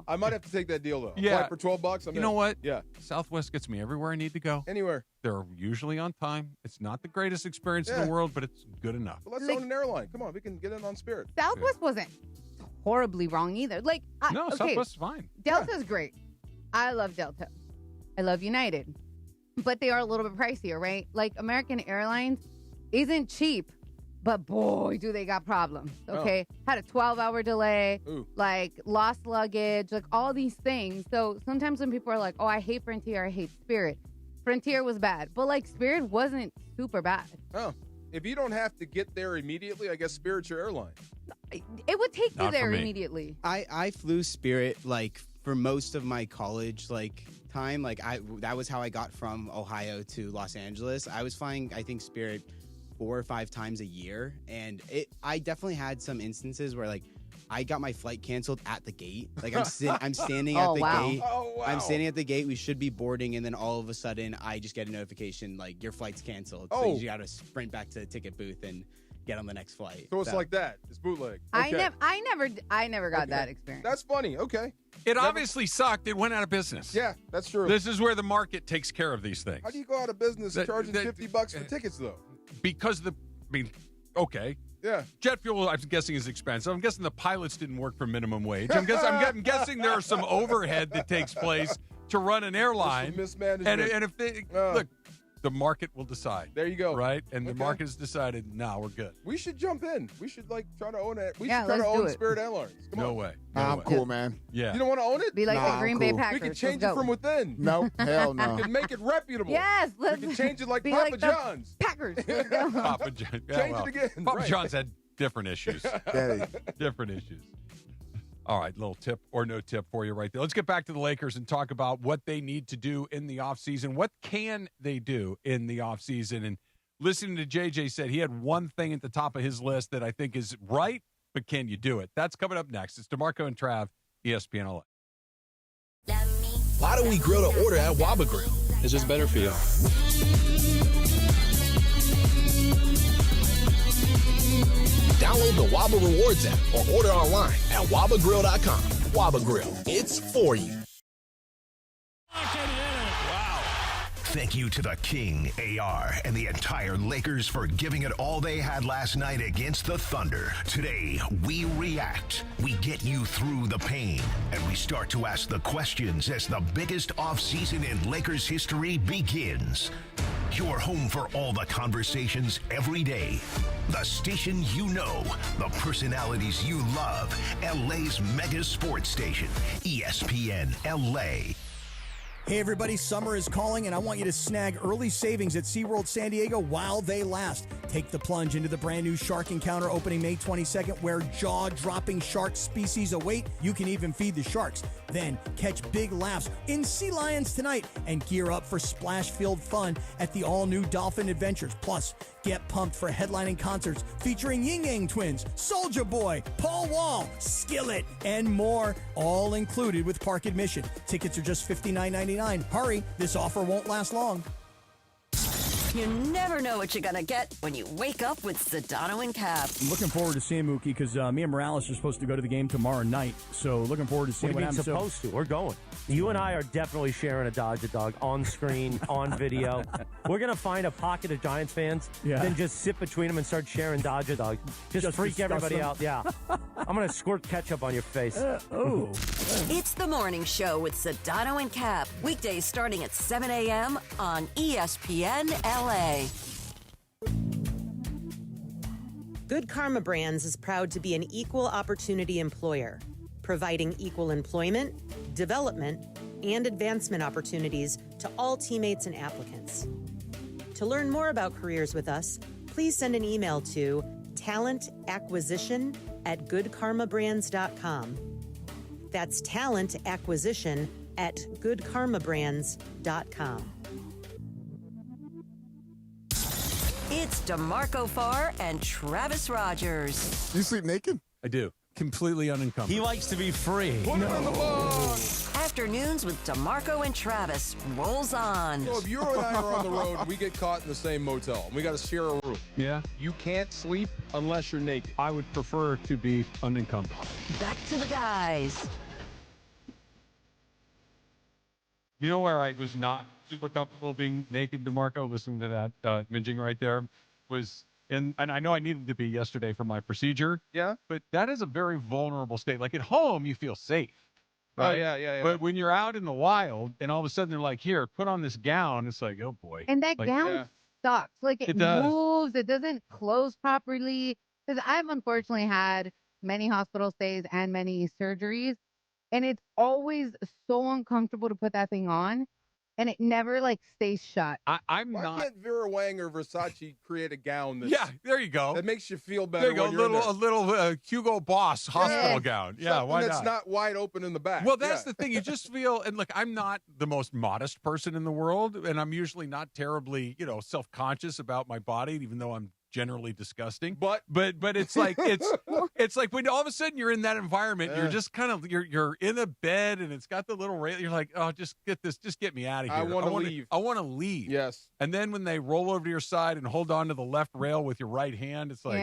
I might have to take that deal though. Yeah. Flight for $12. You know what? Yeah. Southwest gets me everywhere I need to go. Anywhere. They're usually on time. It's not the greatest experience in the world, but it's good enough. Well, let's own an airline. Come on, we can get in on Spirit. Southwest wasn't horribly wrong either. Like Southwest's fine. Delta's great. I love Delta. I love United, but they are a little bit pricier, right? Like American Airlines isn't cheap, but boy, do they got problems. Okay, had a 12-hour delay, like lost luggage, like all these things. So sometimes when people are like, "Oh, I hate Frontier, I hate Spirit," Frontier was bad, but like Spirit wasn't super bad. Oh. If you don't have to get there immediately, I guess Spirit's your airline. It would take you there immediately. I flew Spirit like for most of my college like time. Like that was how I got from Ohio to Los Angeles. I was flying, I think, Spirit 4 or 5 times a year, and I definitely had some instances where like I got my flight canceled at the gate. Like I'm standing at the gate. Oh, wow. I'm standing at the gate. We should be boarding, and then all of a sudden, I just get a notification like your flight's canceled. So you got to sprint back to the ticket booth and get on the next flight. So it's like that. It's bootleg. Okay. I never got that experience. That's funny. Okay. It obviously sucked. It went out of business. Yeah, that's true. This is where the market takes care of these things. How do you go out of business charging $50 for tickets though? Because okay. Yeah. Jet fuel, I'm guessing, is expensive. I'm guessing the pilots didn't work for minimum wage. I'm guessing there are some overhead that takes place to run an airline. Mismanagement. And if they look, the market will decide. There you go. Right? And the market has decided, no, we're good. We should jump in. We should try to own it. We Yeah, should try to let's do own it. Spirit Airlines. Come on. No way. I'm cool, man. Yeah. You don't want to own it? Be like the Green Bay Packers. We can change Let's it go. from within. No, hell no. We can make it reputable. Yes, We let's can change it like be Papa like the John's. Packers. Let's go. Papa John. Change it again. Papa Right. John's had different issues. Different issues. All right, little tip or no tip for you right there. Let's get back to the Lakers and talk about what they need to do in the offseason. What can they do in the offseason? And listening to JJ said he had one thing at the top of his list that I think is right, but can you do it? That's coming up next. It's DeMarco and Trav, ESPN LA. Why do we grill to order at Waba Grill? It's just better for you. Download the Waba Rewards app or order online at wabagrill.com. Waba Grill, it's for you. Thank you to the King, AR, and the entire Lakers for giving it all they had last night against the Thunder. Today, we react, we get you through the pain, and we start to ask the questions as the biggest offseason in Lakers history begins. Your home for all the conversations every day. The station you know, the personalities you love. LA's mega sports station, ESPN LA. Hey everybody, summer is calling and I want you to snag early savings at SeaWorld San Diego while they last. Take the plunge into the brand new Shark Encounter opening May 22nd where jaw-dropping shark species await. You can even feed the sharks. Then catch big laughs in Sea Lions tonight and gear up for splash-filled fun at the all-new Dolphin Adventures. Plus, get pumped for headlining concerts featuring Ying Yang Twins, Soulja Boy, Paul Wall, Skillet, and more, all included with park admission. Tickets are just $59.99. Hurry, this offer won't last long. You never know what you're going to get when you wake up with Sedano and Cap. I'm looking forward to seeing Mookie because me and Morales are supposed to go to the game tomorrow night. So looking forward to seeing what happens. Supposed to? We're going. You and I are definitely sharing a Dodge-a-Dog on screen, on video. We're going to find a pocket of Giants fans, then just sit between them and start sharing Dodge-a-Dog. Just freak everybody out. Yeah. I'm going to squirt ketchup on your face. It's the morning show with Sedano and Cap. Weekdays starting at 7 a.m. on ESPN LA. Good Karma Brands is proud to be an equal opportunity employer, providing equal employment, development, and advancement opportunities to all teammates and applicants. To learn more about careers with us, please send an email to talentacquisition@goodkarmabrands.com. That's talentacquisition@goodkarmabrands.com. It's DeMarco Farr and Travis Rogers. You sleep naked? I do. Completely unencumbered. He likes to be free. Put it on the board. Afternoons with DeMarco and Travis rolls on. So if you and I are on the road and we get caught in the same motel and we got to share a room. Yeah. You can't sleep unless you're naked. I would prefer to be unencumbered. Back to the guys. You know where I was not super comfortable being naked, DeMarco, listening to that minging right there, was and I know I needed to be yesterday for my procedure. Yeah. But that is a very vulnerable state. Like at home, you feel safe. Right? Oh, yeah. But when you're out in the wild and all of a sudden they're like, here, put on this gown, it's like, oh boy. And that like, gown sucks. Like it moves, it doesn't close properly. Because I've unfortunately had many hospital stays and many surgeries. And it's always so uncomfortable to put that thing on. And it never like stays shut. Why can't Vera Wang or Versace create a gown that's, there you go. That makes you feel better? There you go. A little Hugo Boss hospital gown. Yeah, something why that's not wide open in the back. Well, that's the thing. You just feel, and look, I'm not the most modest person in the world, and I'm usually not terribly, self-conscious about my body, even though I'm generally disgusting. But it's like it's like when all of a sudden you're in that environment, you're just kind of you're in a bed and it's got the little rail. You're like, oh, just get me out of here. I want to leave. I want to leave. Yes. And then when they roll over to your side and hold on to the left rail with your right hand, it's like,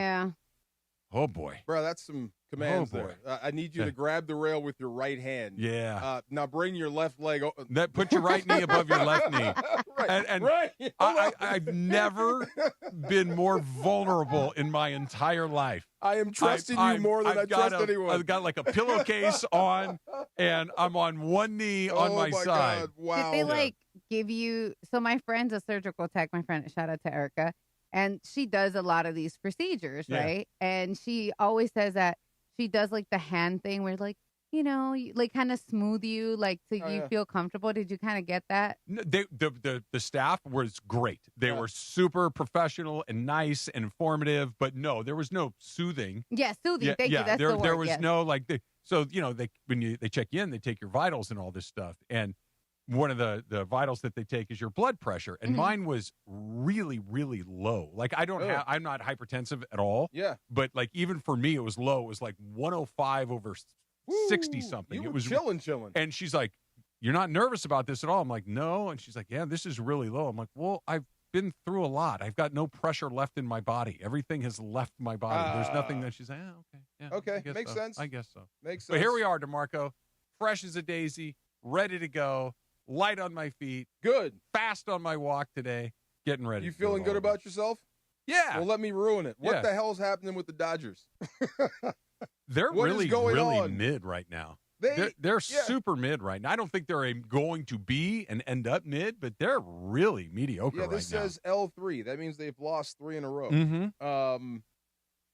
oh boy, bro, that's some commands there. I need you to grab the rail with your right hand. Yeah. Now bring your left leg. Put your right knee above your left knee. Right. And right. I've never been more vulnerable in my entire life. I am trusting you more than I trust anyone. I've got like a pillowcase on, and I'm on one knee on my side. God. Wow. Did they give you? So my friend's a surgical tech. My friend, shout out to Erica, and she does a lot of these procedures, right? And she always says that she does like the hand thing where like kind of smooth you, like so you feel comfortable. Did you kind of get that? No, the staff was great. They were super professional and nice and informative, but no, there was no soothing. Yeah, soothing. Thank you. That's the word. There was no they check you in, they take your vitals and all this stuff, and one of the vitals that they take is your blood pressure, and mine was really, really low. Like I'm not hypertensive at all. Yeah, but like even for me, it was low. It was like 105 over 60 something. It was chilling. And she's like, "You're not nervous about this at all?" I'm like, "No." And she's like, "Yeah, this is really low." I'm like, "Well, I've been through a lot. I've got no pressure left in my body. Everything has left my body. There's nothing that." She's like, okay. Yeah, okay, makes sense. I guess so. Makes sense. But here we are, DeMarco, fresh as a daisy, ready to go, light on my feet, good, fast on my walk today, getting ready. You feeling good about yourself? Yeah. Well, let me ruin it. What the hell's happening with the Dodgers? They're really mid right now. They're super mid right now. I don't think they're going to be and end up mid, but they're really mediocre right now. Yeah, this says L3. That means they've lost 3 in a row. Mm-hmm.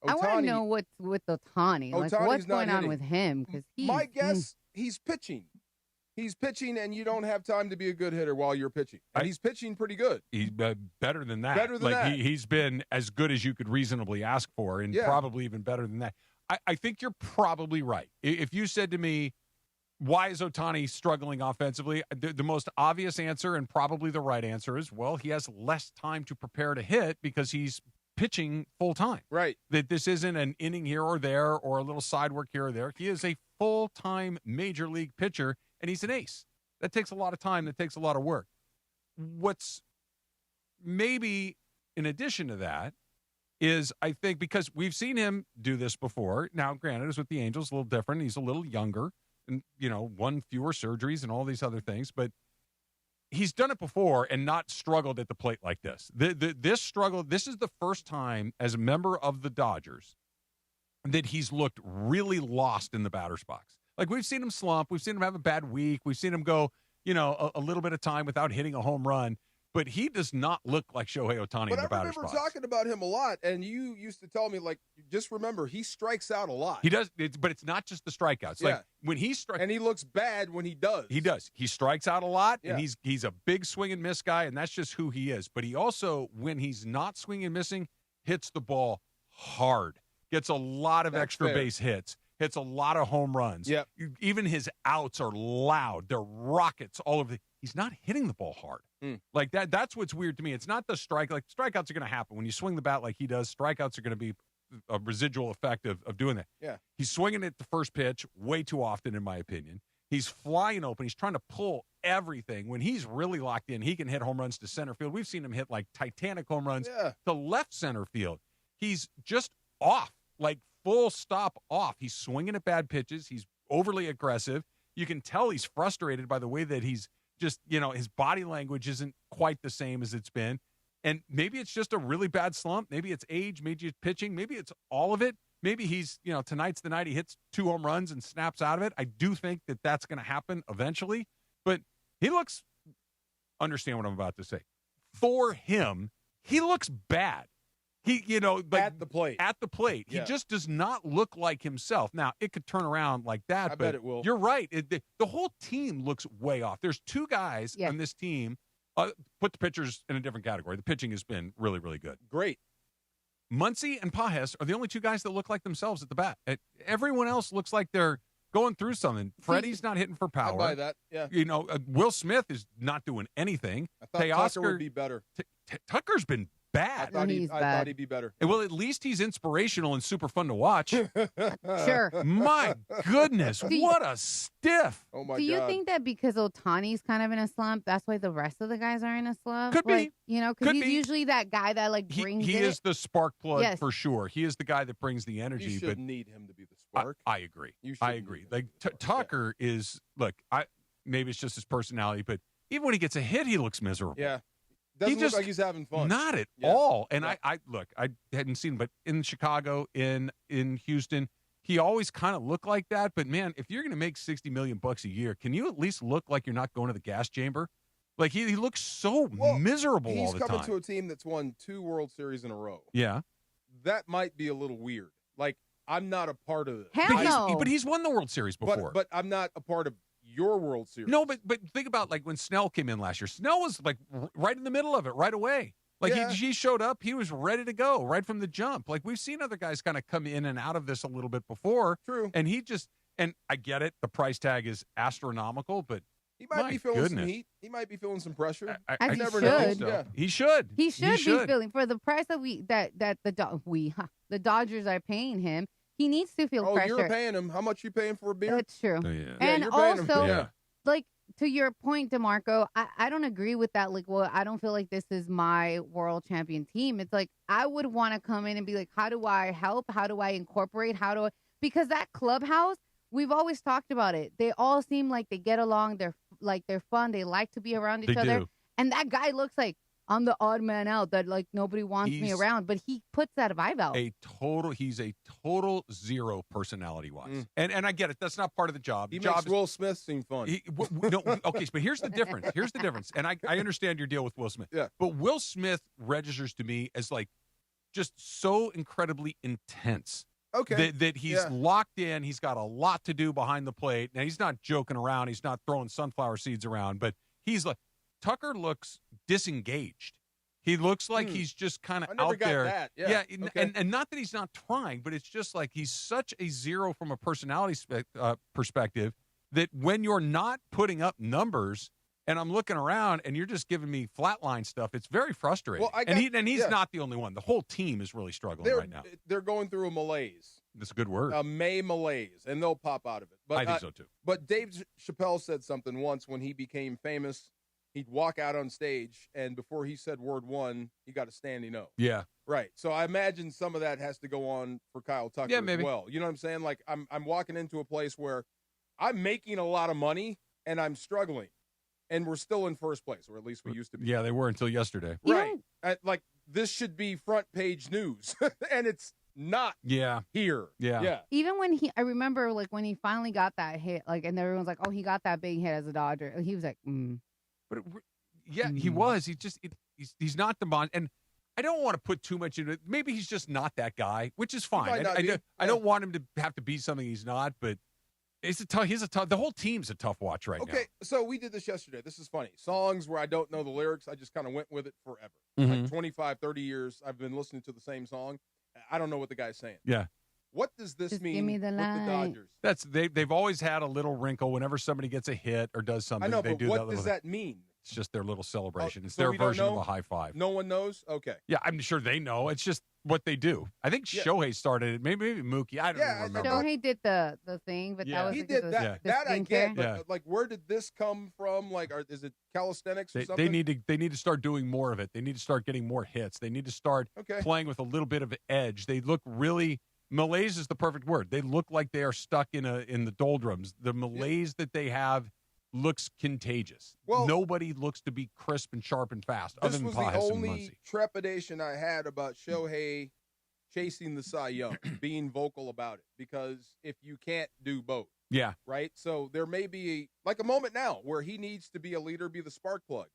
I want to know what's with Otani. Like, what's going on with him? Because my guess, he's pitching. He's pitching, and you don't have time to be a good hitter while you're pitching. And he's pitching pretty good. He's better than that. Better than that. He's been as good as you could reasonably ask for, and probably even better than that. I think you're probably right. If you said to me, why is Otani struggling offensively? The most obvious answer, and probably the right answer, is, well, he has less time to prepare to hit because he's pitching full time. Right. That this isn't an inning here or there or a little side work here or there. He is a full-time major league pitcher, and he's an ace. That takes a lot of time. That takes a lot of work. What's maybe in addition to that is, I think, because we've seen him do this before. Now, granted, it's with the Angels, a little different. He's a little younger and, one fewer surgeries and all these other things. But he's done it before and not struggled at the plate like this. This struggle, this is the first time as a member of the Dodgers that he's looked really lost in the batter's box. Like, we've seen him slump. We've seen him have a bad week. We've seen him go, a little bit of time without hitting a home run. But he does not look like Shohei Otani in the batter's box. But I remember talking about him a lot, and you used to tell me, like, just remember, he strikes out a lot. He does, but it's not just the strikeouts. Yeah. Like, when he strikes... And he looks bad when he does. He does. He strikes out a lot, and he's a big swing and miss guy, and that's just who he is. But he also, when he's not swinging and missing, hits the ball hard, gets a lot of extra base hits, hits a lot of home runs. Yep. Even his outs are loud. They're rockets all over he's not hitting the ball hard. Like that's what's weird to me. It's not the strike. Like, strikeouts are going to happen. When you swing the bat like he does, strikeouts are going to be a residual effect of doing that. Yeah. He's swinging at the first pitch way too often, in my opinion. He's flying open. He's trying to pull everything. When he's really locked in, he can hit home runs to center field. We've seen him hit, like, Titanic home runs to left center field. He's just off, like, full stop off. He's swinging at bad pitches. He's overly aggressive. You can tell he's frustrated by the way that he's just, his body language isn't quite the same as it's been. And maybe it's just a really bad slump. Maybe it's age. Maybe it's pitching. Maybe it's all of it. Maybe he's, tonight's the night he hits 2 home runs and snaps out of it. I do think that that's going to happen eventually. But he looks, understand what I'm about to say. For him, he looks bad. He, at the plate. At the plate. Yeah. He just does not look like himself. Now, it could turn around like that. I bet it will. You're right. The whole team looks way off. There's 2 guys on this team. Put the pitchers in a different category. The pitching has been really, really good. Great. Muncy and Pages are the only 2 guys that look like themselves at the bat. Everyone else looks like they're going through something. Freddie's not hitting for power. I buy that, yeah. Will Smith is not doing anything. I thought Tucker would be better. Tucker's been bad. I thought he'd be better. Well, at least he's inspirational and super fun to watch. Sure. My goodness, what a stiff. Oh, my God. Do you think that because Otani's kind of in a slump, that's why the rest of the guys are in a slump? Could be. Because he's usually that guy that, like, brings He it. is the spark plug for sure. He is the guy that brings the energy. You shouldn't need him to be the spark. I agree. You I agree. Like, Tucker is, look, maybe it's just his personality, but even when he gets a hit, he looks miserable. Yeah. Doesn't look like he's having fun. Not at all. And I look, I hadn't seen him, but in Chicago, in Houston, he always kind of looked like that. But man, if you're going to make $60 million a year, can you at least look like you're not going to the gas chamber? Like, he looks so miserable all the time. He's coming to a team that's won 2 World Series in a row. Yeah. That might be a little weird. Like, I'm not a part of this. But he's won the World Series before. But I'm not a part of your World Series. No, but think about, like, when Snell came in last year. Snell was, like, right in the middle of it right away. Like, he showed up. He was ready to go right from the jump. Like, we've seen other guys kind of come in and out of this a little bit before. True. And and I get it. The price tag is astronomical, but he might be feeling some heat. He might be feeling some pressure. I never know. know. Yeah. He should. He should be feeling, for the price that the Dodgers are paying him. He needs to feel pressure. Oh, you're paying him. How much you paying for a beer? That's true. Oh, yeah. And you're paying him. also, like, to your point, DeMarco, I don't agree with that. Like, well, I don't feel like this is my world champion team. It's like, I would want to come in and be like, how do I help? How do I incorporate? Because that clubhouse, we've always talked about it. They all seem like they get along. They're fun. They like to be around each other. Do. And that guy looks like I'm the odd man out that like nobody wants me around, but he puts that vibe out. He's a total zero personality-wise. And I get it. That's not part of the job. He makes Will Smith seem fun. Okay, but here's the difference. And I understand your deal with Will Smith. Yeah. But Will Smith registers to me as like just so incredibly intense. Okay. That he's locked in. He's got a lot to do behind the plate. Now, he's not joking around. He's not throwing sunflower seeds around. But he's like, Tucker looks disengaged. He looks like he's just kind of out there. That. Yeah. Okay. And not that he's not trying, but it's just like he's such a zero from a personality perspective that when you're not putting up numbers and I'm looking around and you're just giving me flatline stuff, it's very frustrating. Well, he's not the only one. The whole team is really struggling right now. They're going through a malaise. That's a good word. A malaise, and they'll pop out of it. But I think so, too. But Dave Chappelle said something once when he became famous. He'd walk out on stage, and before he said word one, he got a standing O. Yeah. Right. So I imagine some of that has to go on for Kyle Tucker as well. You know what I'm saying? Like, I'm walking into a place where I'm making a lot of money, and I'm struggling. And we're still in first place, or at least we used to be. Yeah, they were until yesterday. Right. Like, this should be front page news, and it's not here. Yeah. Even when I remember, like, when he finally got that hit, like, and everyone's like, oh, he got that big hit as a Dodger. He was like, But he was. He's not the bond. And I don't want to put too much into it. Maybe he's just not that guy, which is fine. I don't want him to have to be something he's not, but the whole team's a tough watch right now. Okay, so we did this yesterday. This is funny. Songs where I don't know the lyrics, I just kind of went with it forever. Like 25, 30 years, I've been listening to the same song. I don't know what the guy's saying. Yeah. What does this mean give me the with line. the Dodgers? They've always had a little wrinkle whenever somebody gets a hit or does something. I know, they but do what does that mean? It's just their little celebration. It's so their we don't version of know? a high five. No one knows? Okay. Yeah, I'm sure they know. It's just what they do. I think Shohei started it. Maybe Mookie. I don't remember. Shohei did the thing, but that was he because did of that. the That I get. skincare. But like, where did this come from? Like, is it calisthenics or something? They need to start doing more of it. They need to start getting more hits. They need to start playing with a little bit of edge. They look really. Malaise is the perfect word. They look like they are stuck in the doldrums. The malaise that they have looks contagious. Well, nobody looks to be crisp and sharp and fast. This other than was Paz the and only Muncy. trepidation I had about Shohei chasing the Cy Young, being vocal about it. Because if you can't do both, right? So there may be like a moment now where he needs to be a leader, be the spark plug,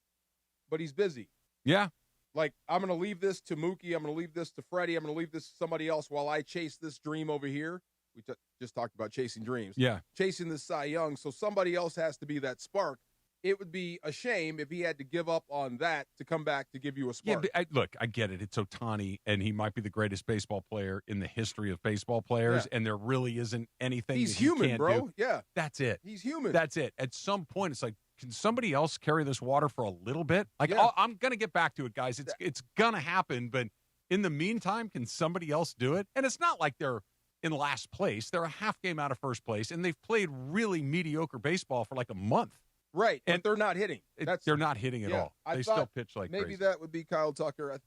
but he's busy. Yeah. Like, I'm going to leave this to Mookie. I'm going to leave this to Freddie. I'm going to leave this to somebody else while I chase this dream over here. We just talked about chasing dreams. Yeah. Chasing this Cy Young. So somebody else has to be that spark. It would be a shame if he had to give up on that to come back to give you a spark. Yeah, but I get it. It's Otani, and he might be the greatest baseball player in the history of baseball players, and there really isn't anything He's that he human, can't bro. do. Yeah. That's it. He's human. That's it. At some point, it's like, can somebody else carry this water for a little bit? Like, I'm going to get back to it, guys. It's going to happen, but in the meantime, can somebody else do it? And it's not like they're in last place. They're a half game out of first place, and they've played really mediocre baseball for like a month. Right, and they're not hitting. They're not hitting at all. They still pitch like maybe crazy. That would be Kyle Tucker.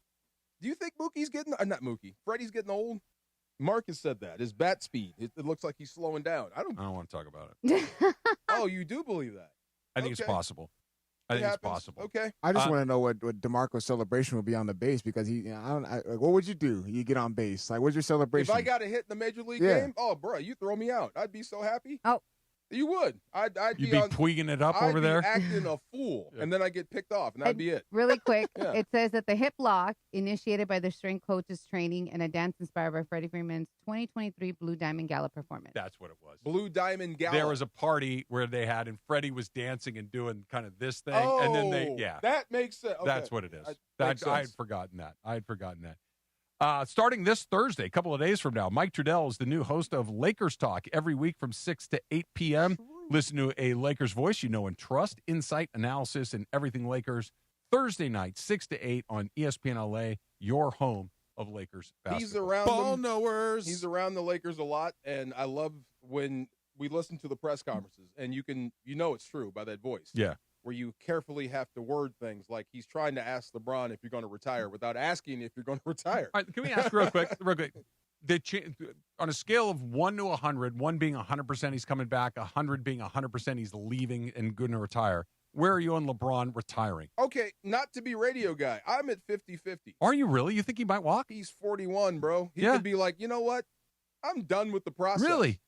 Do you think Mookie's getting not Mookie? Freddie's getting old? Marcus said that. His bat speed. It looks like he's slowing down. I don't want to talk about it. Oh, you do believe that? I think it's possible. It's possible. Okay. I just want to know what DeMarco's celebration will be on the base because what would you do? You get on base. Like, what's your celebration? If I got a hit in the major league game, oh, bro, you throw me out. I'd be so happy. Oh. You would. I'd You'd be tweaking it up over there? I'd be acting a fool, and then I get picked off, and that'd be it. Really quick, it says that the hip lock, initiated by the strength coach's training and a dance inspired by Freddie Freeman's 2023 Blue Diamond Gala performance. That's what it was. Blue Diamond Gala. There was a party where they had, and Freddie was dancing and doing kind of this thing, and then that makes sense. Okay. That's what it is. I had forgotten that. Starting this Thursday, a couple of days from now, Mike Trudell is the new host of Lakers Talk every week from 6 to 8 p.m. Listen to a Lakers voice you know and trust, insight, analysis, and everything Lakers. Thursday night, 6 to 8 on ESPN LA, your home of Lakers basketball. He's around He's around the Lakers a lot, and I love when we listen to the press conferences, and you know it's true by that voice. Yeah. Where you carefully have to word things like he's trying to ask LeBron if you're going to retire without asking if you're going to retire. All right, can we ask real quick? On a scale of 1 to 100, 1 being 100% he's coming back, 100 being 100% he's leaving and going to retire, where are you on LeBron retiring? Okay, not to be radio guy. I'm at 50-50. Are you really? You think he might walk? He's 41, bro. He could be like, you know what? I'm done with the process. Really?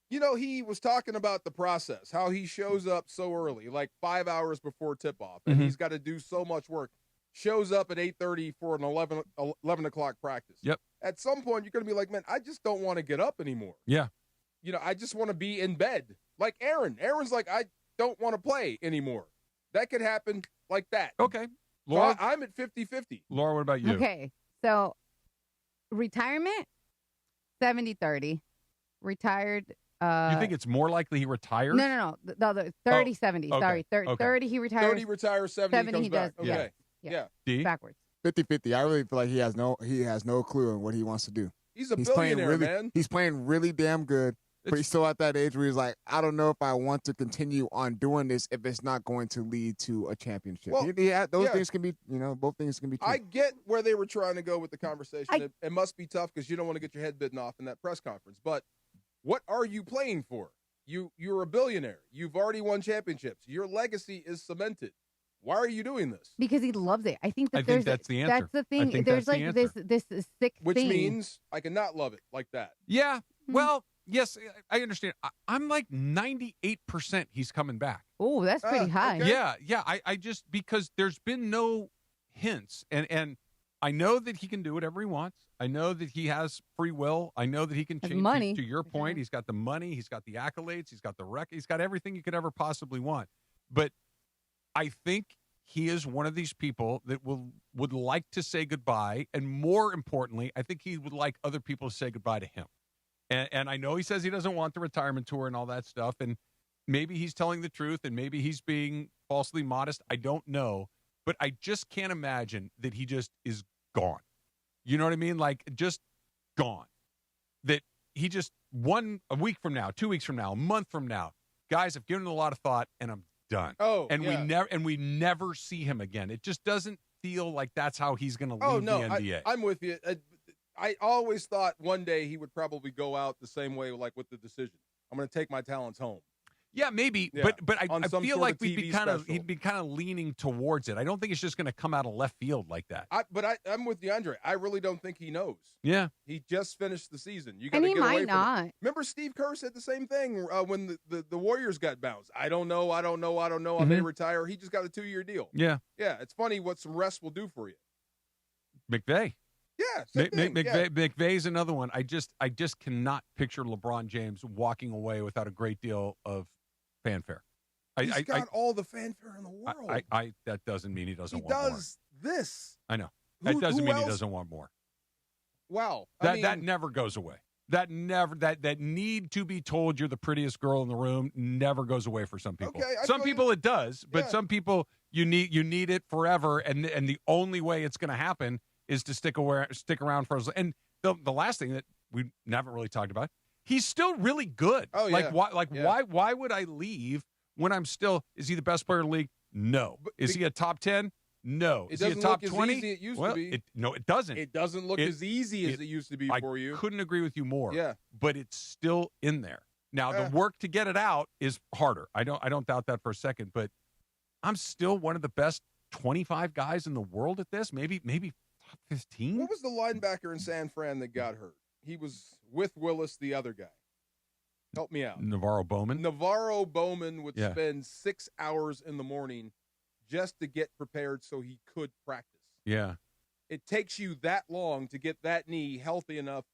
You know, he was talking about the process, how he shows up so early, like 5 hours before tip-off, and he's got to do so much work. Shows up at 8:30 for an 11 o'clock practice. Yep. At some point, you're going to be like, man, I just don't want to get up anymore. Yeah. You know, I just want to be in bed. Like Aaron. Aaron's like, I don't want to play anymore. That could happen like that. Okay. Laura? So I'm at 50-50. Laura, what about you? Okay. So, retirement, 70-30. Retired. You think it's more likely he retires? No. The other 30-70. Okay. Sorry. 30 he retires. 30 retires, 70 comes he back. does. Okay. Yeah. D? Backwards. 50-50. I really feel like he has no clue on what he wants to do. He's a playing billionaire, man. He's playing really damn good, but he's still at that age where he's like, I don't know if I want to continue on doing this if it's not going to lead to a championship. Well, those things can be, both things can be true. I get where they were trying to go with the conversation. It must be tough because you don't want to get your head bitten off in that press conference. But what are you playing for? You're a billionaire. You've already won championships. Your legacy is cemented. Why are you doing this? Because he loves it. I think that's the answer. That's the thing. There's like this sick Which thing. Which means I cannot love it like that. Yeah. Well, yes, I understand. I'm like 98% he's coming back. Oh, that's pretty high. Okay. Yeah. I just, because there's been no hints. And I know that he can do whatever he wants. I know that he has free will. I know that he can change. Money. To your point, he's got the money. He's got the accolades. He's got the record. He's got everything you could ever possibly want. But I think he is one of these people that would like to say goodbye. And more importantly, I think he would like other people to say goodbye to him. And I know he says he doesn't want the retirement tour and all that stuff. And maybe he's telling the truth and maybe he's being falsely modest. I don't know. But I just can't imagine that he just is gone. You know what I mean? Like, just gone. That he just, a week from now, 2 weeks from now, a month from now, guys, I've given it a lot of thought and I'm done. We never see him again. It just doesn't feel like that's how he's going to leave the NBA. I'm with you. I always thought one day he would probably go out the same way, like with the decision. I'm going to take my talents home. Yeah, maybe, Yeah, but I feel like he'd be kind of leaning towards it. I don't think it's just going to come out of left field like that. I'm with DeAndre. I really don't think he knows. Yeah, he just finished the season. You and got to he get might away not. from it. Remember, Steve Kerr said the same thing when the Warriors got bounced. I don't know. I may retire. He just got a 2-year deal. Yeah, It's funny what some rest will do for you. McVay. Yeah, same thing. McVay's another one. I just cannot picture LeBron James walking away without a great deal of fanfare. He's got all the fanfare in the world. That doesn't mean he doesn't want more. He does this. I know. That doesn't mean he doesn't want more. Wow. That never goes away. That need to be told you're the prettiest girl in the room never goes away for some people. Okay, some people it does, but some people you need it forever, and the only way it's going to happen is to stick around for us. And the last thing that we haven't really talked about, he's still really good. Oh, yeah. Why would I leave when I'm still? Is he the best player in the league? No. Is he a top 10? No. It Is he a doesn't top look 20? as easy as it used to be. No, it doesn't. It doesn't look as easy as it used to be for you. I couldn't agree with you more. Yeah. But it's still in there. Now the work to get it out is harder. I don't doubt that for a second, but I'm still one of the best 25 guys in the world at this. Maybe top 15. What was the linebacker in San Fran that got hurt? He was with Willis, the other guy. Help me out. Navarro Bowman would spend 6 hours in the morning just to get prepared so he could practice. Yeah. It takes you that long to get that knee healthy enough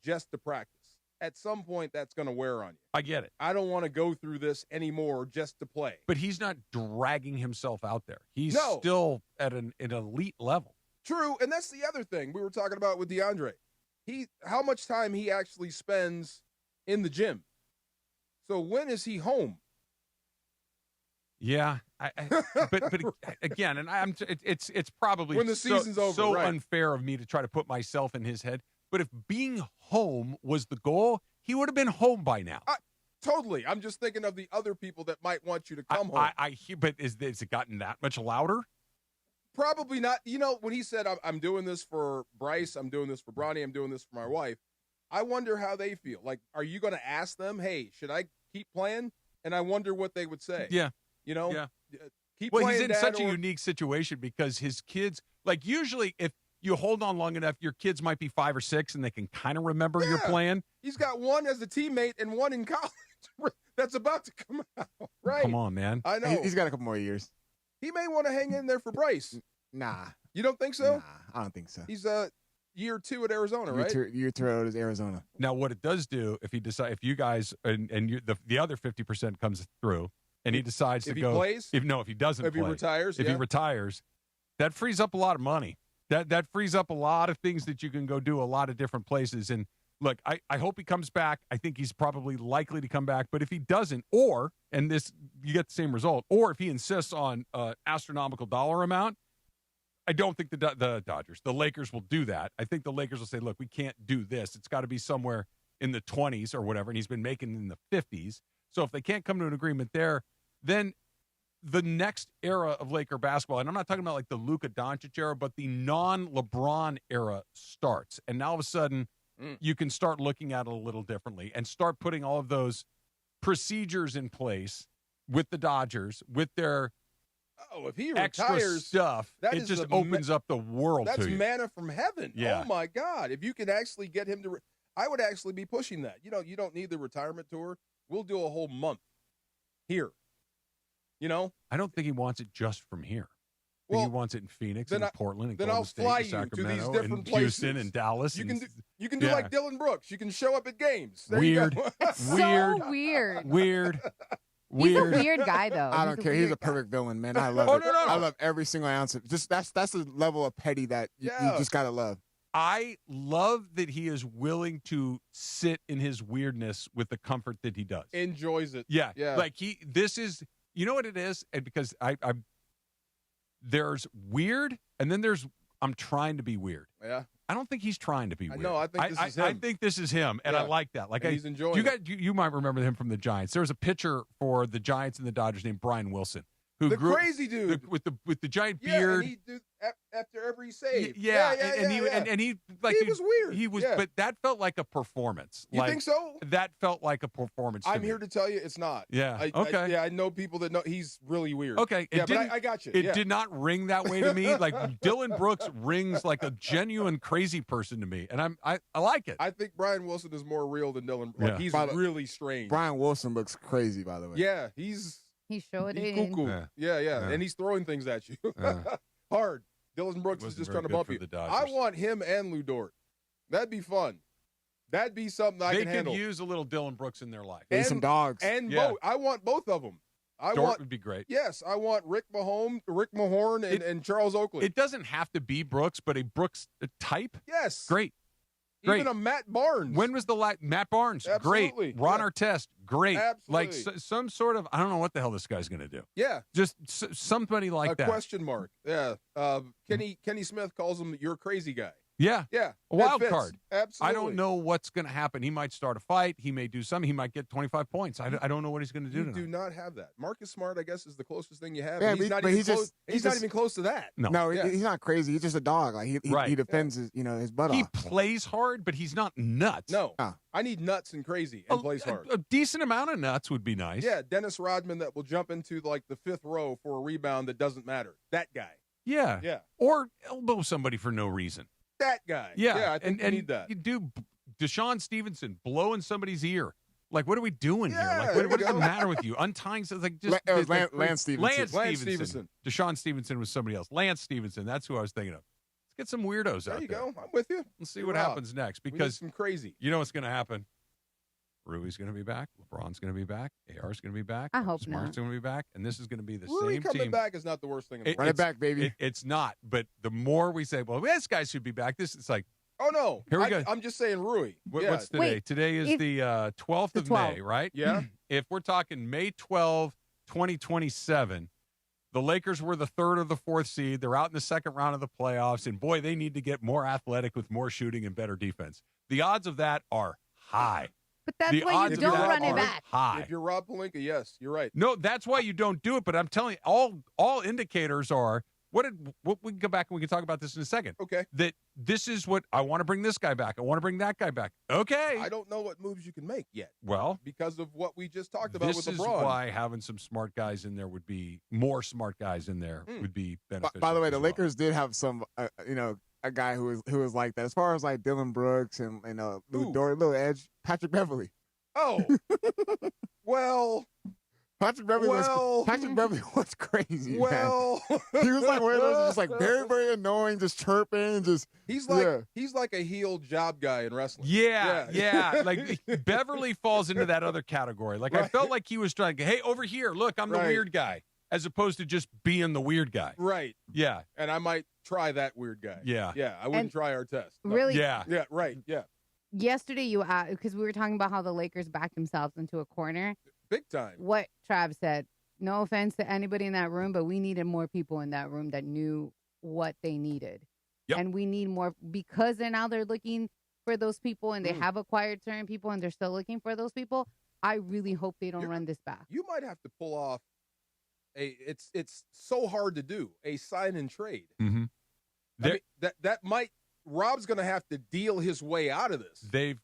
just to practice. At some point, that's going to wear on you. I get it. I don't want to go through this anymore just to play. But he's not dragging himself out there. He's still at an elite level. True, and that's the other thing we were talking about with DeAndre. How much time he actually spends in the gym. So when is he home? Yeah, but again, and it's probably when the season's over. So unfair of me to try to put myself in his head. But if being home was the goal, he would have been home by now. Totally. I'm just thinking of the other people that might want you to come home. I hear, but has it gotten that much louder? Probably not. You know, when he said, I'm doing this for Bryce, I'm doing this for Bronny, I'm doing this for my wife, I wonder how they feel. Like, are you going to ask them, hey, should I keep playing? And I wonder what they would say. Yeah. You know? Yeah. He's in such a unique situation because his kids, like usually if you hold on long enough, your kids might be 5 or 6 and they can kind of remember your plan. He's got one as a teammate and one in college that's about to come out. Right? Come on, man. I know. He's got a couple more years. He may want to hang in there for Bryce. Nah. You don't think so? Nah, I don't think so. He's year 2 at Arizona, right? Year 2 at Arizona. Now, what it does do, if you guys and the other 50% comes through, and he decides to go. Plays? If he doesn't if play. He retires, if he retires, that frees up a lot of money. That frees up a lot of things that you can go do a lot of different places. And look, I hope he comes back. I think he's probably likely to come back. But if he doesn't, you get the same result, or if he insists on astronomical dollar amount, I don't think the Lakers will do that. I think the Lakers will say, look, we can't do this. It's got to be somewhere in the 20s or whatever. And he's been making in the 50s. So if they can't come to an agreement there, then the next era of Laker basketball, and I'm not talking about like the Luka Doncic era, but the non-LeBron era starts. And now all of a sudden, you can start looking at it a little differently and start putting all of those procedures in place with the Dodgers, with their if he extra retires, stuff, it just opens up the world to you. That's manna from heaven. Yeah. Oh, my God. If you can actually get him to I would actually be pushing that. You don't need the retirement tour. We'll do a whole month here. I don't think he wants it just from here. I think he wants it in Phoenix and Portland and then Golden I'll State fly and you to Sacramento these different and places. Houston and Dallas. You can do like Dylan Brooks. You can show up at games. There Weird. You go. It's so weird. Weird. He's a weird guy, though. I don't care. He's a perfect villain, man. I love it. I love every single ounce of it. That's the level of petty that you just gotta love. I love that he is willing to sit in his weirdness with the comfort that he does. Enjoys it. Yeah. Yeah. Like this is, you know what it is? And because there's weird and then there's, I'm trying to be weird. Yeah. I don't think he's trying to be weird. No, I think this is him. I think this is him, and I like that. Like he's enjoying it. You might remember him from the Giants. There was a pitcher for the Giants and the Dodgers named Brian Wilson, who the grew crazy dude with the giant beard. And he did after every save. He was weird. He was, but that felt like a performance. You think so? That felt like a performance. I'm here to tell you, it's not. Yeah. I know people that know he's really weird. Okay. But I got you. It did not ring that way to me. Like Dylan Brooks rings like a genuine crazy person to me, and I like it. I think Brian Wilson is more real than Dylan. Like he's really strange. Brian Wilson looks crazy, by the way. Yeah, he's showing it. Cuckoo. Yeah, and he's throwing things at you hard. Dylan Brooks is just trying to bump you. I want him and Lou Dort. That'd be fun. That'd be something I can handle. They could use a little Dylan Brooks in their life. And some dogs. And both. I want both of them. Dort would be great. Yes, I want Rick Mahorn, and Charles Oakley. It doesn't have to be Brooks, but a Brooks type. Yes. Great. Even a Matt Barnes. When was the Matt Barnes? Absolutely. Great. Ron Artest. Great. Absolutely. Like some sort of, I don't know what the hell this guy's going to do. Yeah. Just somebody like that. A question mark. Yeah. Kenny Smith calls him your crazy guy. Yeah. Yeah. A wild card. Absolutely. I don't know what's going to happen. He might start a fight. He may do something. He might get 25 points. I don't know what he's going to do tonight. Do not have that. Marcus Smart, I guess, is the closest thing you have. Yeah, he's not even close to that. No, he's not crazy. He's just a dog. Like he defends his butt off. He plays hard, but he's not nuts. No. I need nuts and crazy and plays hard. A decent amount of nuts would be nice. Yeah, Dennis Rodman that will jump into like the 5th row for a rebound that doesn't matter. That guy. Yeah. Yeah. Or elbow somebody for no reason. That guy. Yeah. I think we need that. You do Deshaun Stevenson blowing somebody's ear. Like, what are we doing here? Like, there what we is the go. matter with you? Untying something like just Lance Stevenson. Lance Stevenson. Deshaun Stevenson was somebody else. Lance Stevenson. That's who I was thinking of. Let's get some weirdos out there. There you go. I'm with you. Let's see what happens next. Because some crazy. You know what's going to happen? Rui's going to be back. LeBron's going to be back. AR's going to be back. I hope Smart's going to be back. And this is going to be the Rui same coming team. back is not the worst thing in the world. Run it back, baby. It's not. But the more we say, well, this guy should be back, it's like, oh, no. Here we go. I'm just saying Rui. What's today? Wait, today is the 12th of May, right? Yeah. If we're talking May 12, 2027, the Lakers were the 3rd or the 4th seed. They're out in the second round of the playoffs. And, boy, they need to get more athletic with more shooting and better defense. The odds of that are high. But that's why you don't run it back. High. If you're Rob Pelinka, yes, you're right. No, that's why you don't do it. But I'm telling you, all indicators are we can go back and we can talk about this in a second. Okay. That this is what I want to bring this guy back. I want to bring that guy back. Okay. I don't know what moves you can make yet. Well, because of what we just talked about with LeBron. This is why having some smart guys in there would be more smart guys in there would be beneficial. By the way, the Lakers did have some, a guy who was like that. As far as like Dylan Brooks and little Edge, Patrick Beverly. Oh, well. Patrick Beverly was crazy. Well, man. He was like one of those just like very, very annoying, just chirping, and just he's like a heel job guy in wrestling. Yeah. Like Beverly falls into that other category. Like I felt like he was trying to, hey, over here, look, I'm the weird guy, as opposed to just being the weird guy. Right. Yeah. And I might try that weird guy. Yeah. Yeah. I wouldn't try our test. No. Really? Yeah. Yeah. Right. Yeah. Yesterday, you asked, because we were talking about how the Lakers backed themselves into a corner. Big time. What Trav said, no offense to anybody in that room, but we needed more people in that room that knew what they needed. Yep. And we need more, because they're looking for those people and they have acquired certain people and they're still looking for those people. I really hope they don't run this back. You might have to pull off it's so hard to do, a sign and trade. Mm-hmm. I mean, that might, Rob's going to have to deal his way out of this.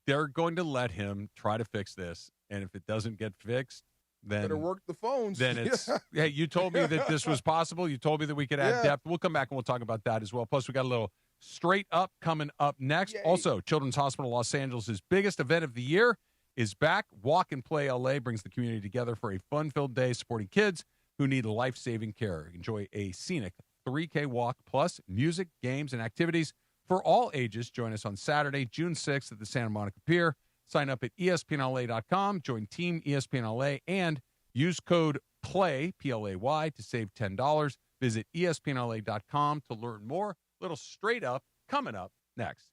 They're going to let him try to fix this. And if it doesn't get fixed, then better work the phones. Then it's hey, you told me that this was possible. You told me that we could add depth. We'll come back and we'll talk about that as well. Plus, we got a little straight up coming up next. Yay. Also, Children's Hospital Los Angeles' biggest event of the year is back. Walk and Play LA brings the community together for a fun-filled day supporting kids who need life-saving care. Enjoy a scenic 3K walk plus music, games, and activities for all ages. Join us on Saturday, June 6th at the Santa Monica Pier. Sign up at ESPNLA.com, join Team ESPNLA, and use code PLAY, P-L-A-Y, to save $10. Visit ESPNLA.com to learn more. Little straight up coming up next.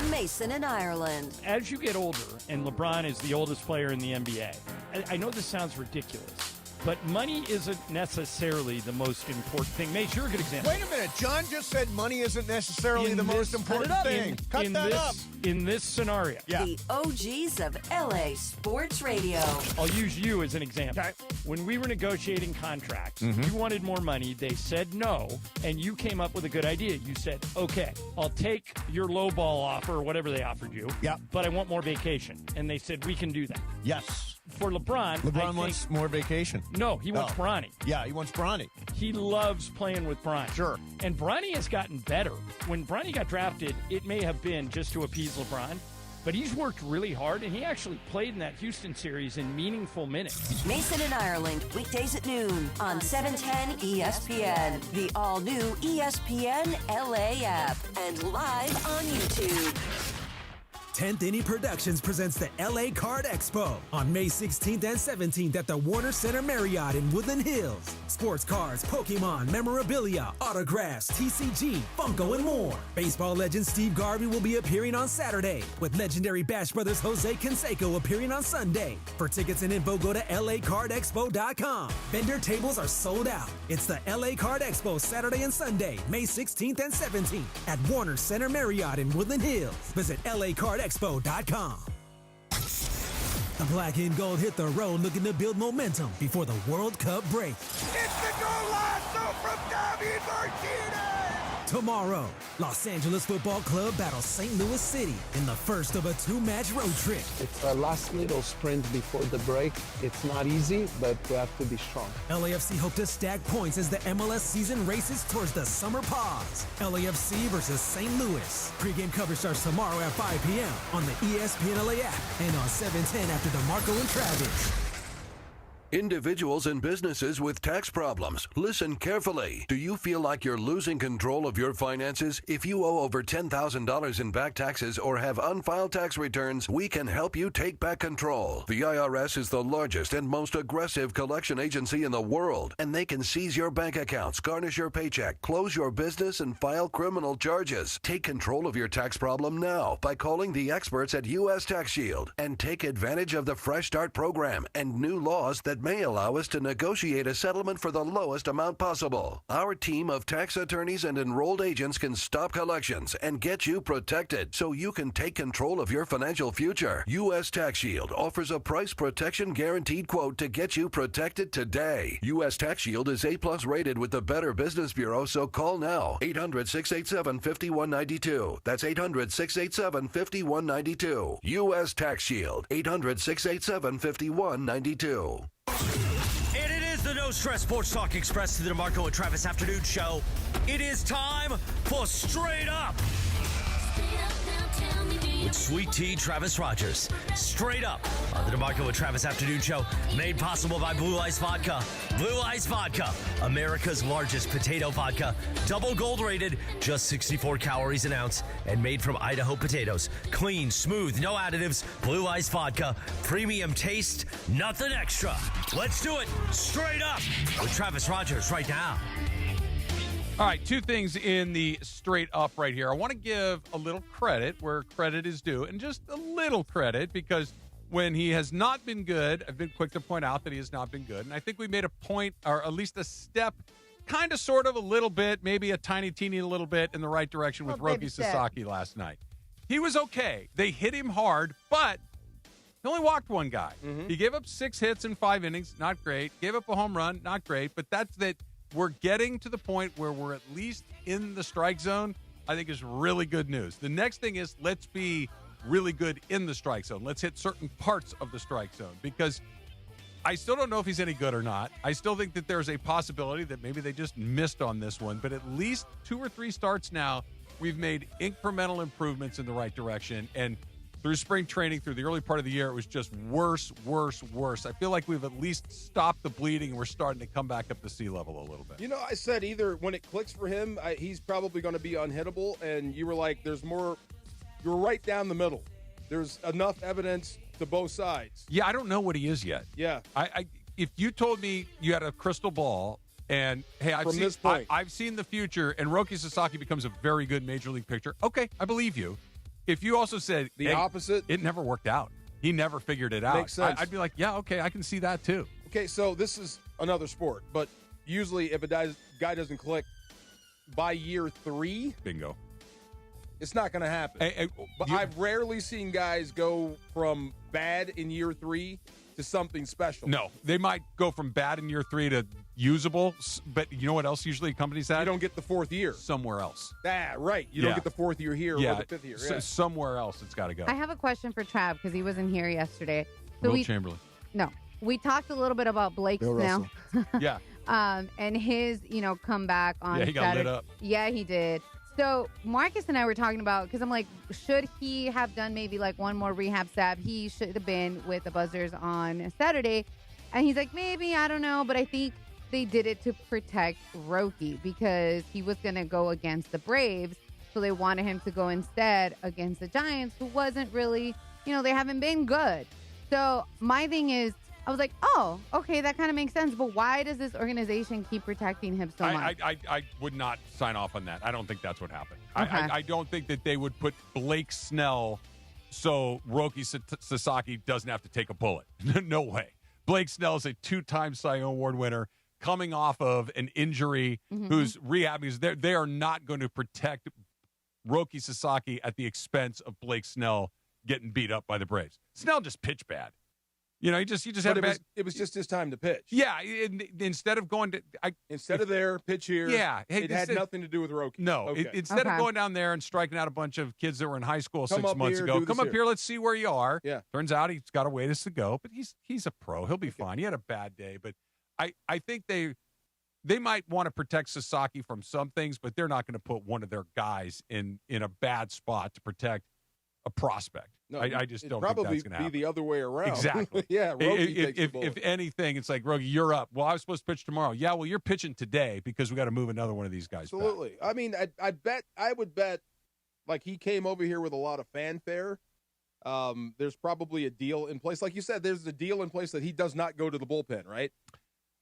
Mason in Ireland. As you get older, and LeBron is the oldest player in the NBA, I know this sounds ridiculous, but money isn't necessarily the most important thing. Mace, you're a good example. Wait a minute. John just said money isn't necessarily the most important thing. Cut that up. In this scenario. Yeah. The OGs of LA Sports Radio. I'll use you as an example. Okay. When we were negotiating contracts, you wanted more money. They said no, and you came up with a good idea. You said, okay, I'll take your lowball offer or whatever they offered you, but I want more vacation. And they said, we can do that. Yes. For LeBron, wants more vacation. No, he wants Bronny. Yeah, he wants Bronny. He loves playing with Bronny. Sure. And Bronny has gotten better. When Bronny got drafted, it may have been just to appease LeBron, but he's worked really hard, and he actually played in that Houston series in meaningful minutes. Mason in Ireland, weekdays at noon on 710 ESPN, the all-new ESPN LA app, and live on YouTube. 10th Inning Productions presents the LA Card Expo on May 16th and 17th at the Warner Center Marriott in Woodland Hills. Sports cards, Pokemon, memorabilia, autographs, TCG, Funko, and more. Baseball legend Steve Garvey will be appearing on Saturday, with legendary Bash Brothers Jose Canseco appearing on Sunday. For tickets and info, go to lacardexpo.com. Vendor tables are sold out. It's the LA Card Expo Saturday and Sunday, May 16th and 17th at Warner Center Marriott in Woodland Hills. Visit lacardexpo.com. The black and gold hit the road looking to build momentum before the World Cup break. It's the goal line, so from David Martinez! Tomorrow, Los Angeles Football Club battles St. Louis City in the first of a two-match road trip. It's our last little sprint before the break. It's not easy, but we have to be strong. LAFC hope to stack points as the MLS season races towards the summer pause. LAFC versus St. Louis. Pre-game coverage starts tomorrow at 5 p.m. on the ESPN LA app and on 710 after DeMarco and Travis. Individuals and businesses with tax problems, listen carefully. Do you feel like you're losing control of your finances? If you owe over $10,000 in back taxes or have unfiled tax returns, we can help you take back control. The IRS is the largest and most aggressive collection agency in the world, and they can seize your bank accounts, garnish your paycheck, close your business, and file criminal charges. Take control of your tax problem now by calling the experts at U.S. Tax Shield and take advantage of the Fresh Start program and new laws that may allow us to negotiate a settlement for the lowest amount possible. Our team of tax attorneys and enrolled agents can stop collections and get you protected so you can take control of your financial future. U.S. Tax Shield offers a price protection guaranteed quote to get you protected today. U.S. Tax Shield is A+ rated with the Better Business Bureau, so call now. 800-687-5192. That's 800-687-5192. U.S. Tax Shield. 800-687-5192. And it is the No Stress Sports Talk Express to the DeMarco and Travis Afternoon Show. It is time for Straight Up with Sweet Tea Travis Rogers. Straight Up on the DeMarco and Travis Afternoon Show, made possible by Blue Ice Vodka. Blue Ice Vodka, America's largest potato vodka. Double gold rated, just 64 calories an ounce, and made from Idaho potatoes. Clean, smooth, no additives. Blue Ice Vodka, premium taste, nothing extra. Let's do it. Straight Up with Travis Rogers right now. All right, two things in the Straight Up right here. I want to give a little credit where credit is due, and just a little credit, because when he has not been good, I've been quick to point out that he has not been good. And I think we made a point, or at least a step, kind of, sort of, a little bit, maybe a tiny, teeny little bit in the right direction with Roki Sasaki last night. He was okay. They hit him hard, but he only walked one guy. Mm-hmm. He gave up 6 hits in 5 innings. Not great. Gave up a home run. Not great. But that's that. We're getting to the point where we're at least in the strike zone, I think is really good news. The next thing is, let's be really good in the strike zone. Let's hit certain parts of the strike zone, because I still don't know if he's any good or not. I still think that there's a possibility that maybe they just missed on this one, but at least 2 or 3 starts now, we've made incremental improvements in the right direction. And through spring training, through the early part of the year, it was just worse. I feel like we've at least stopped the bleeding, and we're starting to come back up to sea level a little bit. You know, I said either when it clicks for him, he's probably going to be unhittable, and you were like, there's more. You're right down the middle. There's enough evidence to both sides. Yeah, I don't know what he is yet. Yeah. If you told me you had a crystal ball and, hey, I've seen the future, and Roki Sasaki becomes a very good major league pitcher, okay, I believe you. If you also said the opposite, it never worked out. He never figured it out. Makes sense. I'd be like, yeah, okay, I can see that too. Okay, so this is another sport, but usually if a guy doesn't click by year 3, bingo, it's not going to happen. But I've rarely seen guys go from bad in year 3 to something special. No, they might go from bad in year 3 to usable, but you know what else usually accompanies that? You don't get the 4th year. Somewhere else. Right. You don't get the 4th year here or the 5th year. So somewhere else it's got to go. I have a question for Trav, because he wasn't here yesterday. So Will Chamberlain. No. We talked a little bit about Blake Snell. Yeah. And his, comeback on Saturday. Got lit up. Yeah, he did. So Marcus and I were talking about, because I'm like, should he have done maybe like one more rehab stab? He should have been with the Buzzers on Saturday. And he's like, maybe, I don't know, but I think they did it to protect Roki, because he was going to go against the Braves. So they wanted him to go instead against the Giants, who wasn't really, they haven't been good. So my thing is, I was like, oh, okay, that kind of makes sense. But why does this organization keep protecting him so much? I would not sign off on that. I don't think that's what happened. Okay. I don't think that they would put Blake Snell so Roki Sasaki doesn't have to take a bullet. No way. Blake Snell is a 2-time Cy Young Award winner coming off of an injury, who's rehabbing. They are not going to protect Roki Sasaki at the expense of Blake Snell getting beat up by the Braves. Snell just pitched bad. He just had a bad. It was just his time to pitch. Yeah, instead of going to pitch here. Yeah, it had nothing to do with Roki. No, okay. Instead of going down there and striking out a bunch of kids that were in high school 6 months ago, come up here. Let's see where you are. Yeah. Turns out he's got a ways to go, but he's a pro. He'll be fine. He had a bad day, but I think they might want to protect Sasaki from some things, but they're not going to put one of their guys in a bad spot to protect a prospect. No, I just don't think that's going to happen. happen. Probably be the other way around. Exactly. Yeah, Roki takes the bullet. If anything, it's like, Roki, you're up. Well, I was supposed to pitch tomorrow. Yeah, well, you're pitching today because we got to move another one of these guys Absolutely. back. I mean, I would bet, like, he came over here with a lot of fanfare. There's probably a deal in place. Like you said, there's a deal in place that he does not go to the bullpen, right?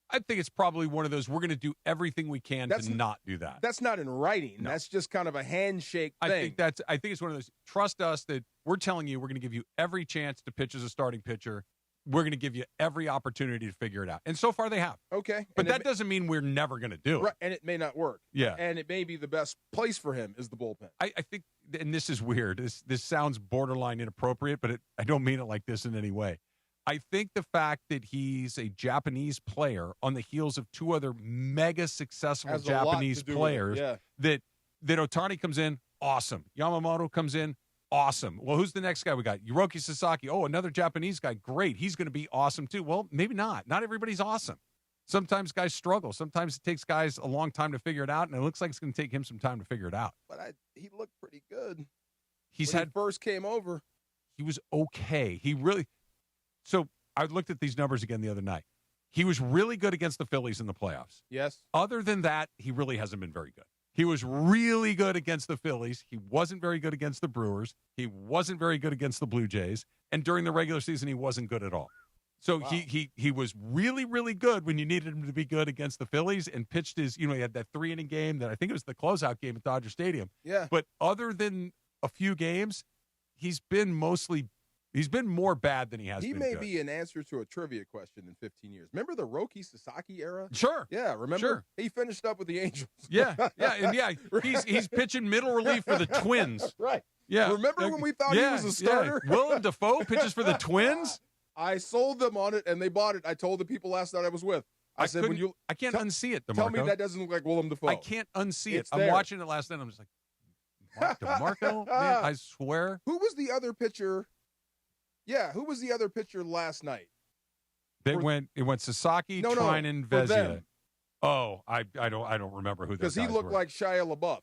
I think it's probably one of those, we're going to do everything we can to not do that. That's not in writing. No. That's just kind of a handshake thing. I think it's one of those, trust us that we're telling you we're going to give you every chance to pitch as a starting pitcher. we're going to give you every opportunity to figure it out. And so far they have. Okay. But that doesn't mean we're never going to do it. Right, and it may not work. Yeah. And it may be the best place for him is the bullpen. I think, and this is weird. This sounds borderline inappropriate, but I don't mean it like this in any way. I think the fact that he's a Japanese player on the heels of two other mega successful Japanese players, that Otani comes in, awesome. Yamamoto comes in, awesome. Well, who's the next guy we got? Roki Sasaki. Oh, another Japanese guy. Great. He's going to be awesome too. Well, maybe not. Not everybody's awesome. Sometimes guys struggle. Sometimes it takes guys a long time to figure it out, and it looks like it's going to take him some time to figure it out. But he looked pretty good. He first came over. He was okay. So I looked at these numbers again the other night. He was really good against the Phillies in the playoffs. Yes. Other than that, he really hasn't been very good. He was really good against the Phillies. He wasn't very good against the Brewers. He wasn't very good against the Blue Jays. And during the regular season, he wasn't good at all. So he was really, really good when you needed him to be good against the Phillies and pitched he had that 3-inning game that I think it was the closeout game at Dodger Stadium. Yeah. But other than a few games, he's been more bad than he has been good. He may be an answer to a trivia question in 15 years. Remember the Roki Sasaki era? Sure. Yeah, remember? Sure. He finished up with the Angels. Yeah. He's pitching middle relief for the Twins. Right. Yeah. Remember when we thought he was a starter? Yeah. Willem Dafoe pitches for the Twins? I sold them on it, and they bought it. I told the people last night I was with. I said, I can't unsee it, DeMarco. Tell me that doesn't look like Willem Dafoe. I can't unsee it. I'm there. watching it last night. I'm just like, Mark DeMarco? Man, I swear. Who was the other pitcher? Yeah, who was the other pitcher last night? It went Sasaki, Trinan, Vezina. Oh, I don't remember who those guys were. Because he looked like Shia LaBeouf.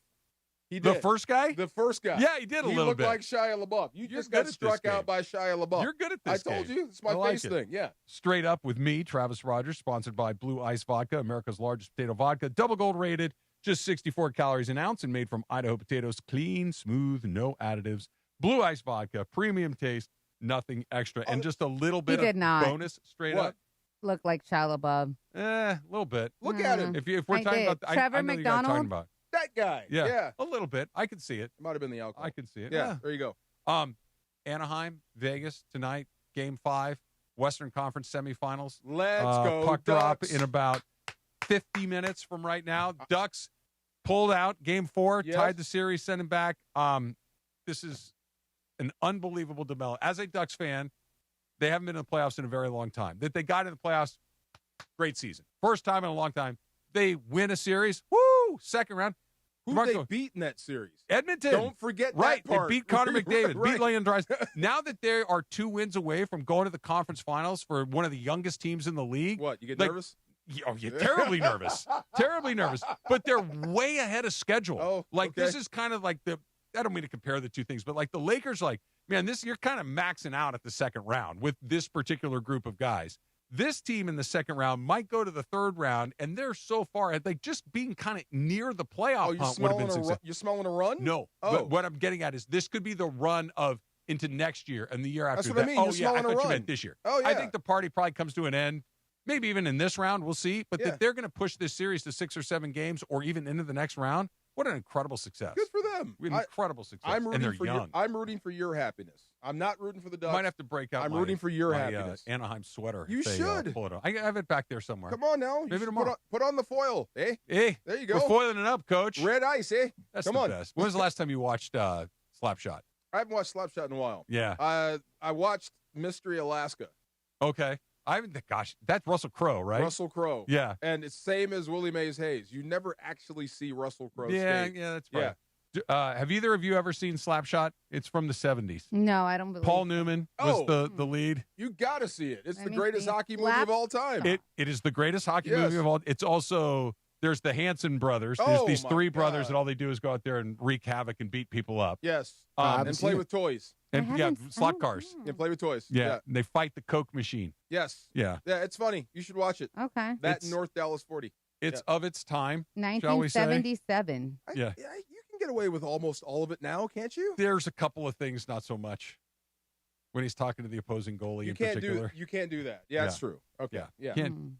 He did. The first guy? The first guy. Yeah, he did a little bit. He looked like Shia LaBeouf. You just got struck out by Shia LaBeouf. You're good at this I told you. It's my face thing. Yeah. Straight Up with me, Travis Rogers, sponsored by Blue Ice Vodka, America's largest potato vodka. Double gold rated, just 64 calories an ounce, and made from Idaho potatoes. Clean, smooth, no additives. Blue Ice Vodka, premium taste, nothing extra. And just a little bit of bonus Straight Up. Look like Shia LaBeouf. A little bit. Look at him. If we're talking about Trevor I know you guys are talking about. That guy. Yeah. A little bit. I can see it. Might have been the alcohol. I can see it. Yeah. There you go. Anaheim, Vegas tonight, Game 5, Western Conference semifinals. Let's go, puck drop Ducks. in about 50 minutes from right now. Ducks pulled out Game 4, tied the series, sent him back. This is an unbelievable development. As a Ducks fan, they haven't been in the playoffs in a very long time. That they got in the playoffs, great season. First time in a long time. They win a series. Woo! Second round. Who they beat in that series? Edmonton. Don't forget that part. They beat Connor McDavid, Right. beat Leon Draisaitl. Now that they are 2 wins away from going to the conference finals for one of the youngest teams in the league. What, you get nervous? You're terribly nervous. Terribly nervous. But they're way ahead of schedule. This is kind of like I don't mean to compare the two things, but like the Lakers, man, you're kind of maxing out at the second round with this particular group of guys. This team in the second round might go to the third round, and they're so far ahead. Like, just being kind of near the playoff hunt would have been successful. You're smelling a run? No. But what I'm getting at is this could be the run of into next year and the year after. That's what I mean. You're smelling I thought a you run. meant this year. Oh, yeah. I think the party probably comes to an end, maybe even in this round. We'll see. But that they're going to push this series to 6 or 7 games or even into the next round. What an incredible success. Good for them. Incredible success. And they're young. I'm rooting for your happiness. I'm not rooting for the Ducks. Might have to break out. I'm rooting for your happiness. Anaheim sweater. You should. Pull it on. I have it back there somewhere. Come on now. Maybe tomorrow. Put on the foil. Eh? Hey. There you go. We're foiling it up, Coach. Red ice, eh? That's Come the on. best. When was the last time you watched Slapshot? I haven't watched Slapshot in a while. Yeah. I watched Mystery Alaska. Okay. Gosh, that's Russell Crowe, right? Russell Crowe. Yeah. And it's same as Willie Mays Hayes. You never actually see Russell Crowe skate. Yeah, that's right. Yeah. Have either of you ever seen Slapshot? It's from the 70s. No, I don't believe Paul Newman was the lead. You got to see it. It's the greatest hockey movie of all time. It is the greatest hockey movie of all. It's also, there's the Hanson brothers. There's these 3 brothers that all they do is go out there and wreak havoc and beat people up. Yes. And play with toys. And slot cars. And play with toys. Yeah. And they fight the Coke machine. Yes. Yeah. Yeah, it's funny. You should watch it. Okay. That in North Dallas 40. It's of its time. 1977. Yeah. You can get away with almost all of it now, can't you? There's a couple of things not so much. When he's talking to the opposing goalie in particular. You can't do that. Yeah, that's true. Okay. Yeah.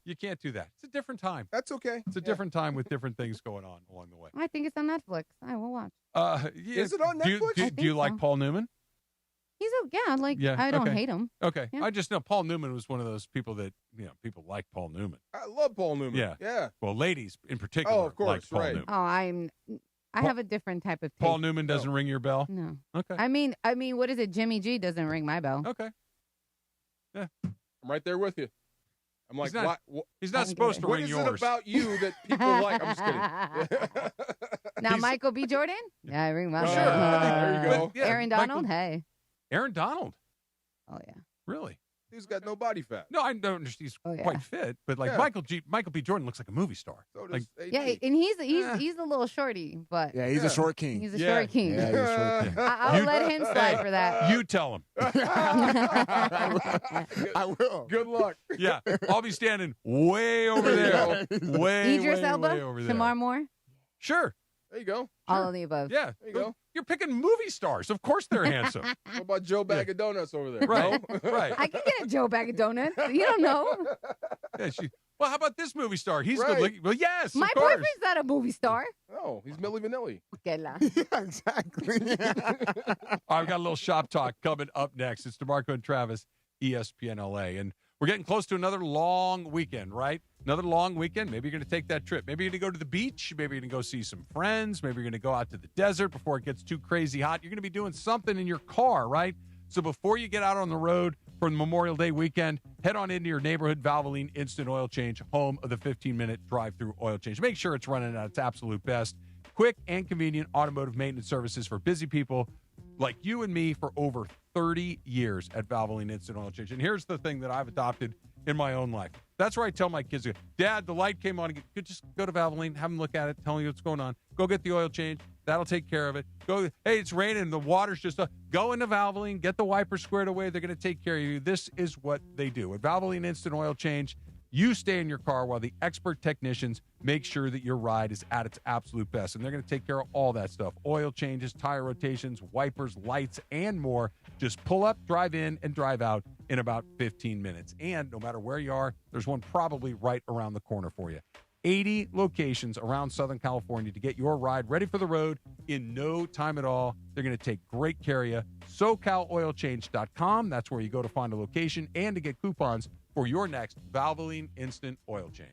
You can't do that. It's a different time. That's okay. It's a different time with different things going on along the way. I think it's on Netflix. I will watch. Is it on Netflix? Do you like Paul Newman? I don't hate him. Okay. Yeah. I just know Paul Newman was one of those people that, people like Paul Newman. I love Paul Newman. Yeah. Well, ladies in particular of course, like Paul right. Newman. Oh, I have a different type of taste. Paul Newman doesn't ring your bell? No. Okay. I mean, what is it? Jimmy G doesn't ring my bell. Okay. Yeah. I'm right there with you. I'm like, he's not supposed to ring yours. What is it about you that people like? I'm just kidding. Now, Michael B. Jordan? Yeah, I ring my bell. Sure. There you go. Yeah, Aaron Donald? Hey. Aaron Donald? Oh, yeah. Really? He's got no body fat. No, I don't understand. He's quite fit, but Michael B. Jordan looks like a movie star. So does Yeah, and he's a little shorty, but yeah, he's a short king. He's a short king. Yeah, he's a short king. I'll let him slide for that. You tell him. I will. Good luck. Yeah, I'll be standing way over there. Way Idris Elba, way over there. Shamar Moore. Sure. There you go. All of the above. Yeah. There you go. You're picking movie stars. Of course they're handsome. What about Joe Bag of Donuts over there? Right. No? Right. I can get a Joe bag of donuts. You don't know. Yeah, well, how about this movie star? He's Right. good looking. Well, yes, My of course. boyfriend's not a movie star. No, he's Milli Vanilli. Yeah, exactly. I've got a little shop talk coming up next. It's DeMarco and Travis, ESPN LA. And we're getting close to another long weekend, right? Another long weekend. Maybe you're going to take that trip. Maybe you're going to go to the beach. Maybe you're going to go see some friends. Maybe you're going to go out to the desert before it gets too crazy hot. You're going to be doing something in your car, right? So before you get out on the road for the Memorial Day weekend, head on into your neighborhood Valvoline Instant Oil Change, home of the 15-minute drive-through oil change. Make sure it's running at its absolute best. Quick and convenient automotive maintenance services for busy people like you and me for over 30 years at Valvoline Instant Oil Change. And here's the thing that I've adopted in my own life. That's where I tell my kids, Dad, the light came on. Just go to Valvoline, have them look at it, tell me what's going on. Go get the oil change. That'll take care of it. Go. Hey, it's raining. The water's just go into Valvoline, get the wiper squared away. They're going to take care of you. This is what they do. At Valvoline Instant Oil Change, you stay in your car while the expert technicians make sure that your ride is at its absolute best. And they're going to take care of all that stuff. Oil changes, tire rotations, wipers, lights, and more. Just pull up, drive in, and drive out in about 15 minutes. And no matter where you are, there's one probably right around the corner for you. 80 locations around Southern California to get your ride ready for the road in no time at all. They're going to take great care of you. SoCalOilChange.com. That's where you go to find a location and to get coupons for your next Valvoline Instant Oil Change.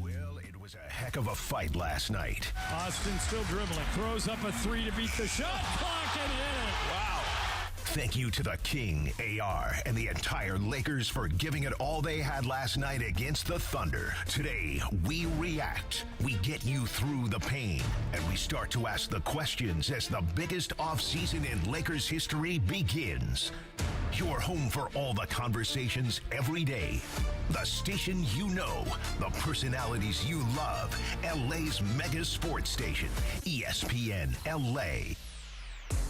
Well, it was a heck of a fight last night. Austin still dribbling. Throws up a three to beat the shot clock and hit it. Wow. Thank you to the King, AR, and the entire Lakers for giving it all they had last night against the Thunder. Today, we react. We get you through the pain. And we start to ask the questions as the biggest offseason in Lakers history begins. Your home for all the conversations every day. The station you know. The personalities you love. LA's mega sports station. ESPN LA.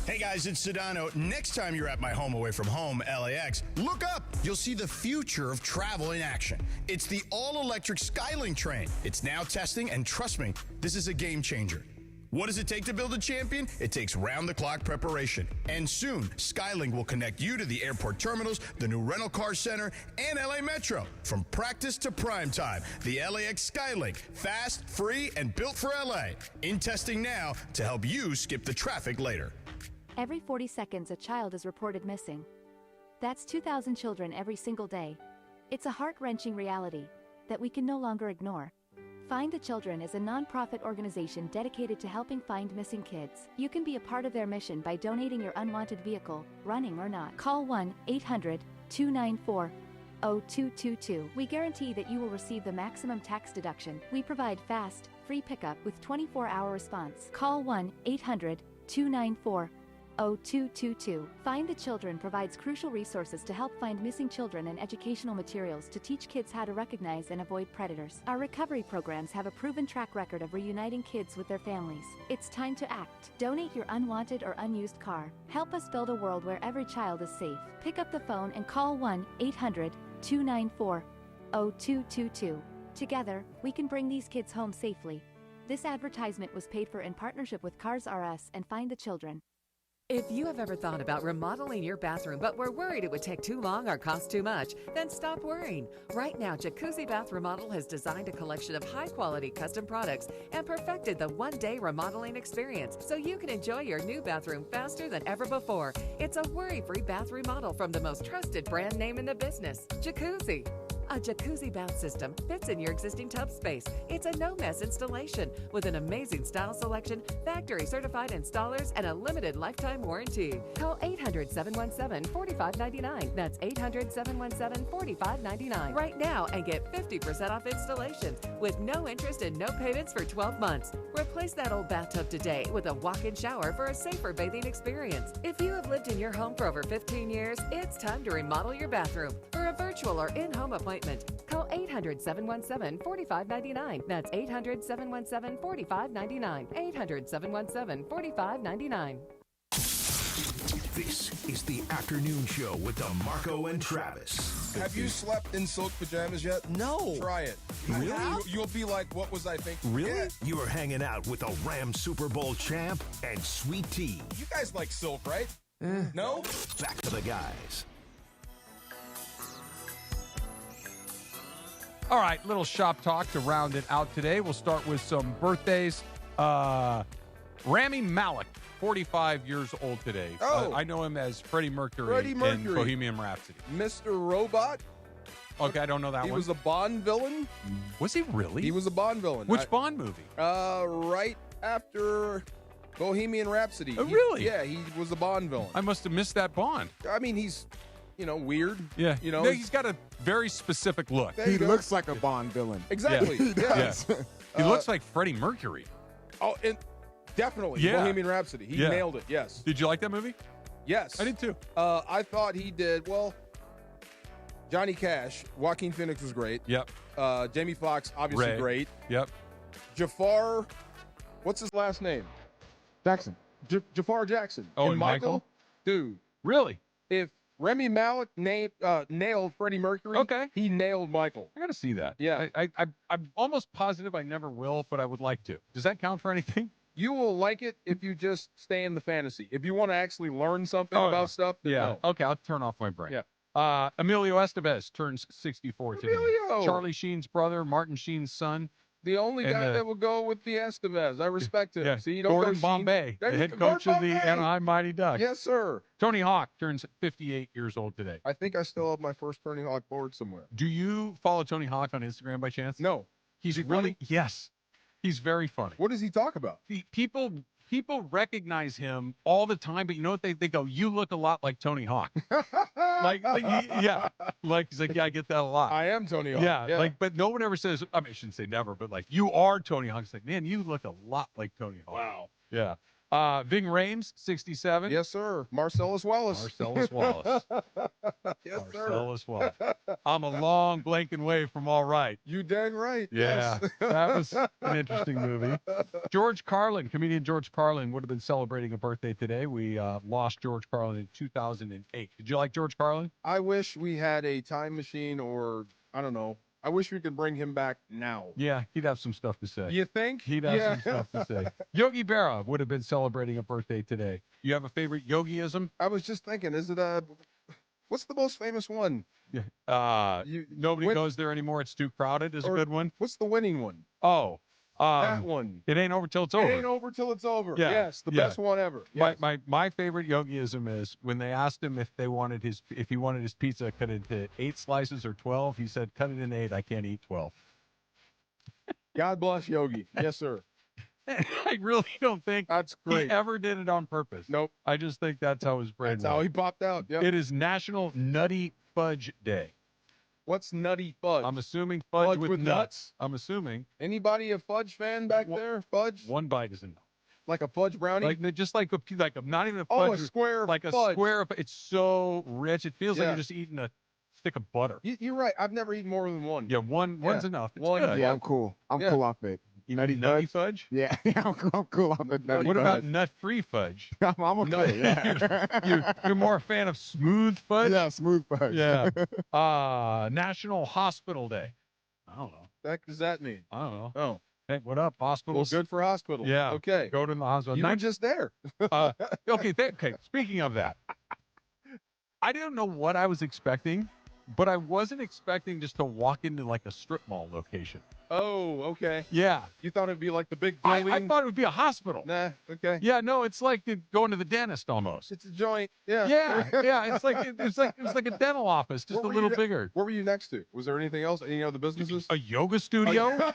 Hey guys, it's Sedano. Next time you're at my home away from home, LAX, look up. You'll see the future of travel in action. It's the all-electric Skylink train. It's now testing, and trust me, this is a game changer. What does it take to build a champion? It takes round-the-clock preparation. And soon, Skylink will connect you to the airport terminals, the new rental car center, and LA Metro. From practice to prime time, the LAX Skylink. Fast, free, and built for LA. In testing now to help you skip the traffic later. Every 40 seconds, a child is reported missing. That's 2,000 children every single day. It's a heart-wrenching reality that we can no longer ignore. Find the Children is a non-profit organization dedicated to helping find missing kids. You can be a part of their mission by donating your unwanted vehicle, running or not. Call 1-800-294-0222. We guarantee that you will receive the maximum tax deduction. We provide fast, free pickup with 24-hour response. Call 1-800-294-0222. Find the Children provides crucial resources to help find missing children and educational materials to teach kids how to recognize and avoid predators. Our recovery programs have a proven track record of reuniting kids with their families. It's time to act. Donate your unwanted or unused car. Help us build a world where every child is safe. Pick up the phone and call 1-800-294-0222. Together, we can bring these kids home safely. This advertisement was paid for in partnership with Cars R Us and Find the Children. If you have ever thought about remodeling your bathroom but were worried it would take too long or cost too much, then stop worrying. Right now, Jacuzzi Bath Remodel has designed a collection of high-quality custom products and perfected the one-day remodeling experience so you can enjoy your new bathroom faster than ever before. It's a worry-free bath remodel from the most trusted brand name in the business, Jacuzzi. A jacuzzi bath system fits in your existing tub space. It's a no-mess installation with an amazing style selection, factory-certified installers, and a limited lifetime warranty. Call 800-717-4599. That's 800-717-4599 right now and get 50% off installations with no interest and no payments for 12 months. Replace that old bathtub today with a walk-in shower for a safer bathing experience. If you have lived in your home for over 15 years, it's time to remodel your bathroom. For a virtual or in-home appointment, call 800-717-4599. That's 800-717-4599. 800-717-4599. This is the afternoon show with DeMarco and Travis. Have you slept in silk pajamas yet? No. Try it. Really? You'll be like, what was I thinking? Really? Yeah. You are hanging out with the Rams Super Bowl champ and Sweet Tea. You guys like silk, right? No? Back to the guys. All right, little shop talk to round it out today. We'll start with some birthdays. Rami Malek, 45 years old today. Oh. I know him as Freddie Mercury in Bohemian Rhapsody. Mr. Robot. Okay, I don't know that He one. was a Bond villain. Was he really? He was a Bond villain. Which Bond movie? Right after Bohemian Rhapsody. Oh, really? Yeah, he was a Bond villain. I must have missed that Bond. I mean, he's, weird. Yeah. No, he's got a very specific look. He looks like a Bond villain. Exactly. Yeah. He looks like Freddie Mercury. Oh, and definitely Bohemian Rhapsody. He nailed it. Yes. Did you like that movie? Yes. I did too. I thought he did well. Johnny Cash, Joaquin Phoenix was great. Yep. Jamie Foxx, obviously Ray. great. Yep. Jafar, what's his last name? Jackson. Jafar Jackson. Oh, and Michael? Dude. Really? If Rami Malek nailed Freddie Mercury, he nailed Michael. I got to see that. Yeah. I'm almost positive I never will, but I would like to. Does that count for anything? You will like it if you just stay in the fantasy. If you want to actually learn something about stuff, then no. Okay, I'll turn off my brain. Yeah. Emilio Estevez turns 64 today. Emilio! Charlie Sheen's brother, Martin Sheen's son. The only guy that will go with the Estevez. I respect him. Yeah. See, you don't Gordon go Bombay, the head coach of the Anaheim Mighty Ducks. Yes, sir. Tony Hawk turns 58 years old today. I think I still have my first Tony Hawk board somewhere. Do you follow Tony Hawk on Instagram by chance? No. He's he really funny? Yes. He's very funny. What does he talk about? People recognize him all the time, but you know what? They go, you look a lot like Tony Hawk. Like he's like, yeah, I get that a lot. I am Tony Hawk. Yeah, but no one ever says, I mean, I shouldn't say never, but like, you are Tony Hawk. It's like, man, you look a lot like Tony Hawk. Wow. Yeah. Ving Rhames, 67. Yes, sir. Marcellus Wallace. Marcellus Wallace. Yes, Marcellus Wallace. I'm a long blanking way from all right. You dang right. Yeah, Yes. that was an interesting movie. George Carlin, comedian George Carlin, would have been celebrating a birthday today. We lost George Carlin in 2008. Did you like George Carlin? I wish we had a time machine, or I don't know. I wish we could bring him back now. Yeah, he'd have some stuff to say. You think? He'd have some stuff to say. Yogi Berra would have been celebrating a birthday today. You have a favorite Yogiism? I was just thinking, is it what's the most famous one? Yeah. Nobody goes there anymore. It's too crowded is a good one. What's the winning one? Oh. That one. It ain't over till it's over. It ain't over till it's over. Yeah. Yes, the best one ever. Yes. My favorite Yogiism is when they asked him if he wanted his pizza cut into 8 slices or 12. He said, "Cut it in 8. I can't eat 12." God bless Yogi. Yes, sir. I really don't think that's great. He ever did it on purpose. Nope. I just think that's how his brain. That's how he popped out. Yep. It is National Nutty Fudge Day. What's nutty fudge? I'm assuming fudge with nuts. I'm assuming. Anybody a fudge fan back there? Fudge? One bite is enough. Like a fudge brownie? Like not even a fudge. Oh, a square of like fudge. A square of. It's so rich. It feels like Yeah. you're just eating a stick of butter. You're right. I've never eaten more than one. Yeah, one's enough. It's One. good. Yeah, I'm cool. I'm cool off it. Nutty fudge? Yeah, I'm cool off the nutty What fudge. about nut-free fudge? I'm okay. Yeah. You're more a fan of smooth fudge? Yeah, smooth fudge. Yeah. National Hospital Day. I don't know. What does that mean? I don't know. Oh. Hey, what up, hospitals? Well, good for hospitals. Yeah. Okay. Go to the hospital. You were just there. Okay. Speaking of that, I didn't know what I was expecting, but I wasn't expecting just to walk into like a strip mall location. Oh, okay. Yeah. You thought it'd be like the big building? I thought it would be a hospital. Nah, okay. Yeah, no, it's like going to the dentist almost. It's a joint. Yeah. Yeah. It's like a dental office, just a little bigger. What were you next to? Was there anything else? Any other businesses? A yoga studio.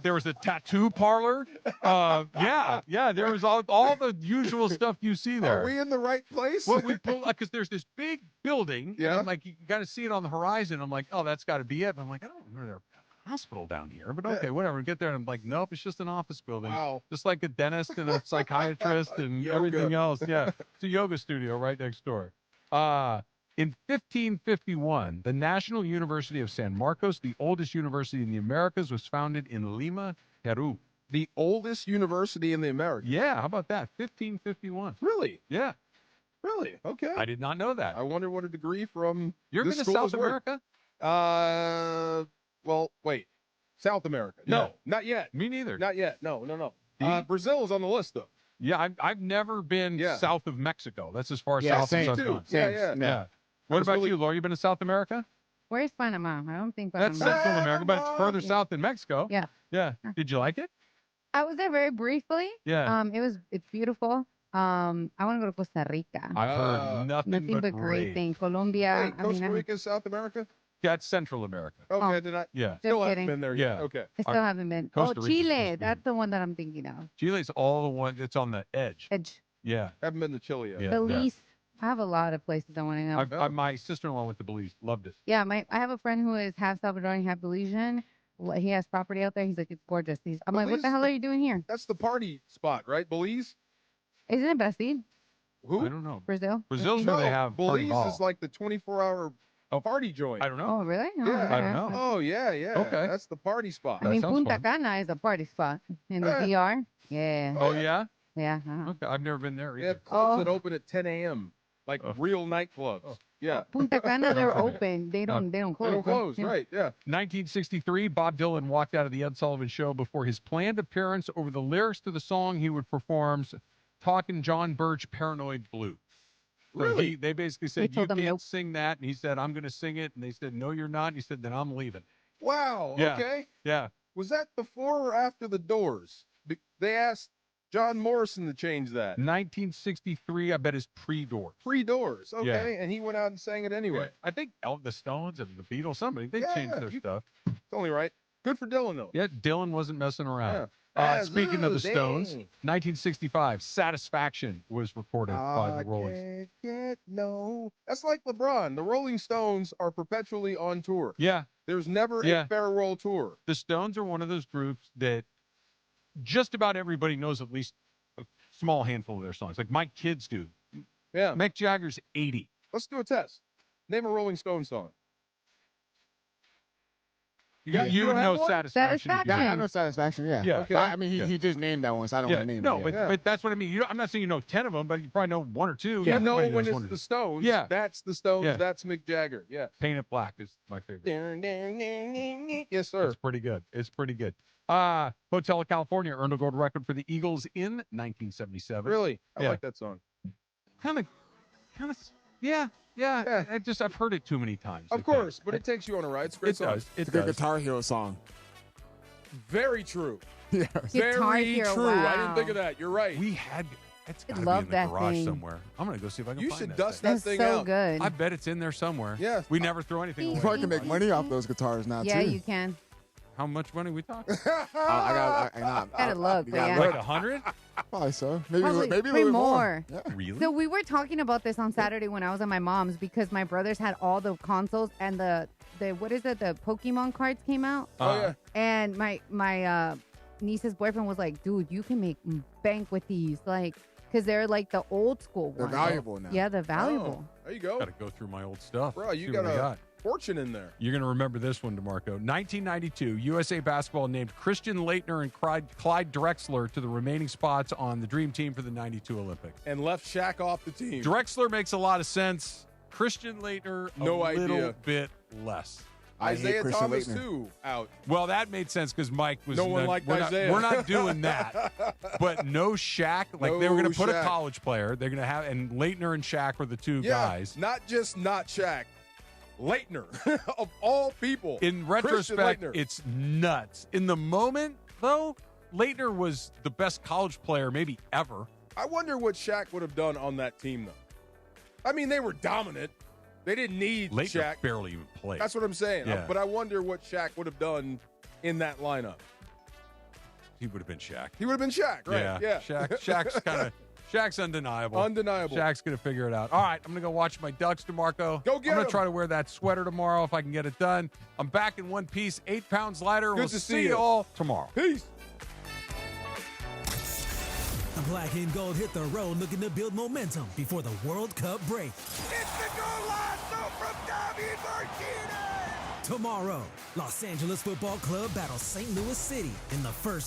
There was a tattoo parlor. Yeah. There was all the usual stuff you see there. Are we in the right place? Well, we pulled because there's this big building. Yeah. And like you got to see it on the horizon. I'm like, oh, that's got to be it. And I'm like, I don't remember their hospital down here, but okay, whatever. Get there, and I'm like, nope, it's just an office building. Wow. Just like a dentist and a psychiatrist and everything else. Yeah. It's a yoga studio right next door. In 1551, the National University of San Marcos, the oldest university in the Americas, was founded in Lima, Peru. The oldest university in the Americas? Yeah, how about that? 1551. Really? Yeah. Really? Okay. I did not know that. I wonder what a degree from You're this been to school South is worth. America? Well, wait. South America? No, not yet. Me neither. Not yet. No. Brazil is on the list, though. Yeah, I've never been south of Mexico. That's as far south same, as I've gone. Yeah. What about you, Laura? You been to South America? Where's Panama? I don't think That's Panama. Central America, but it's further south than Mexico. Yeah. Yeah. Did you like it? I was there very briefly. Yeah. It's beautiful. I want to go to Costa Rica. I've heard nothing but great things. Colombia. Wait, Costa Rica is South America? That's Central America. Okay, did I? Yeah. Still haven't kidding. been there yet. Yeah. Okay. I still haven't been. Costa Rica's Chile. That's the one that I'm thinking of. Chile's all the one that's on the edge. Yeah. Haven't been to Chile yet. Yeah. Belize. I have a lot of places I want to know. My sister-in-law went to Belize. Loved it. Yeah, I have a friend who is half Salvadorian, half Belizean. He has property out there. He's like, it's gorgeous. I'm like, what the hell are you doing here? That's the party spot, right? Belize? Isn't it Brazil? Who? I don't know. Brazil? Brazil's where they have party Belize ball. is like the 24-hour party joint. I don't know. Oh, really? Oh, Yeah. I don't know. Oh, yeah. Okay. That's the party spot. I mean, Punta Cana is a party spot in the DR. Yeah. Oh, yeah? Yeah. Okay. I've never been there They either. have clubs that open at 10 a.m. Like real nightclubs. Yeah. Punta Cana, they're open. They don't close. They don't close, right? Yeah. 1963, Bob Dylan walked out of the Ed Sullivan Show before his planned appearance over the lyrics to the song he would perform, Talking John Birch Paranoid Blue. So Really? they basically said, you told him can't nope. sing that. And he said, I'm going to sing it. And they said, no, you're not. And he said, then I'm leaving. Wow. Yeah. Okay. Yeah. Was that before or after the Doors? They asked John Morrison to change that. 1963, I bet is pre-Doors. Pre-Doors. Okay. Yeah. And he went out and sang it anyway. I think the Stones and the Beatles, somebody, they changed their stuff. It's only right. Good for Dylan, though. Yeah, Dylan wasn't messing around. Yeah. Speaking of the Dang. Stones, 1965, Satisfaction was recorded by the Rolling Stones. No. That's like LeBron. The Rolling Stones are perpetually on tour. Yeah. There's never a farewell tour. The Stones are one of those groups that just about everybody knows at least a small handful of their songs. Like my kids do. Yeah. Mick Jagger's 80. Let's do a test. Name a Rolling Stone song. You don't have know one? Satisfaction. Yeah, I know Satisfaction, yeah. Yeah. Okay. I mean, he just named that one, so I don't want to name no, it. but that's what I mean. I'm not saying you know 10 of them, but you probably know one or two. You know Everybody when knows it's one or the two. Stones. Yeah. That's the Stones. Yeah. That's Mick Jagger. Yeah. Paint It Black is my favorite. Yes, sir. It's pretty good. It's pretty good. Hotel California earned a gold record for the Eagles in 1977. Really? I Yeah. like that song. Kind of, yeah. I've heard it too many times. Of course, but it takes you on a ride. It's a great song. It's a good Guitar Hero song. Very true. Yeah. Guitar Very Hero, true. I wow. didn't think of that. You're right. We had. It's got to be love in the that garage thing. somewhere. I'm gonna go see if I can You find should that dust thing. that That's thing so out. good. I bet it's in there somewhere. Yeah. We never throw anything You away. probably can make money off those guitars now, Yeah, too. you can. How much money we talking? Gotta look, but yeah. Like 100? Probably so. Maybe Probably a little way bit more. Yeah. Really? So we were talking about this on Saturday when I was at my mom's because my brothers had all the consoles and the what is it? The Pokemon cards came out. Oh, yeah. And my niece's boyfriend was like, dude, you can make bank with these. Like, because they're like the old school They're ones. valuable now. Yeah, they're valuable. Oh, there you go. Got to go through my old stuff. Bro, you See got what I a got. fortune in there. You're going to remember this one, DeMarco. 1992, USA Basketball named Christian Laettner and Clyde Drexler to the remaining spots on the Dream Team for the 92 Olympics. And left Shaq off the team. Drexler makes a lot of sense. Christian Laettner, No a little idea. bit less. Isaiah Thomas, too, out. Well, that made sense because Mike was. No one liked Isaiah. We're not doing that. But no Shaq. Like, they were going to put a college player. They're going to have, and Leitner and Shaq were the two guys. Not just not Shaq. Leitner, of all people. In retrospect, it's nuts. In the moment, though, Leitner was the best college player maybe ever. I wonder what Shaq would have done on that team, though. I mean, they were dominant. They didn't need Leitner Shaq. Barely even played. That's what I'm saying. Yeah. But I wonder what Shaq would have done in that lineup. He would have been Shaq. He would have been Shaq, right? Yeah. Shaq's undeniable. Undeniable. Shaq's going to figure it out. All right, I'm going to go watch my Ducks, DeMarco. Go get I'm going him. to try to wear that sweater tomorrow if I can get it done. I'm back in one piece, 8 pounds lighter. Good We'll to see you you all tomorrow. Peace. The black and gold hit the road looking to build momentum before the World Cup break. It's the goal line, so from David Martinez. Tomorrow, Los Angeles Football Club battles St. Louis City in the first